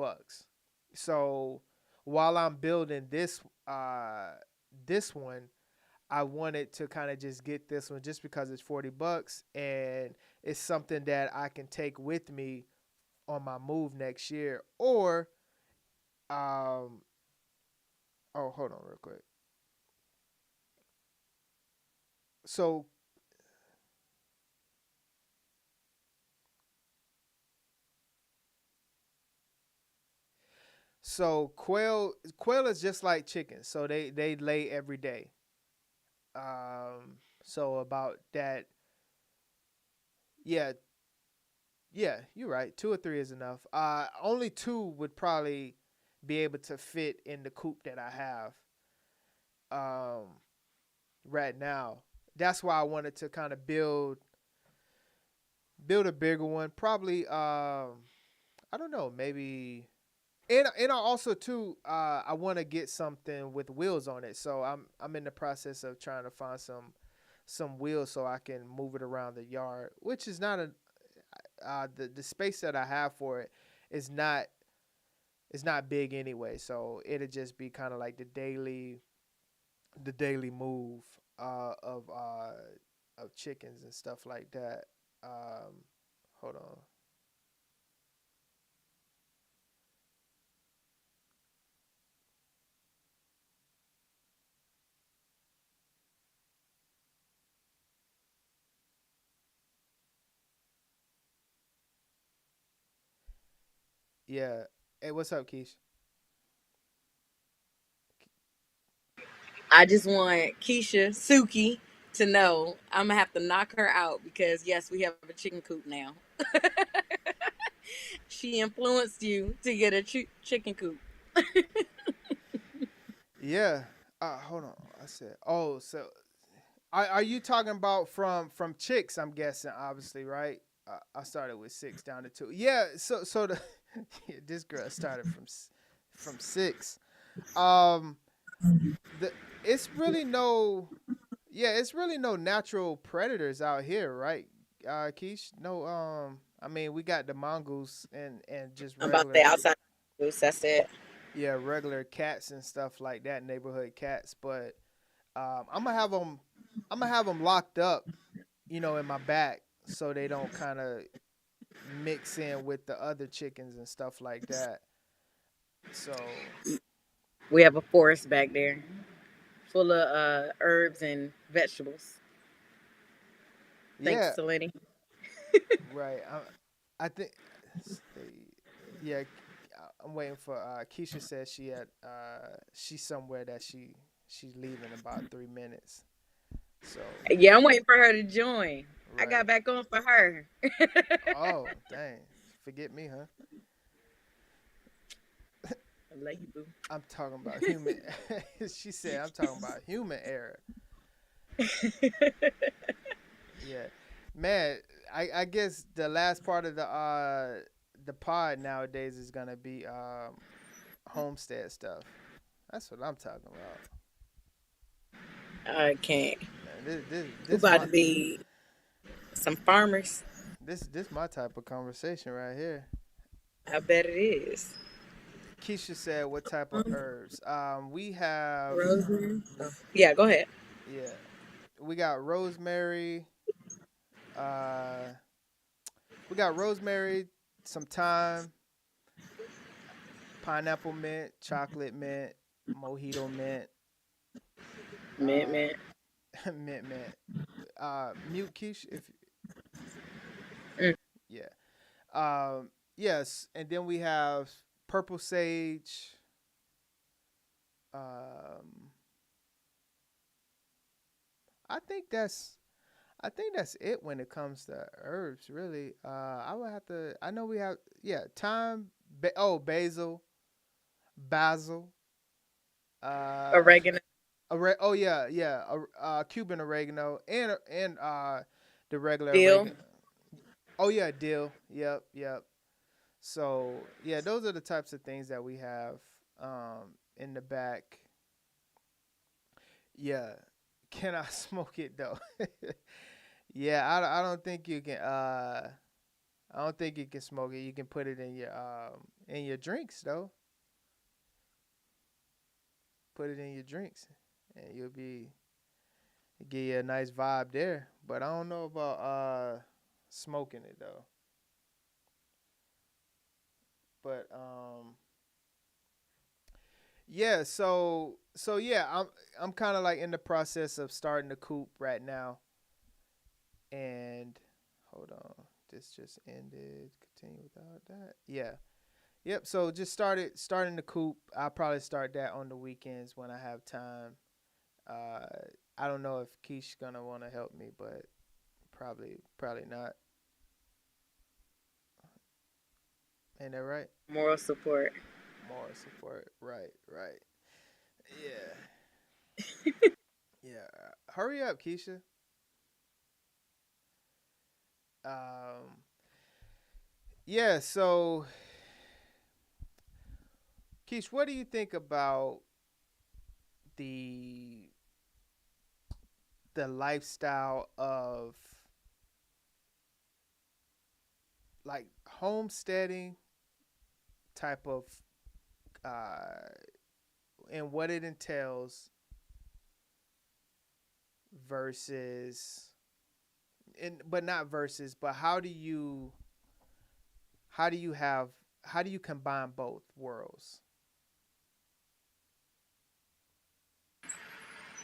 So while I'm building this one, I wanted to kind of just get this one just because it's $40, and it's something that I can take with me on my move next year. Or, oh, hold on real quick. So quail is just like chicken. So they lay every day. So about that, yeah, you're right. 2 or 3 is enough. Only 2 would probably be able to fit in the coop that I have right now. That's why I wanted to kind of build a bigger one. Probably, I don't know, maybe. And I also too, I want to get something with wheels on it. So I'm in the process of trying to find some wheels so I can move it around the yard, which is not the space that I have for it is not big anyway. So it'll just be kind of like the daily move of chickens and stuff like that. Hold on. Yeah. Hey, what's up, Keish? I just want Keisha Suki to know I'm gonna have to knock her out because yes, we have a chicken coop now. She influenced you to get a chicken coop. Yeah. Hold on. I said. Oh, so are you talking about from chicks? I'm guessing, obviously, right? I started with 6 down to 2. Yeah. So the yeah, this girl started from 6. Um, the it's really no, yeah, it's really no natural predators out here, right? Keish, no. I mean, we got the mongoose and just I'm about to say regular, outside loose. That's it. yeah, regular cats and stuff like that, neighborhood cats. But I'm gonna have them, locked up, in my back so they don't kind of mix in with the other chickens and stuff like that. So We have a forest back there full of herbs and vegetables. Thanks yeah, to Lenny. right. I think, yeah. I'm waiting for Keisha says she's somewhere that she's leaving in about 3 minutes. So Yeah, I'm waiting for her to join. I right. got back on for her. Oh dang, forget me, huh? I love you, boo. I'm talking about human. She said I'm talking about human error. Yeah, man. I guess the last part of the pod nowadays is gonna be homestead stuff. That's what I'm talking about. I can't. Man, We this about my to be some farmers. this my type of conversation right here. I bet it is. Keisha said, "What type of herbs?" We have, Rosemary. Oh. Yeah, go ahead. yeah, we got rosemary. Uh, we got rosemary, some thyme, pineapple mint, chocolate mint, mojito mint, Mint, mint. mint. Mute quiche if Mm. yeah. Yes, and then we have purple sage. Um, I think that's it when it comes to herbs. Really, I would have to. I know we have, yeah, thyme. Basil, basil. Uh, Oregano. oh yeah, yeah. Cuban oregano and the regular Dill. oregano. Oh yeah, dill. Yep, yep. So yeah, those are the types of things that we have in the back. Yeah, can I smoke it though? Yeah, I don't think you can. I don't think you can smoke it. You can put it in your drinks though. Put it in your drinks, and give you a nice vibe there. But I don't know about smoking it though. But yeah, so yeah, I'm kind of like in the process of starting to coop right now. And hold on, this just ended. Continue without that. Yeah. Yep. So just starting the coop. I'll probably start that on the weekends when I have time. Uh, I don't know if Keish gonna want to help me, but probably not. Ain't that right? Moral support. Moral support. Right. Right. Yeah. Yeah. Hurry up, Keisha. Um. Yeah. So, Keish, what do you think about the lifestyle of like homesteading type of uh and what it entails versus, and but not versus, but how do you have how do you combine both worlds?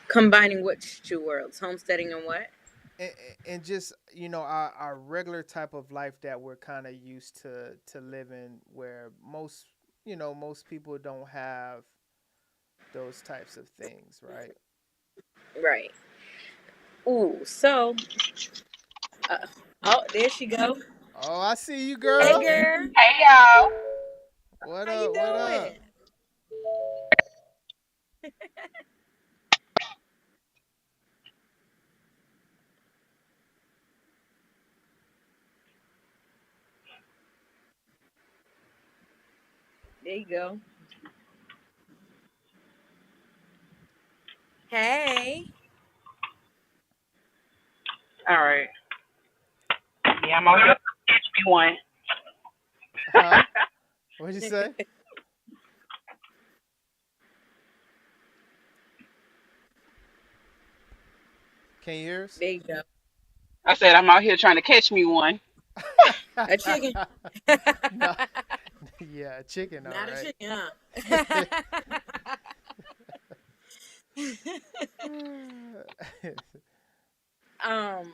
Combining which two worlds? Homesteading and what? and, and just our regular type of life that we're kind of used to living, where most people don't have those types of things, right? Right. Ooh, so. Uh, oh, there she go. Oh, I see you, Hey, girl. girl. Hey y'all. What How you up? What up? doing? There you go. Hey. All right. Yeah, I'm on catch me one. Huh? What'd you say? Can you hear us? There you go. I said I'm out here trying to catch me one. A chicken. No. Yeah, chicken, all Not a right. chicken, huh? um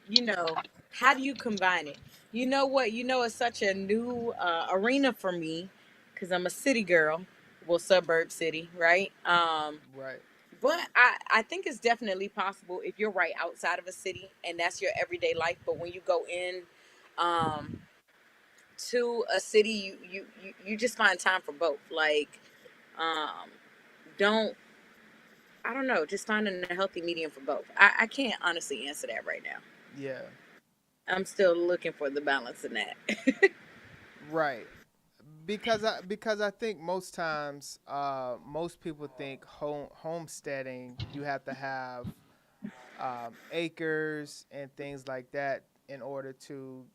you know, how do you combine it? You know what, it's such a new arena for me because I'm a city girl, well, suburb city, right? Right. But I think it's definitely possible if you're right outside of a city and that's your everyday life. But when you go in um to a city, you just find time for both. Like, um don't I don't know, just finding a healthy medium for both. I can't honestly answer that right now. Yeah. I'm still looking for the balance in that. Right. Because I think most times most people think homesteading you have to have acres and things like that in order to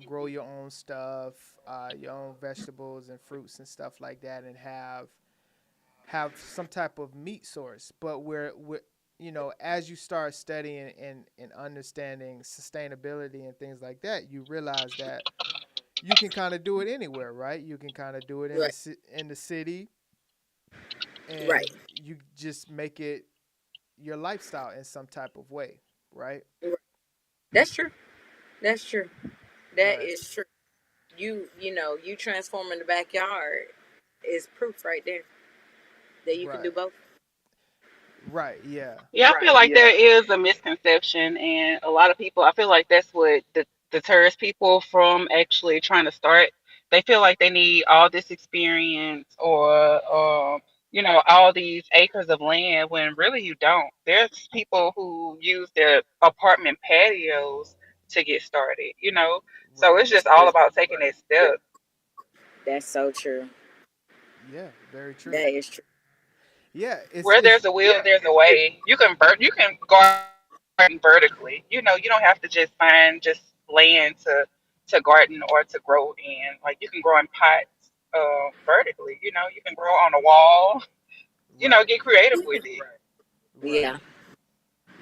grow your own stuff, your own vegetables and fruits and stuff like that, and have some type of meat source. But we're as you start studying and understanding sustainability and things like that, you realize that you can kind of do it anywhere, right? You can kind of do it in Right. in the city, and Right. you just make it your lifestyle in some type of way, right? Right. That's true. That's true. That Right. is true. You transform in the backyard is proof right there that you can do Right. both. Right. Yeah. Yeah, I feel like there is a misconception, and a lot of people, I feel like that's what deters people from actually trying to start. They feel like they need all this experience or, all these acres of land when really you don't. There's people who use their apartment patios to get started. So Right. it's just all about taking that step. That's so true. Yeah. Very true. That is true. Yeah. Where there's a will, there's a way. You can garden vertically. You don't have to just find just land to garden or to grow in. Like you can grow in pots vertically. You can grow on a wall. Right. Get creative with it. Right. Yeah.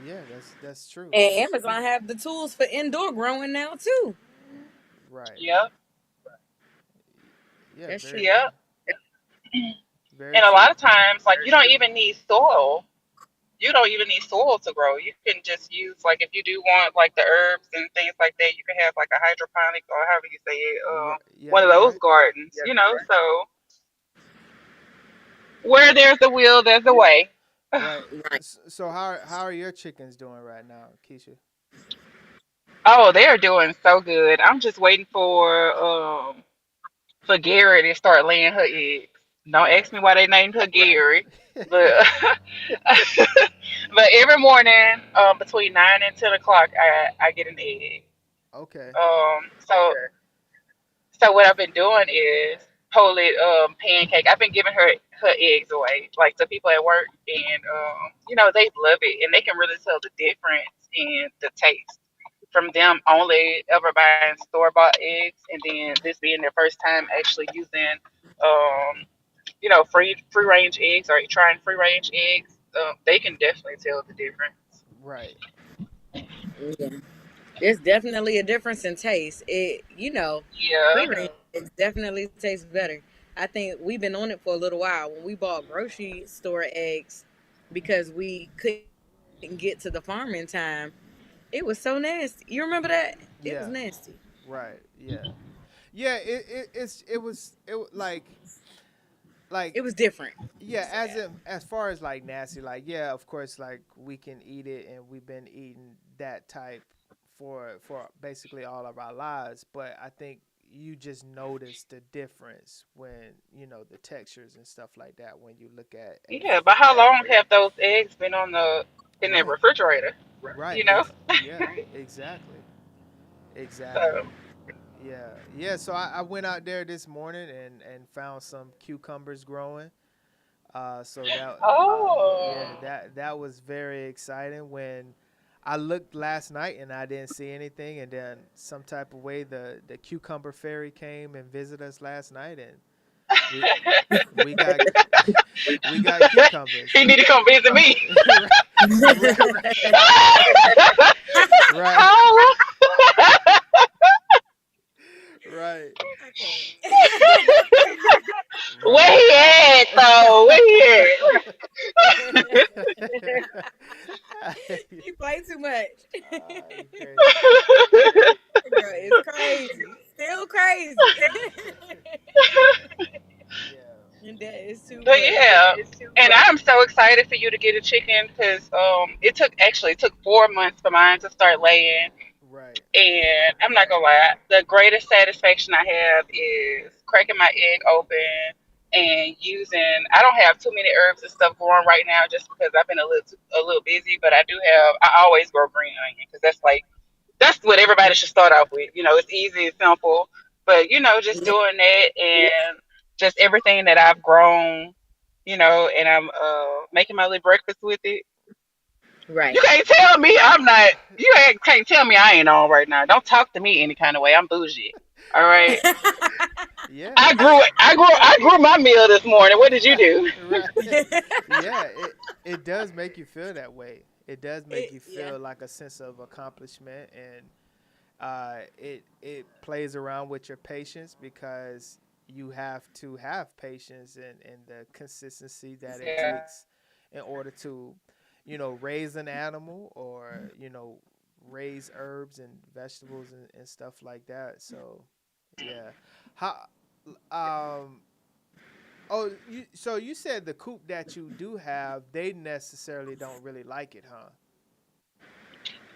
Yeah. That's true. And Amazon have the tools for indoor growing now too. Right. Yep. Yeah. That's true. Very. Yep. Very And a lot true. of times, like you don't even need soil. You don't even need soil to grow. You can just use like if you do want like the herbs and things like that, you can have like a hydroponic or however you say it, Right. Yeah. one of You're those right. gardens. So where there's a will, there's a way. Right. Right. So how are your chickens doing right now, Keisha? Oh, they are doing so good. I'm just waiting for Gary to start laying her eggs. Don't Right. ask me why they named her Gary, but but every morning between 9 and 10 o'clock, I get an egg. Okay. So what I've been doing is Polish pancake. I've been giving her eggs away, like to people at work, and they love it, and they can really tell the difference in the taste from them only ever buying store bought eggs, and then this being their first time actually using free range eggs or trying free range eggs. They can definitely tell the difference. Right. Yeah. There's definitely a difference in taste. Yeah. Free range it definitely tastes better. I think we've been on it for a little while. When we bought grocery store eggs because we couldn't get to the farm in time, it was so nasty. You remember that? It was Yeah. nasty. Right. Yeah. Yeah. Like It was different. yeah, as far as like nasty, like yeah, of course, like we can eat it, and we've been eating that type for basically all of our lives. But I think you just notice the difference when the textures and stuff like that when you look at Yeah, but how long have those eggs been in the right, refrigerator? right, You know? yeah, exactly, exactly. So Yeah, yeah. So I went out there this morning and found some cucumbers growing. So that yeah, Oh. that was very exciting when I looked last night and I didn't see anything, and then some type of way the cucumber fairy came and visited us last night, and we we got we got cucumbers. He need to come visit me. right, right, Oh. right, Where right. he at though? Where he You play too much. at? Girl, it's crazy. Still crazy. And that is too But much. yeah, and I'm so excited for you to get a chicken because it took 4 months for mine to start laying. Right. And I'm not gonna lie, the greatest satisfaction I have is cracking my egg open and using. I don't have too many herbs and stuff growing right now, just because I've been a little busy. But I do have. I always grow green onion because that's what everybody should start off with. It's easy and simple. But just doing that and just everything that I've grown, and I'm making my little breakfast with it. Right. You can't tell me I'm not. Can't tell me I ain't on right now. Don't talk to me any kind of way. I'm bougie. All Right. right. Yeah. I grew my meal this morning. What did you do? Right. Yeah, it does make you feel that way. It does make you Yeah. feel like a sense of accomplishment, and it plays around with your patience because you have to have patience and the consistency that it Yeah. takes in order to, raise an animal or raise herbs and vegetables and stuff like that. So yeah, how um oh, so you said the coop that you do have, they necessarily don't really like it, huh?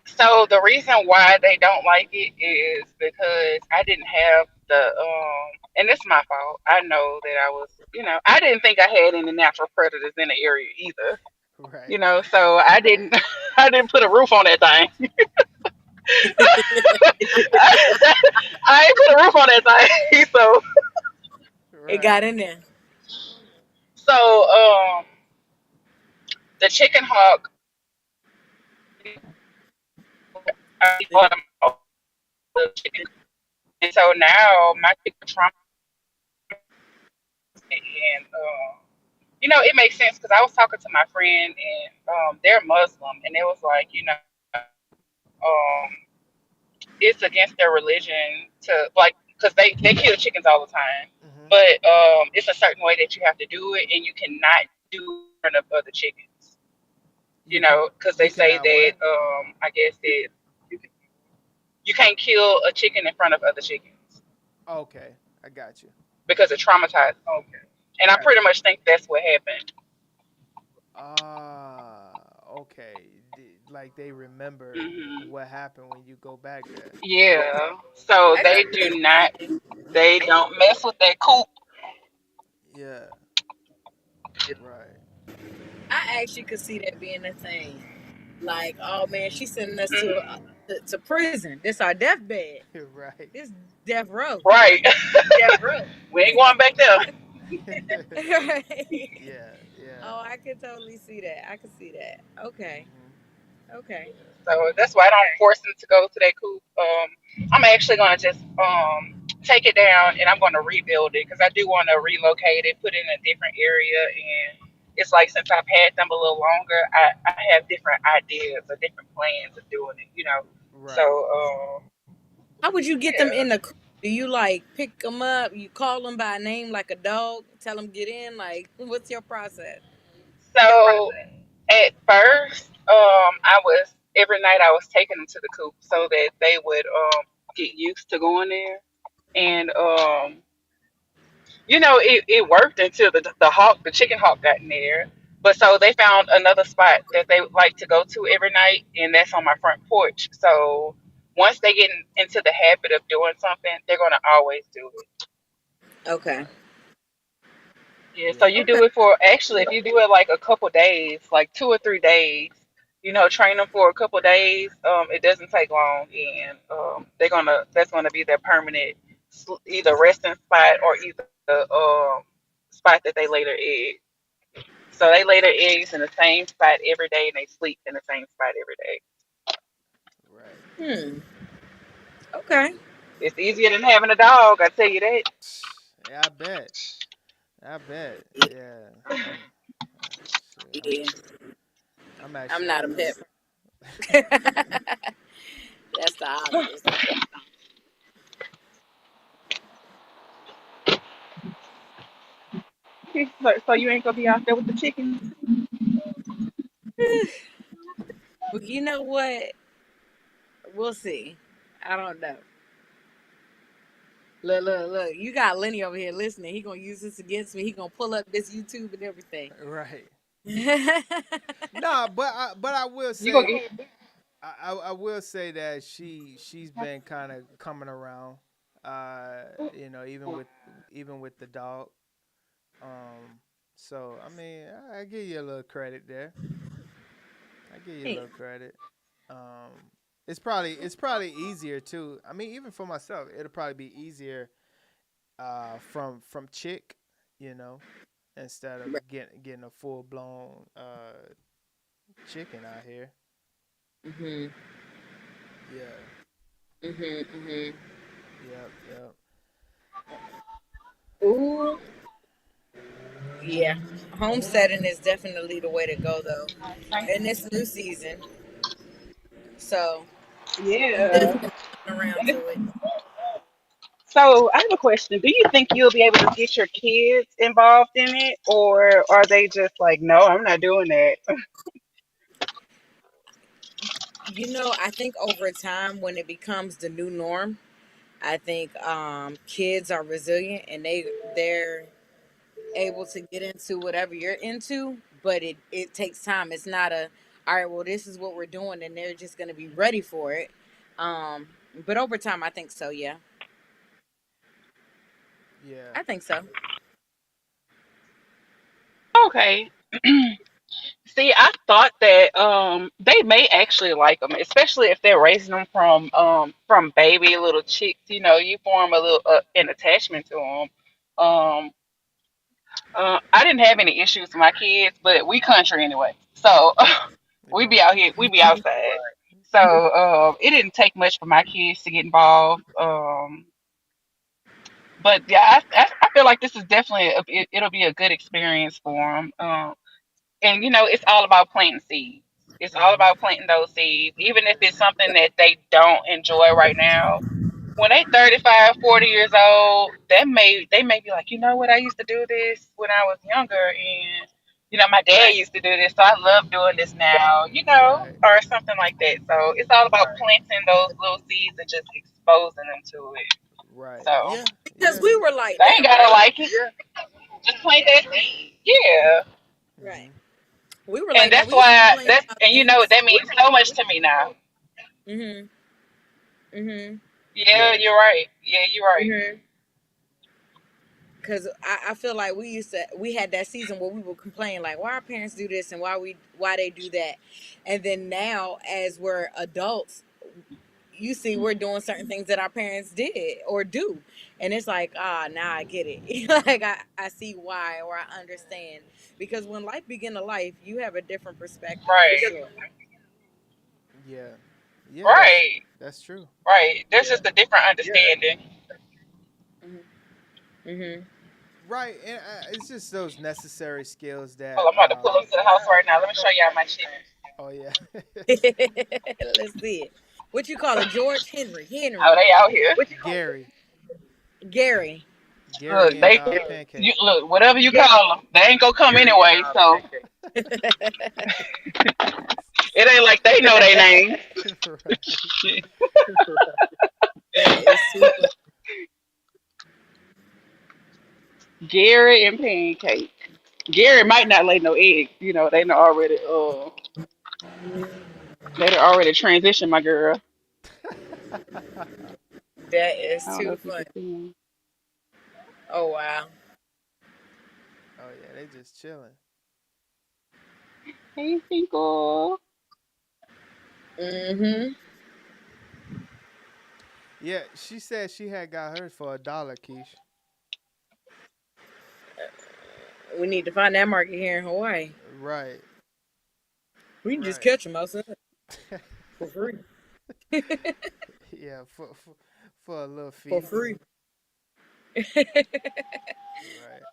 So the reason why they don't like it is because I didn't have and it's my fault. I know that I didn't think I had any natural predators in the area either. Right. So I didn't I didn't put a roof on that thing. I ain't put a roof on that thing. So It Right. got in there. so the chicken hawk I bought them all the chicken. And so now my chicken trauma and it makes sense because I was talking to my friend and they're Muslim and they was like, it's against their religion to like because they kill chickens all the time, Mm-hmm. but it's a certain way that you have to do it and you cannot do it in front of other chickens, because they You say cannot that what? I guess that you can't kill a chicken in front of other chickens Okay, I got you. because it traumatizes them. And I pretty much think that's what happened. Ah, okay. Like they remember Hmm. what happened when you go back there. Yeah. So I they do not. They don't mess with that coop. Yeah. Right. I actually could see that being a thing. Like, oh man, she's sending us Hmm. to prison. This our deathbed. Right. This death row. Right. Death row. We ain't going back there. Right. Yeah. Yeah. Oh, I could totally see that. I could see that. Okay. Hmm. Okay. So that's why I don't force them to go to that coop. I'm actually gonna just take it down and I'm gonna rebuild it because I do want to relocate it, put it in a different area, and it's like since I've had them a little longer, I have different ideas or different plans of doing it. So Right. How would you get them yeah. in the coop? Do you like pick them up? You call them by name like a dog? Tell them get in? Like, what's your process? So at first, I was every night I was taking them to the coop so that they would get used to going there, and it worked until the chicken hawk got in there. But so they found another spot that they would like to go to every night, and that's on my front porch. So once they get into the habit of doing something, they're gonna always do it. Okay. Yeah, so Yeah. you do it for actually, if you do it like a couple days, like 2 or 3 days, train them for a couple days. It doesn't take long, and that's gonna be their permanent either resting spot or either spot that they lay their egg. So they lay their eggs in the same spot every day, and they sleep in the same spot every day. Right. Okay. It's easier than having a dog, I tell you that. Yeah, I bet. I bet. Yeah. Shit, Yeah. I'm I'm actually. not a pet. That's the opposite. So you ain't gonna be out there with the chickens? But you know what? We'll see. I don't know. Look. You got Lenny over here listening. He gonna use this against me. He gonna pull up this YouTube and everything. Right. Nah, but I will You gonna say get I will say that she's been kind of coming around. Even with the dog. So I mean, I give you a little credit there. I give you a little credit. It's probably easier too. I mean, even for myself, it'll probably be easier from chick, you know, instead of getting a full blown chicken out here. Mhm. Yeah. Mhm. Yep. Ooh. Yeah. Homesteading is definitely the way to go though. And it's new season. So I'm yeah. definitely coming around to it. So I have a question. Do you think you'll be able to get your kids involved in it, or are they just like, no, I'm not doing that? I think over time when it becomes the new norm, I think kids are resilient and they're able to get into whatever you're into, but it takes time. It's not a all right, well this is what we're doing and they're just gonna be ready for it. Um but over time I think so, yeah. Yeah. I think so. Okay. See, I thought that they may actually like them, especially if they're raising them from baby little chicks. You form a little an attachment to them. I didn't have any issues with my kids, but we country anyway, so we be Right. out here, we be outside. So it didn't take much for my kids to get involved. But yeah, I feel like this is definitely it'll be a good experience for them. And it's all about planting seeds. It's all Mhm. about planting those seeds, even if it's something that they don't enjoy right now. When they 35, 40 years old, they may be like, you know what, I used to do this when I was younger, and my dad Right. used to do this, so I love doing this now, Right. or something like that. So it's all about planting those little seeds and just exposing them to it. Right. So Yeah. Because Yeah. we were like they ain't that, gotta right? like it. Just plant that seed. Yeah. Right. Mhm. We were And like that. that's We used to why complain about things. that means so much to me now. Mhm. Mhm. Yeah, Yeah. you're right. Yeah, you're right. Mhm. Because I feel like we had that season where we would complain like why our parents do this and why they do that, and then now as we're adults you see we're doing certain things that our parents did or do, and it's like now I get it. Like I see why, or I understand, because when life begin to life you have a different perspective for Right. sure. Yeah. Yeah. Right. That's true. Right. There's just a different understanding. Mhm. Right. And it's just those necessary skills Well, that. I'm about to pull up to the house right now. Let me show y'all my chicken. Oh yeah. Let's see it. What you call it? George Henry. Oh, they out here. Gary. Gary. Gary Look, and you Pancake. look, whatever you call them, they ain't gonna come anyway. So it ain't like they know their name. Right. That is too funny. Gary and Pancake. Gary might not lay no eggs. They know already. They done already transitioned my girl. That is I don't know too if you funny. can see him. Oh wow. Oh yeah. They just chilling. Hey, Finkel. Mhm. Yeah. She said she had got hers for $1, Keish. We need to find that market here in Hawaii. Right. We can just Right. catch them outside for free. Yeah, for a little For fee. free. Right.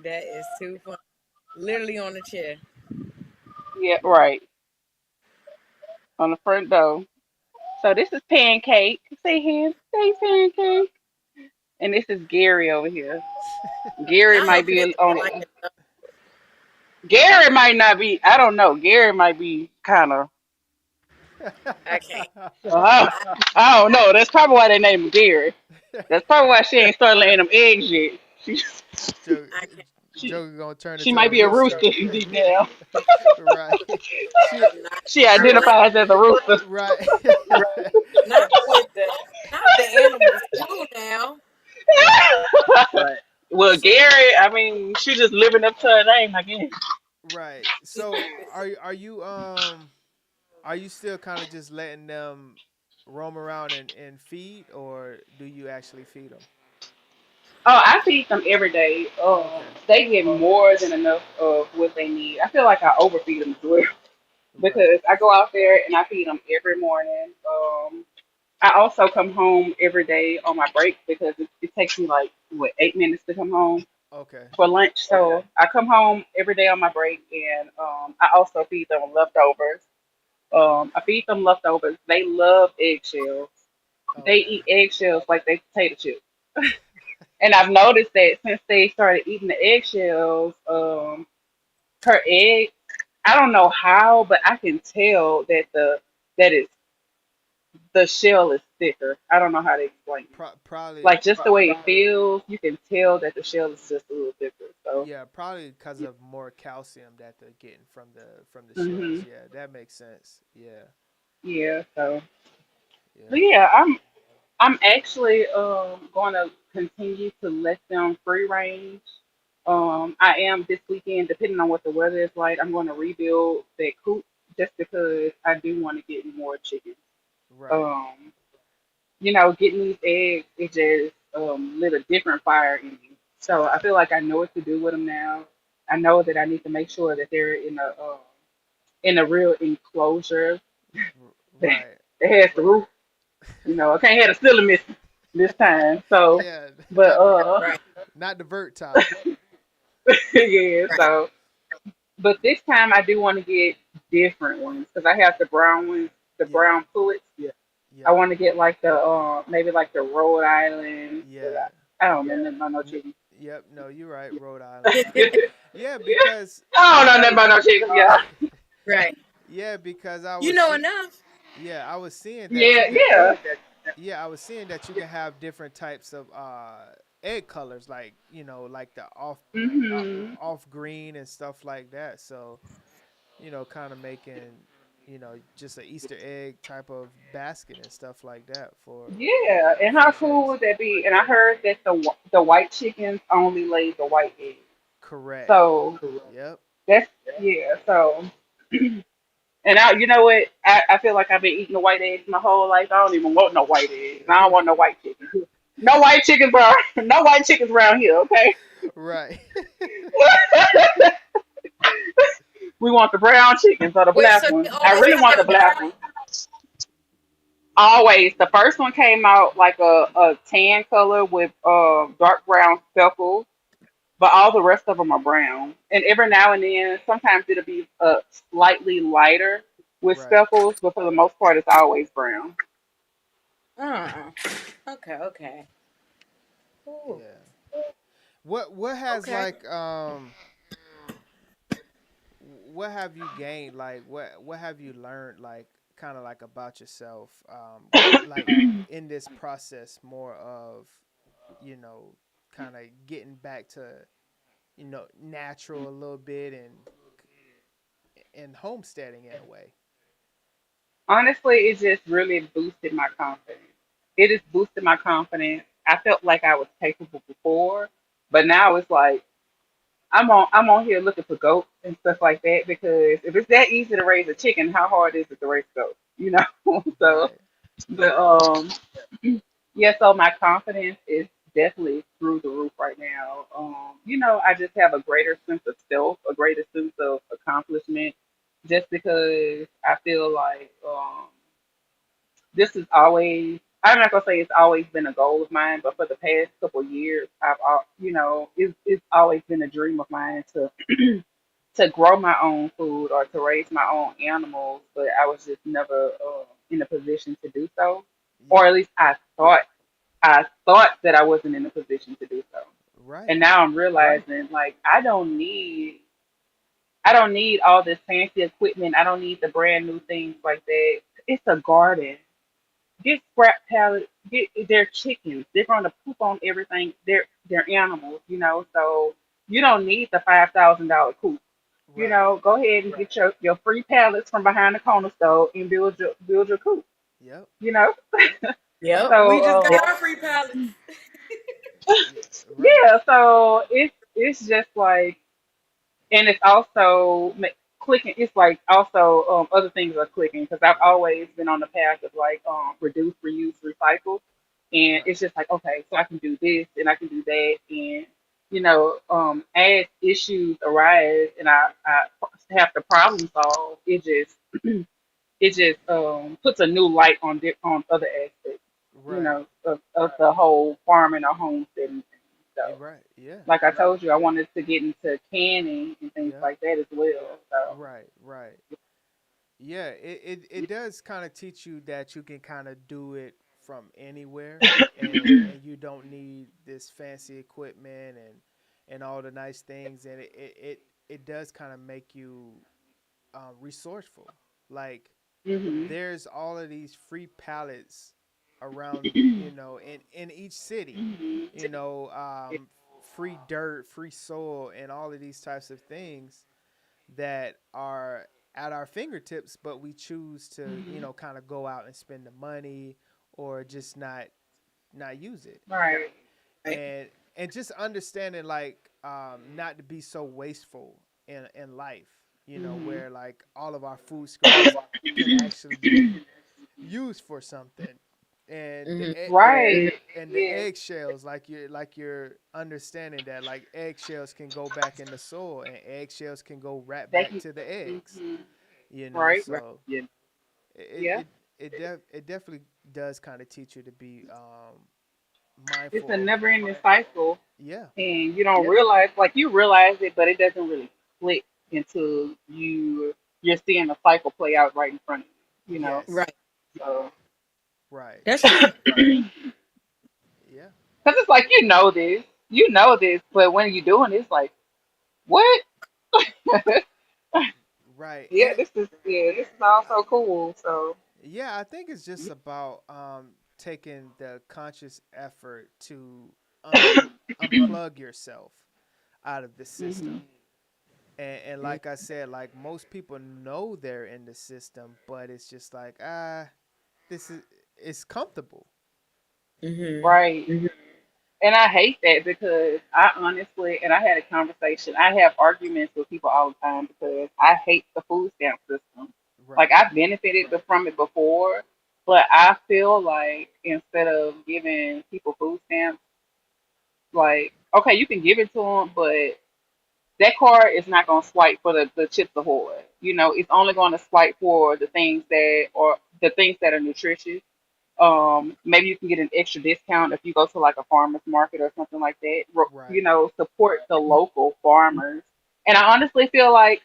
That is too fun. Literally on the chair. Yeah, right. On the front door. So this is Pancake. Say him. Say Pancake. And this is Gary over here. Gary I might hope be Pancake on. like it. Gary might not be. I don't know. Gary might be kind of. I can't. I don't know. That's probably why they named him Gary. That's probably why she ain't started laying them eggs yet. She, I can't. she, Joker gonna turn she into a might be a rooster. rooster deep down. Right. She I'm not. She I would like identifies as a rooster. right. not with the animals too now. Well, Gary, I mean, she just living up to her name, I guess. Right. So are you still kind of just letting them roam around and feed, or do you actually feed them? Oh, I feed them every day. Okay. They get more than enough of what they need. I feel like I overfeed them as well Right. because I go out there and I feed them every morning. I also come home every day on my break because it takes me like what 8 minutes to come home Okay. for lunch. So I come home every day on my break, and I also feed them leftovers. I feed them leftovers. They love eggshells. They Okay. eat eggshells like they potato chips. And I've noticed that since they started eating the eggshells, her egg, I don't know how, but I can tell that that is the shell is thicker. I don't know how to explain it. Probably. Like just the way it feels, you can tell that the shell is just a little thicker. So, Yeah, probably because of more calcium that they're getting from the shells. hmm Yeah, that makes sense. Yeah. yeah. So, but Yeah. yeah, I'm actually going to continue to let them free range. I am this weekend, depending on what the weather is like. I'm going to rebuild that coop just because I do want to get more chickens. Right. Um, getting these eggs, it just lit a different fire in me. So I feel like I know what to do with them now. I know that I need to make sure that they're in a real enclosure that Right. has the roof. I can't have the ceiling missing this time. So, Yeah. but Right. Not the vert top. yeah. Right. So, but this time I do want to get different ones because I have the brown ones, the Yeah. brown pullets. I Yep. want to get like the maybe like the Rhode Island. Yeah. I don't know nothing about no chicken. Yep. No, you're right. Rhode Island. Yeah, because I don't know nothing about no chicken. Yeah. Right. yeah, because You know enough. I was seeing that you Yeah. can Yeah. yeah, I was seeing that you can have different types of egg colors, like like the Mhm. off green and stuff like that. So kind of making just an Easter egg type of basket and stuff like that for Yeah. And for how the cool pigs. would that be? And I heard that the white chickens only lay the white eggs. Correct. So Yep. that's yeah. So and you know what? I feel like I've been eating the white eggs my whole life. I don't even want no white eggs. I don't want no white chicken. No white chickens are no white chickens around here. Okay. Right. We want the brown chickens or the Wait, black so ones. they I always really come want the out black brown? ones. Always. The first one came out like a tan color with dark brown speckles, but all the rest of them are brown. And every now and then, sometimes it'll be slightly lighter with Right. speckles, but for the most part, it's always brown. Uh-uh. Okay. Okay. Ooh. Yeah. What has Okay. like what have you gained, like what have you learned, like kind of like about yourself, like in this process, more of you know kind of getting back to natural a little bit and homesteading in a way. Honestly, it just really boosted my confidence. It has boosted my confidence. I felt like I was capable before, but now it's like I'm on here looking for goats and stuff like that because if it's that easy to raise a chicken, how hard is it to raise a goat? So Right. the yeah, so my confidence is definitely through the roof right now. I just have a greater sense of self, a greater sense of accomplishment, just because I feel like this is always. I'm not gonna say it's always been a goal of mine, but for the past couple of years, it's always been a dream of mine to to grow my own food or to raise my own animals, but I was just never in a position to do so, or at least I thought that I wasn't in a position to do so. Right. And now I'm realizing like I don't need all this fancy equipment. I don't need the brand new things like that. It's a garden. Get scrap pallets. Get their chickens. They're gonna poop on everything. They're animals, So you don't need the $5,000 coop. Go ahead and get your free pallets from behind the corner store and build your coop. Yep. Yep, we just So got our free pallets. yeah, so it's just like, and it's also clicking. It's like also other things are clicking because I've always been on the path of like reduce, reuse, recycle, and it's just like okay, so I can do this and I can do that, and as issues arise and I have to problem solve, it just puts a new light on other aspects, of the whole farming or homesteading thing. So, Right. Yeah. like I told you, I wanted to get into canning and things like that as well. So, Right. Right. Yeah. It does kind of teach you that you can kind of do it from anywhere, and you don't need this fancy equipment and all the nice things, and it does kind of make you resourceful. Like mhm, there's all of these free pallets around, in each city, mhm, you know, um, free dirt, free soil, and all of these types of things that are at our fingertips, but we choose to, mhm. kind of go out and spend the money or just not use it. Right. And just understanding like not to be so wasteful in life, Mhm. where like all of our food scraps can actually be used for something, and Right. the Yeah. eggshells, like you're understanding that like eggshells can go back in the soil and eggshells can go right They back can. to the eggs, Mhm. Right. so Yeah. it Yeah. it it definitely does kind of teach you to be It's mindful a of. never-ending cycle, Yeah. and you don't realize, like you realize it, but it doesn't really click until you're seeing the cycle play out right in front of you. Yes. So, Right. because Yeah. it's like you know this, but when you're doing it, it's like what? Right. Yeah, this is all so cool. So, Yeah, I think it's just about taking the conscious effort to unplug yourself out of the system. mhm. And like I said, like most people know they're in the system, but it's just like, this is it's comfortable. Right. And I hate that because I honestly, and I had a conversation, I have arguments with people all the time because I hate the food stamp system. Like Right. I've benefited from it before, but I feel like instead of giving people food stamps, like, okay, you can give it to them, but that card is not going to swipe for the Chips Ahoy. It's only going to swipe for the things that are nutritious. Maybe you can get an extra discount if you go to like a farmer's market or something like that. Right. Support the local farmers. And I honestly feel like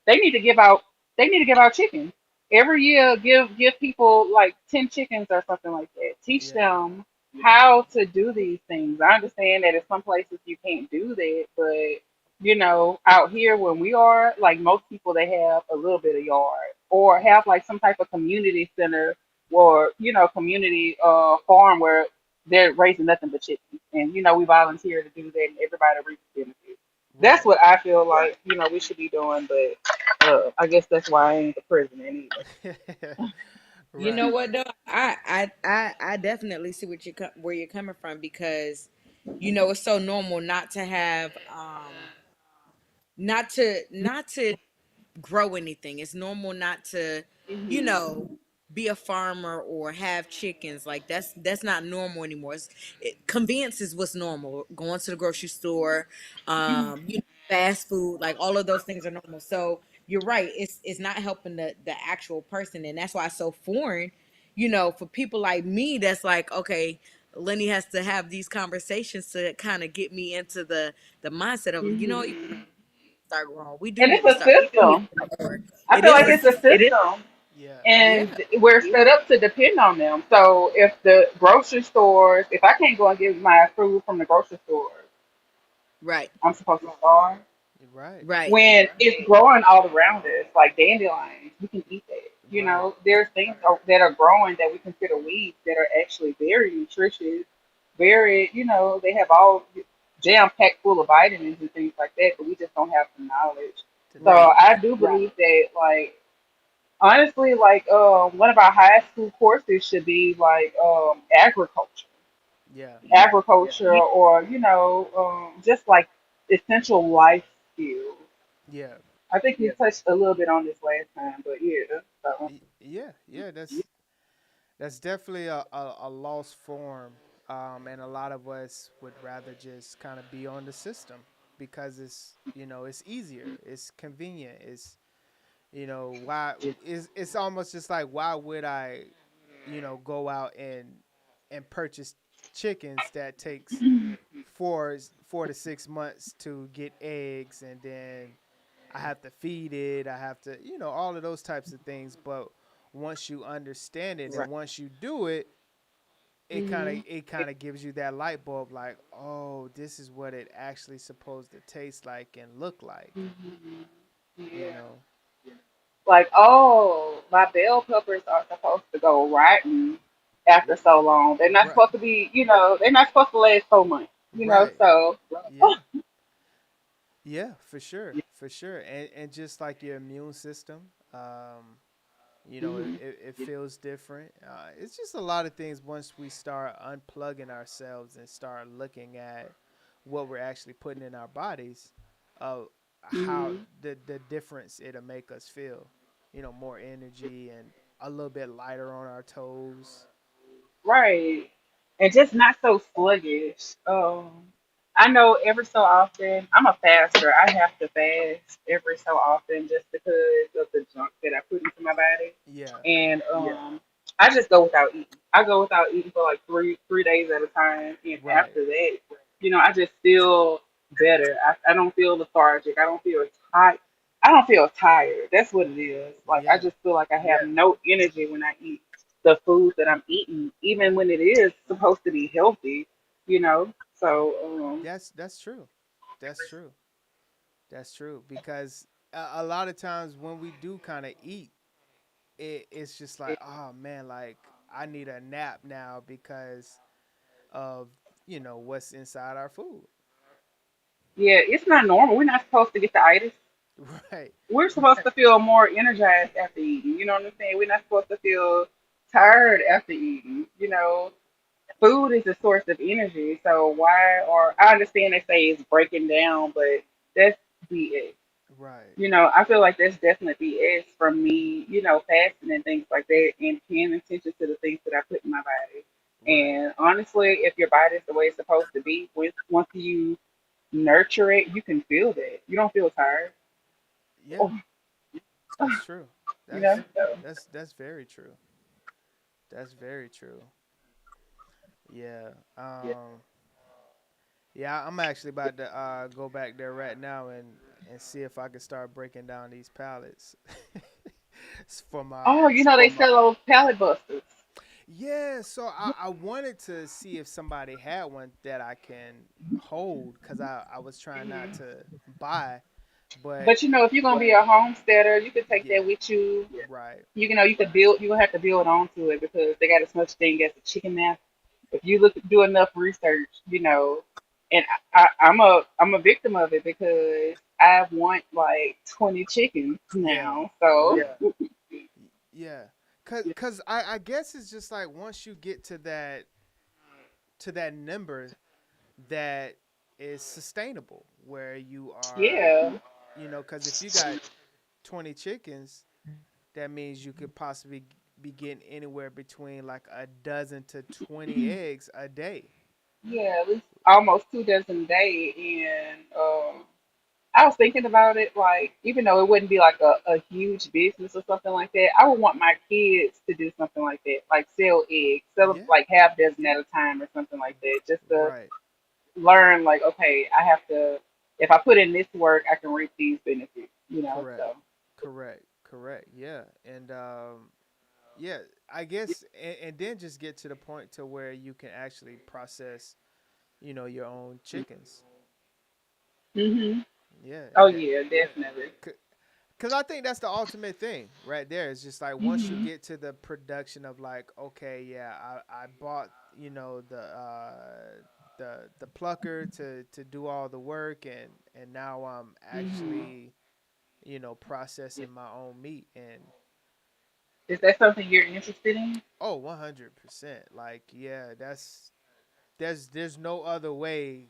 they need to give out they need to give out chickens. Every year give people like 10 chickens or something like that. Teach Yeah. them how to do these things. I understand that in some places you can't do that, but out here when we are, like most people they have a little bit of yard or have like some type of community center or community farm where they're raising nothing but chickens. And we volunteer to do that and everybody reaps benefits. That's Right. what I feel like, we should be doing, but I guess that's why I ain't the president You know Right. what though? I definitely see where you're coming from because it's so normal not to have not to grow anything. It's normal not to, you either. know, be a farmer or have chickens. Like that's not normal anymore. Convenience is what's normal. Going to the grocery store, fast food, like all of those things are normal. So you're right. It's not helping the actual person, and that's why it's so foreign. For people like me, that's like, okay, Lenny has to have these conversations to kind of get me into the mindset of, start growing. We do And need it's to a start. system. I It feel is like a it's a system. system, Yeah. and Yeah. we're set up to depend on them. So if the grocery stores, if I can't go and get my food from the grocery store, Right. I'm supposed to starve. Right. Right. When it's growing all around us, like dandelions, we can eat that. Right. There's things that are growing that we consider weeds that are actually very nutritious, very, they have all jam packed full of vitamins and things like that, but we just don't have the knowledge. So Right. I do believe that, like, honestly, like, one of our high school courses should be like agriculture, Yeah. or just like essential life skills. Yeah. I think you touched a little bit on this last time, but yeah. So. Yeah. Yeah. That's definitely a lost form, and a lot of us would rather just kind of be on the system because it's easier, it's convenient, why it's almost just like, why would I go out and purchase chickens that takes 4 to 6 months to get eggs, and then I have to feed it, I have to, all of those types of things. But once you understand it and once you do it, it kind of gives you that light bulb, like, oh, this is what it actually supposed to taste like and look like, you Yeah. know. Like, oh, my bell peppers are supposed to go rotten after so long. They're not Right. supposed to be, they're not supposed to last so much, Right. so. Yeah. Yeah, for sure. For sure. And just like your immune system, it feels different. It's just a lot of things once we start unplugging ourselves and start looking at what we're actually putting in our bodies, how the difference it'll make us feel. More energy and a little bit lighter on our toes. Right. And just not so sluggish. I know every so often, I'm a faster. I have to fast every so often just because of the junk that I put into my body. Yeah. And I just go without eating. I go without eating for like three days at a time. And Right. after that, I just feel better. I don't feel lethargic. I don't feel tired. That's what it is. Like, I Yeah. just feel like I have no energy when I eat the food that I'm eating, even when it is supposed to be healthy, So, That's true. That's true. That's true because a lot of times when we do kind of eat, it's just like, oh man, like I need a nap now because of what's inside our food. yeah, it's not normal. We're not supposed to get the itis. Right. We're supposed to feel more energized after eating. You know what I'm saying? We're not supposed to feel tired after eating. Food is a source of energy. So why? Or I understand they say it's breaking down, but that's BS. Right. I feel like that's definitely BS from me, fasting and things like that, and paying attention to the things that I put in my body. Right. And honestly, if your body is the way it's supposed to be, once you nurture it, you can feel that. You don't feel tired. Yeah, Oh, that's true. you That's know. So, that's very true. That's very true. Yeah. Yeah, I'm actually about to go back there right now and see if I can start breaking down these pallets for my oh, they sell those pallet busters. Yeah, so I wanted to see if somebody had one that I can hold because I was trying not to buy, but But if you're gonna be a homesteader, you could take yeah, that with you. right. You could build. You will have to build onto it because they got as much thing as a chicken nap. If you do enough research, and I'm a victim of it because I want like 20 chickens Yeah, now. So right. Yeah, cause I guess it's just like once you get to that number that is sustainable where you are, yeah, cause if you got 20 chickens, that means you could possibly be getting anywhere between like a dozen to 20 eggs a day. Yeah, at least almost 2 dozen a day. And I was thinking about it, like, even though it wouldn't be like a huge business or something like that, I would want my kids to do something like that, like sell eggs, sell them Yeah. like half dozen at a time or something like that, just to Right. learn, like, okay, I have to, if I put in this work, I can reap these benefits, Correct. so. Correct. Yeah. And yeah, I guess and then just get to the point to where you can actually process, your own chickens. Hmm. Yeah, Oh, that, yeah, definitely. because I think that's the ultimate thing right there. It's just like once you Hmm. get to the production of like, okay, yeah, I bought, the plucker to do all the work, and now I'm Hmm. actually, processing my own meat. And Is that something you're interested in? oh, 100%. Like, yeah, there's no other way.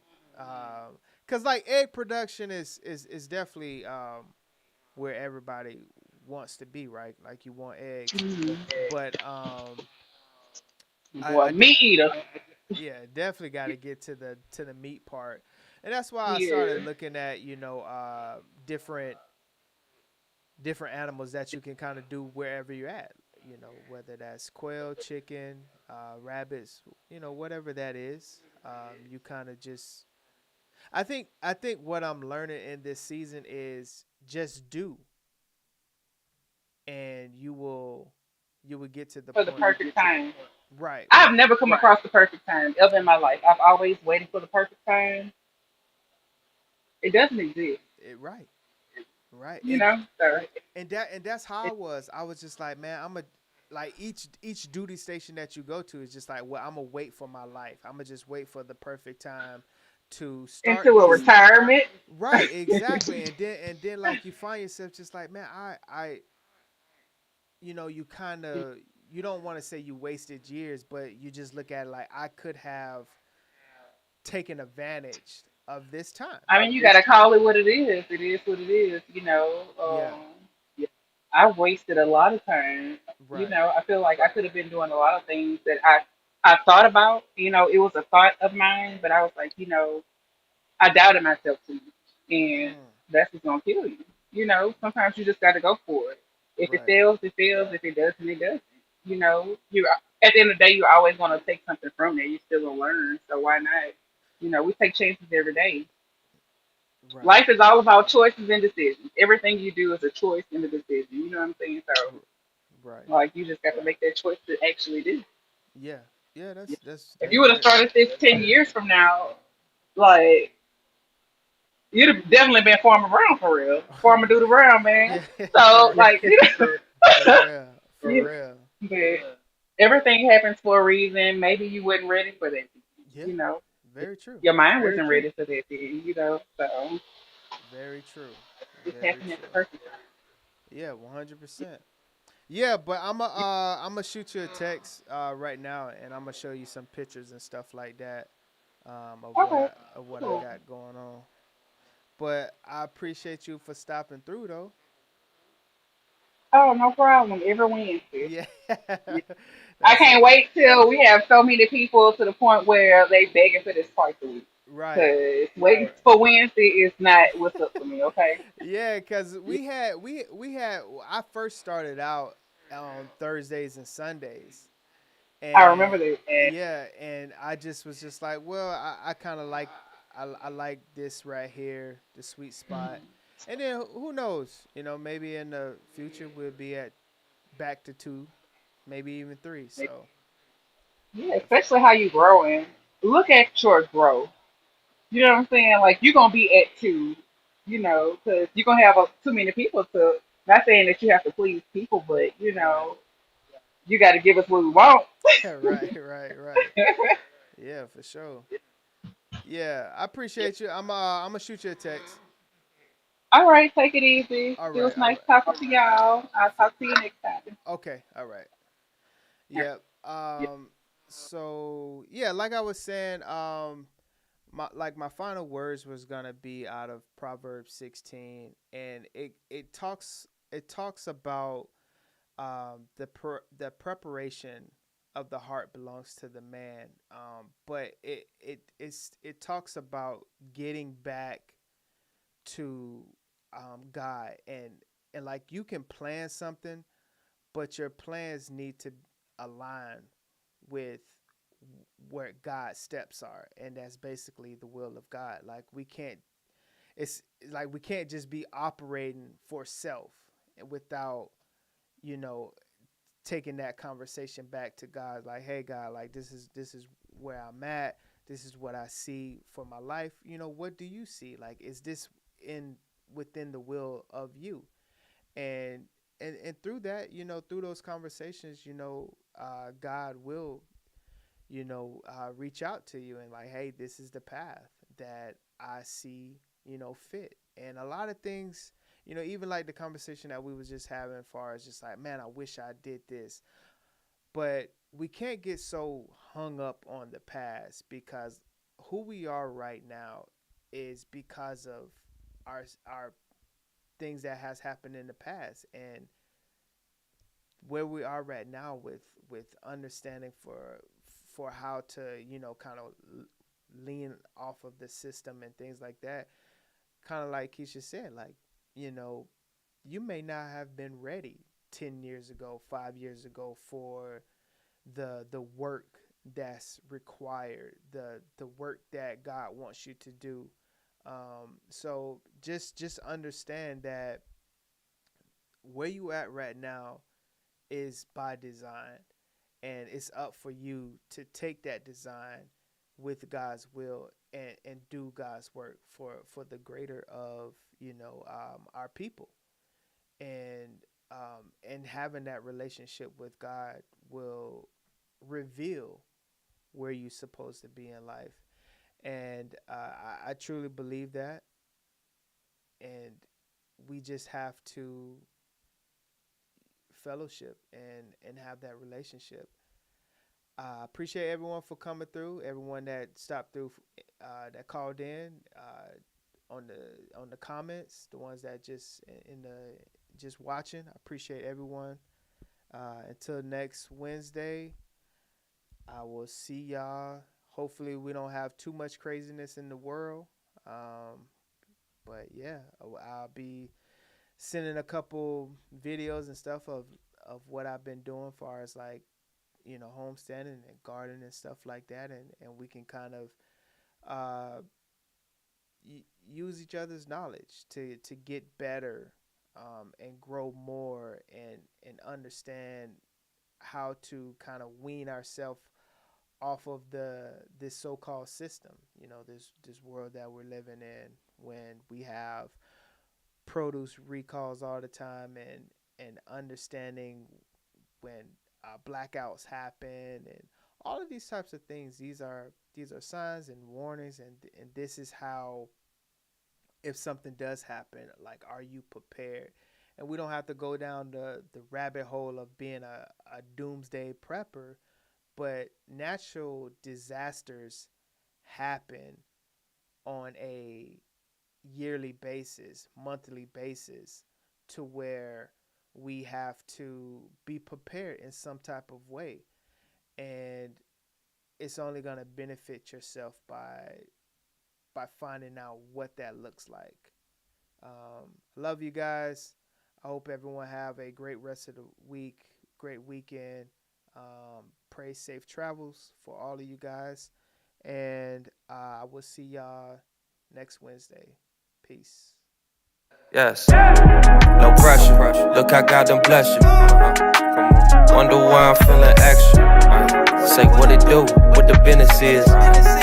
Cause like egg production is definitely where everybody wants to be, right? Like you want eggs, Hmm. but Boy, I meat eater. yeah, definitely got to get to the meat part, and that's why I started Yeah. looking at different animals that you can kind of do wherever you're at. Whether that's quail, chicken, rabbits, whatever that is. You kind of just I think what I'm learning in this season is just do, and you will get to the For the point. perfect time. Right. I've never come across the perfect time ever in my life. I've always waited for the perfect time. It doesn't exist, Right. Right. you know. So And that's how I was. I was just like, man, I'm a like each duty station that you go to is just like, well, I'm gonna wait for my life. I'm gonna just wait for the perfect time to start into a these. retirement. Right, exactly. And then like you find yourself just like, man, I you kind of, you don't want to say you wasted years, but you just look at it like I could have taken advantage of this time. I mean, you gotta call it what it is. It is what it is. Yeah. Yeah, I've wasted a lot of time. Right. I feel like I could have been doing a lot of things that I thought about. It was a thought of mine, but I was like, I doubted myself too much, and Mm, that's what's gonna kill you. Sometimes you just gotta go for it. If it right. fails, it fails. If it doesn't, it doesn't. You at the end of the day, you're always gonna take something from there. You still gonna learn, so why not? We take chances every day. Right. Life is all about choices and decisions. Everything you do is a choice and a decision. You know what I'm saying? So, Right. like, you just got to make that choice to actually do. Yeah. Yeah, that's If that's you would have very started this 10 years from now, like, you'd have definitely been farming around for real. Farmer do the round, man. yeah, So, like, for real. For you, real. but everything happens for a reason. Maybe you wasn't ready for that. Yeah. You know, Very true. your mind wasn't ready for that. So Very true. it's Very happening at the true. perfect time. Yeah, 100%. Yeah, but I'm gonna shoot you a text right now, and I'm gonna show you some pictures and stuff like that, Okay, of what I cool. got going on. But I appreciate you for stopping through, though. Oh, no problem. Every Wednesday. Yeah, I that's can't it. wait till we have so many people to the point where they begging for this twice a week. Right. Cause waiting for Wednesday is not what's up for me. Okay. Yeah, cause we had I first started out on Thursdays and Sundays, I and remember that. And yeah, and I just was just like, well, I kind of like I like this right here, the sweet spot, and then who knows, maybe in the future we'll be at back to two, maybe even three. So yeah, especially how you growing. Look at your growth. You know what I'm saying? Like you're gonna be at two. Because you're gonna have too many people to. Not saying that you have to please people, but right, you got to give us what we want. right. Yeah, for sure. Yeah, I appreciate you. I'm gonna shoot you a text. All right, take it easy. All It right, was all nice right. talking to y'all. I'll For, talk to you next time. okay, all right. Yep. So yeah, like I was saying, my final words was gonna be out of Proverbs 16, and it talks about the preparation of the heart belongs to the man. But it talks about getting back to God, and like you can plan something, but your plans need to align with where God's steps are, and that's basically the will of God. Like we can't just be operating for self without, taking that conversation back to God. Like, hey God, like this is where I'm at. This is what I see for my life. What do you see? Like, is this within the will of you? And through that, through those conversations, God will, reach out to you and like, hey, this is the path that I see, fit. And a lot of things, even like the conversation that we was just having as far as just like, man, I wish I did this. But we can't get so hung up on the past, because who we are right now is because of our things that has happened in the past, and where we are right now with understanding for how to kind of lean off of the system and things like that. Kind of like Keisha said, like, you may not have been ready 10 years ago, 5 years ago for the work that's required, the work that God wants you to do. So just understand that where you at right now is by design, and it's up for you to take that design with God's will and do God's work for the greater of, our people. And having that relationship with God will reveal where you're supposed to be in life. And I truly believe that. And we just have to fellowship and have that relationship. I appreciate everyone for coming through, everyone that stopped through, that called in, on the comments, the ones that just watching. I appreciate everyone. Until next Wednesday, I will see y'all. Hopefully we don't have too much craziness in the world. But yeah, I'll be sending a couple videos and stuff of what I've been doing, far as like, homesteading and gardening and stuff like that, and we can kind of use each other's knowledge to get better, and grow more, and understand how to kind of wean ourselves off of this so-called system, this world that we're living in, when we have produce recalls all the time, and understanding when blackouts happen, and all of these types of things. These are signs and warnings, and this is how, if something does happen, like, are you prepared? And we don't have to go down the rabbit hole of being a doomsday prepper, but natural disasters happen on a yearly basis, monthly basis, to where we have to be prepared in some type of way. And it's only going to benefit yourself by finding out what that looks like. Love you guys. I hope everyone have a great rest of the week, great weekend. Pray safe travels for all of you guys. And I will see y'all next Wednesday. Peace. Yes, no pressure. Look how God done bless you. Wonder why I'm feeling extra. Say what it do, what the business is.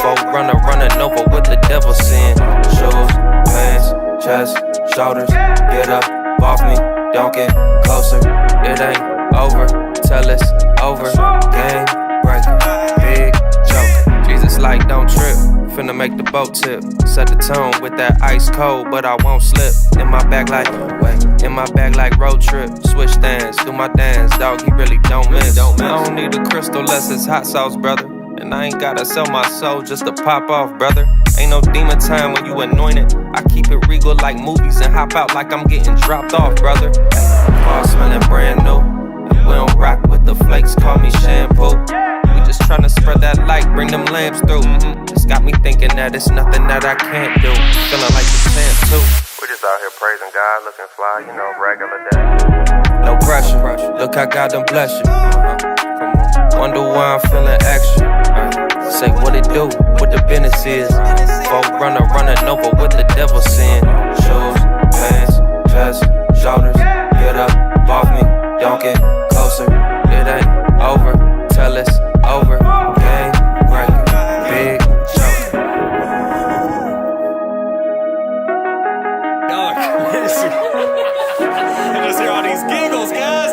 Folk running over what the devil sin. Shoes, pants, chest, shoulders. Get up, off me, don't get closer. It ain't over till it's over. Game breaker, big joker. Jesus like don't trip. Finna make the boat tip. Set the tone with that ice cold, but I won't slip. In my bag like road trip. Switch stands, do my dance, dog, he really don't miss. I don't need a crystal less it's hot sauce, brother. And I ain't gotta sell my soul just to pop off, brother. Ain't no demon time when you anointed. I keep it regal like movies and hop out like I'm getting dropped off, brother. Car smelling brand new. We don't rock with the flakes, call me shampoo. We just tryna spread that light, bring them lamps through. It's got me thinking that it's nothing that I can't do. Feeling like the champ too. We just out here praising God, looking fly, you know, regular day. No pressure, look how God done bless you. Wonder why I'm feeling extra. Say what it do, what the business is. Folk running over what the devil saying. Shoes, pants, chest, shoulders. Get up, off me, don't get closer. It ain't over, tell it's over. Game breaker, big choker. Y'all are crazy. You just hear all these giggles, guys.